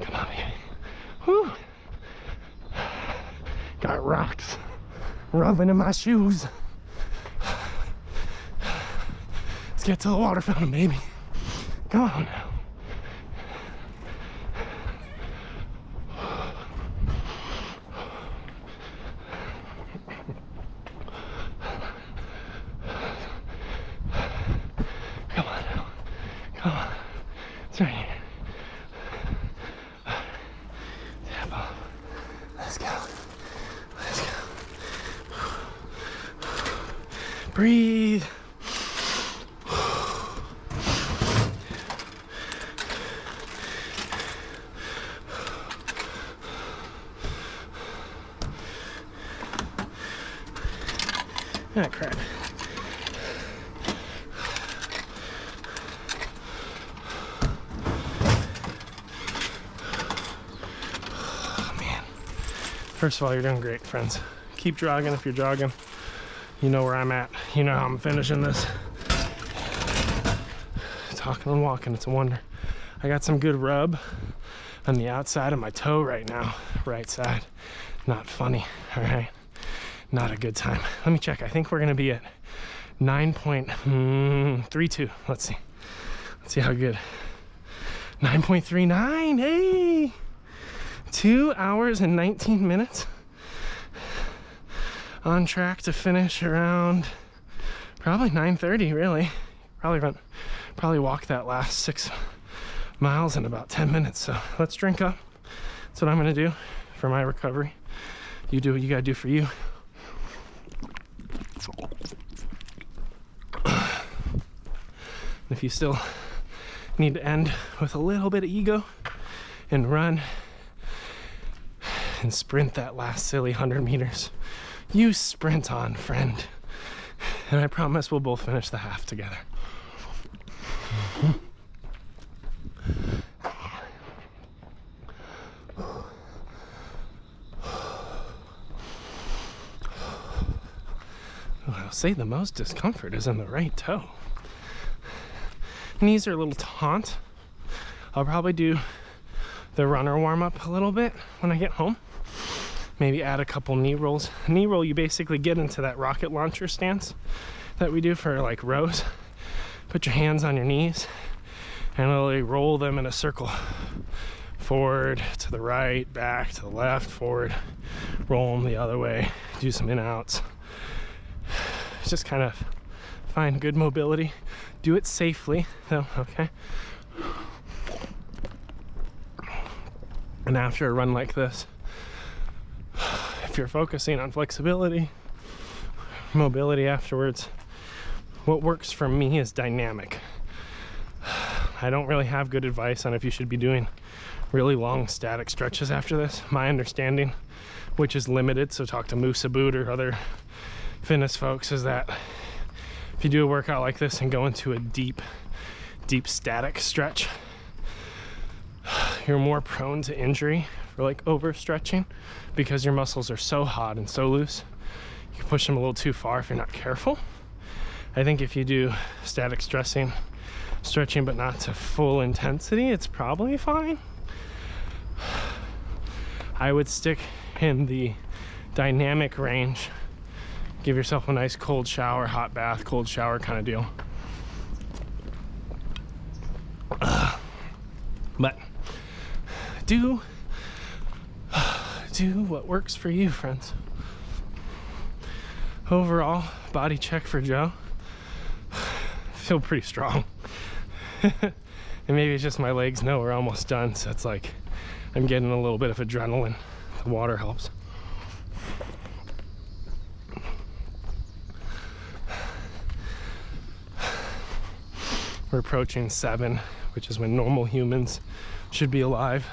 Come on, baby. Whew. Got rocks rubbing in my shoes. Let's get to the water fountain, baby. Come on now. Come on now. Come on. It's right here. Tap off. Let's go. Let's go. Breathe. Ah, crap. Oh, man. First of all, you're doing great, friends. Keep jogging if you're jogging. You know where I'm at. You know how I'm finishing this. Talking and walking, it's a wonder. I got some good rub on the outside of my toe right now. Right side. Not funny, all right? Not a good time. Let me check. I think we're gonna be at 9.32. Let's see. Let's see how good. 9.39. Hey! 2 hours and 19 minutes. On track to finish around probably 9:30, really. Probably walk that last 6 miles in about 10 minutes. So let's drink up. That's what I'm gonna do for my recovery. You do what you gotta do for you. If you still need to end with a little bit of ego and run and sprint that last silly 100 meters. You sprint on, friend. And I promise we'll both finish the half together. I'll say the most discomfort is in the right toe. Knees are a little taut. I'll probably do the runner warm up a little bit when I get home. Maybe add a couple knee rolls. Knee roll, you basically get into that rocket launcher stance that we do for like rows. Put your hands on your knees and literally roll them in a circle. Forward, to the right, back, to the left, forward. Roll them the other way. Do some in outs. Just kind of find good mobility. Do it safely though, okay? And after a run like this, if you're focusing on flexibility, mobility afterwards, what works for me is dynamic. I don't really have good advice on if you should be doing really long static stretches after this. My understanding, which is limited, so talk to MooseABoot or other fitness folks, is that if you do a workout like this and go into a deep static stretch, you're more prone to injury for like overstretching because your muscles are so hot and so loose. You can push them a little too far if you're not careful. I think if you do static stretching but not to full intensity, it's probably fine. I would stick in the dynamic range. Give yourself a nice cold shower, hot bath, cold shower kind of deal. But do what works for you, friends. Overall, body check for Joe. Feel pretty strong. And maybe it's just my legs know we're almost done, so it's like I'm getting a little bit of adrenaline. The water helps. We're approaching 7, which is when normal humans should be alive.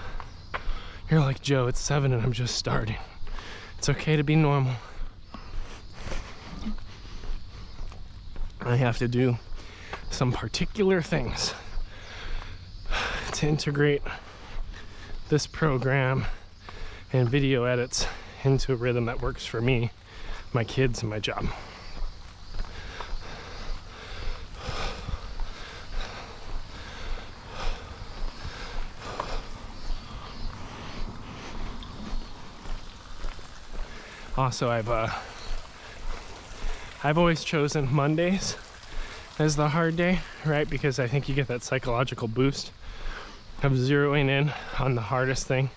You're like, Joe, it's 7 and I'm just starting. It's okay to be normal. I have to do some particular things to integrate this program and video edits into a rhythm that works for me, my kids, and my job. Also, I've always chosen Mondays as the hard day, right? Because I think you get that psychological boost of zeroing in on the hardest thing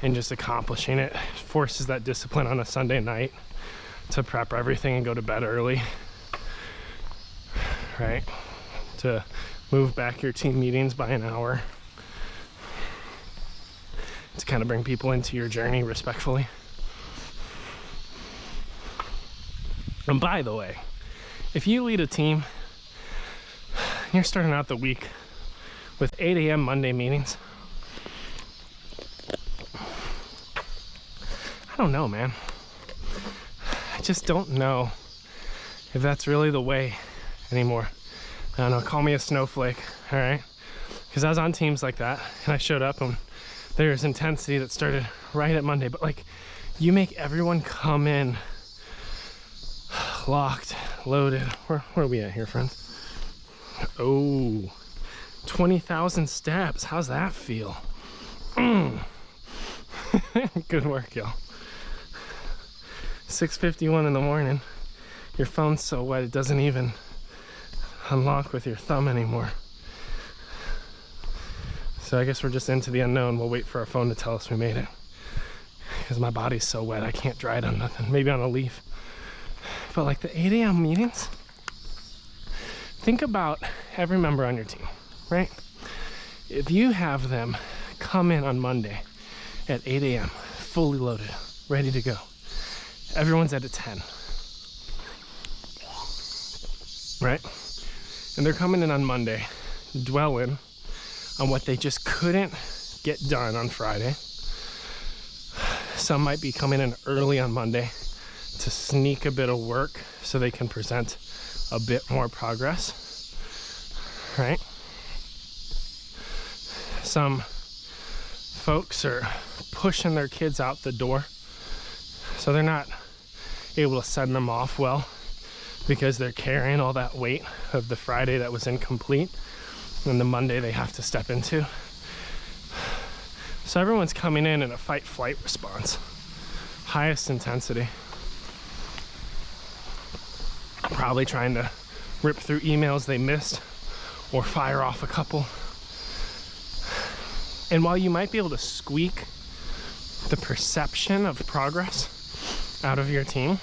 and just accomplishing it. It forces that discipline on a Sunday night to prep everything and go to bed early, right? To move back your team meetings by an hour, to kind of bring people into your journey respectfully. And by the way, if you lead a team, you're starting out the week with 8 a.m. Monday meetings. I don't know, man. I just don't know if that's really the way anymore. I don't know, call me a snowflake, all right? Because I was on teams like that, and I showed up, and there's intensity that started right at Monday. But like, you make everyone come in locked, loaded. Where are we at here, friends? Oh, 20,000 steps. How's that feel? Good work, y'all. 6:51 in the morning. Your phone's so wet it doesn't even unlock with your thumb anymore. So I guess we're just into the unknown. We'll wait for our phone to tell us we made it. Because my body's so wet I can't dry it on nothing. Maybe on a leaf. But like the 8 a.m. meetings, think about every member on your team, right? If you have them come in on Monday at 8 a.m., fully loaded, ready to go. Everyone's at a 10, right? And they're coming in on Monday, dwelling on what they just couldn't get done on Friday. Some might be coming in early on Monday to sneak a bit of work so they can present a bit more progress, right? Some folks are pushing their kids out the door, so they're not able to send them off well because they're carrying all that weight of the Friday that was incomplete and the Monday they have to step into. So everyone's coming in a fight-flight response, highest intensity. Probably trying to rip through emails they missed or fire off a couple. And while you might be able to squeak the perception of progress out of your team,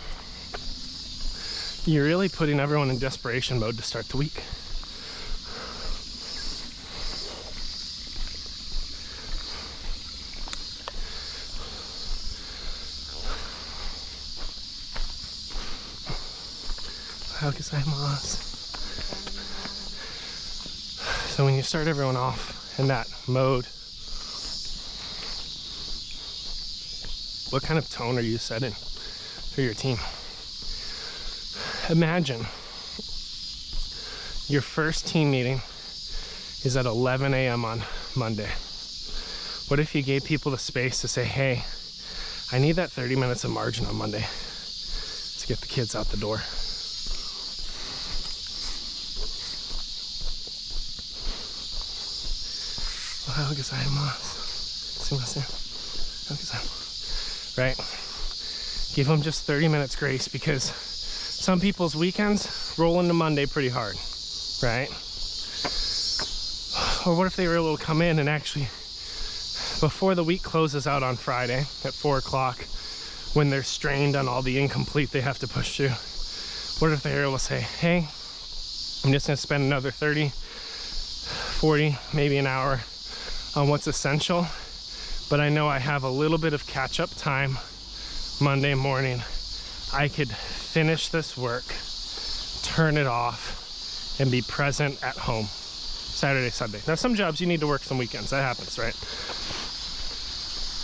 you're really putting everyone in desperation mode to start the week. So when you start everyone off in that mode, what kind of tone are you setting for your team? Imagine your first team meeting is at 11 a.m. on Monday. What if you gave people the space to say, hey, I need that 30 minutes of margin on Monday to get the kids out the door? Right? Give them just 30 minutes grace, because some people's weekends roll into Monday pretty hard, right? Or what if they were able to come in and actually, before the week closes out on Friday at 4 o'clock, when they're strained on all the incomplete they have to push through, what if they were able to say, hey, I'm just gonna spend another 30, 40, maybe an hour on what's essential, but I know I have a little bit of catch-up time Monday morning. I could finish this work, turn it off, and be present at home Saturday, Sunday. Now, some jobs you need to work some weekends. That happens, right?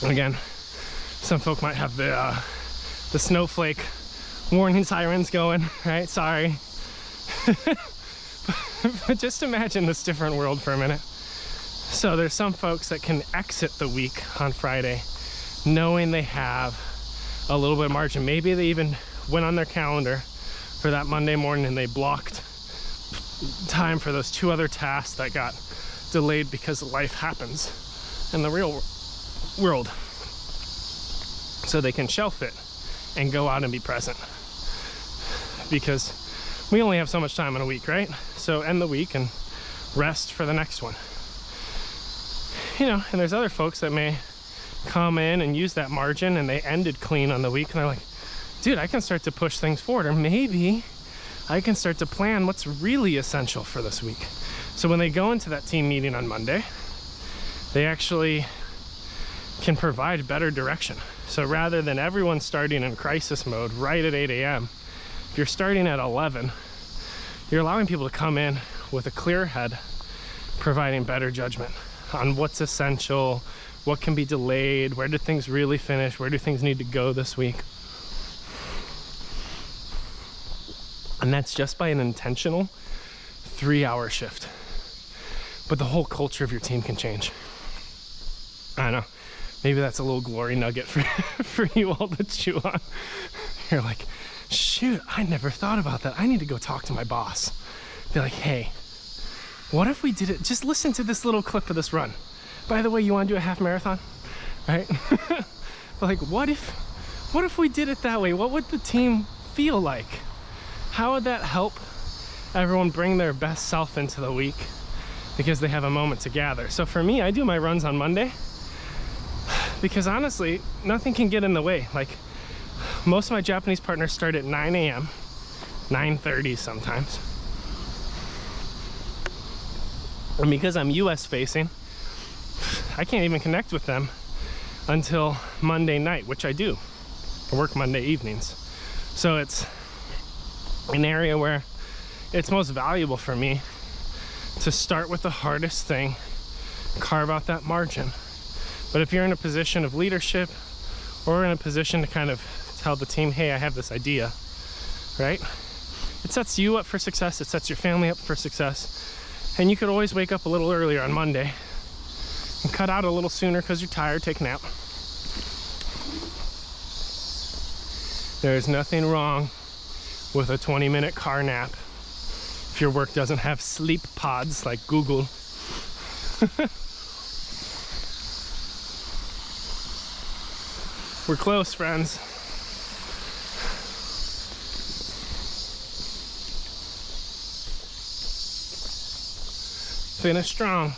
And again, some folk might have the snowflake warning sirens going, right? Sorry. But just imagine this different world for a minute. So there's some folks that can exit the week on Friday knowing they have a little bit of margin. Maybe they even went on their calendar for that Monday morning and they blocked time for those 2 other tasks that got delayed because life happens in the real world. So they can shelf it and go out and be present, because we only have so much time in a week, right? So end the week and rest for the next one. You know, and there's other folks that may come in and use that margin and they ended clean on the week and they're like, dude, I can start to push things forward, or maybe I can start to plan what's really essential for this week. So when they go into that team meeting on Monday, they actually can provide better direction. So rather than everyone starting in crisis mode right at 8 a.m., if you're starting at 11, you're allowing people to come in with a clear head, providing better judgment on what's essential, what can be delayed, where do things really finish, where do things need to go this week. And that's just by an intentional 3-hour shift. But the whole culture of your team can change. I don't know, maybe that's a little glory nugget for you all to chew on. You're like, shoot, I never thought about that. I need to go talk to my boss. Be like, hey, what if we did it? Just listen to this little clip of this run. By the way, you want to do a half marathon, right? But like, what if we did it that way? What would the team feel like? How would that help everyone bring their best self into the week because they have a moment to gather? So for me, I do my runs on Monday because honestly, nothing can get in the way. Like, most of my Japanese partners start at 9 a.m., 9:30 sometimes. And because I'm US facing, I can't even connect with them until Monday night, which I do. I work Monday evenings. So it's an area where it's most valuable for me to start with the hardest thing carve out that margin. But if you're in a position of leadership or in a position to kind of tell the team, hey, I have this idea, right? It sets you up for success. It sets your family up for success. And you could always wake up a little earlier on Monday and cut out a little sooner because you're tired, take a nap. There's nothing wrong with a 20-minute car nap if your work doesn't have sleep pods like Google. We're close, friends. Finish strong.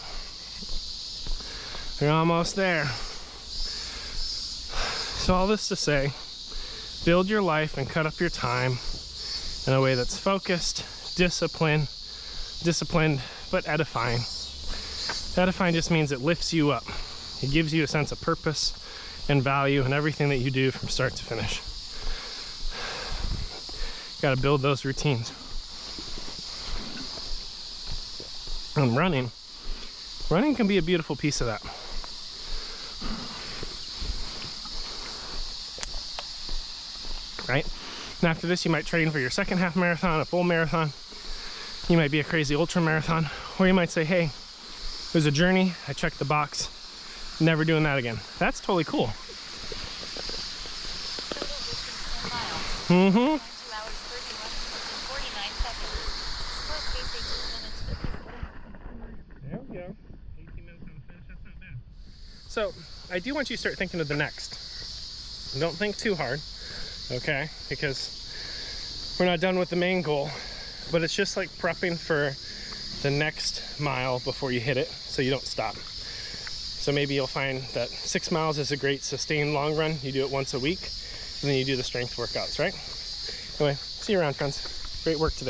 You're almost there. So all this to say, build your life and cut up your time in a way that's focused, disciplined, but edifying. Edifying just means it lifts you up. It gives you a sense of purpose and value in everything that you do from start to finish. Got to build those routines. And running can be a beautiful piece of that. Right? And after this, you might train for your second half marathon, a full marathon. You might be a crazy ultra marathon, or you might say, hey, it was a journey, I checked the box, never doing that again. That's totally cool. Total distance 10 miles. Mm-hmm. 2 hours 31 minutes and 49 seconds. Split pace 18 minutes 50 seconds. There we go. 18 minutes on the finish, that's not bad. So, I do want you to start thinking of the next. Don't think too hard, okay? Because we're not done with the main goal, but it's just like prepping for the next mile before you hit it so you don't stop. So maybe you'll find that 6 miles is a great sustained long run. You do it once a week, and then you do the strength workouts, right? Anyway, see you around, friends. Great work today.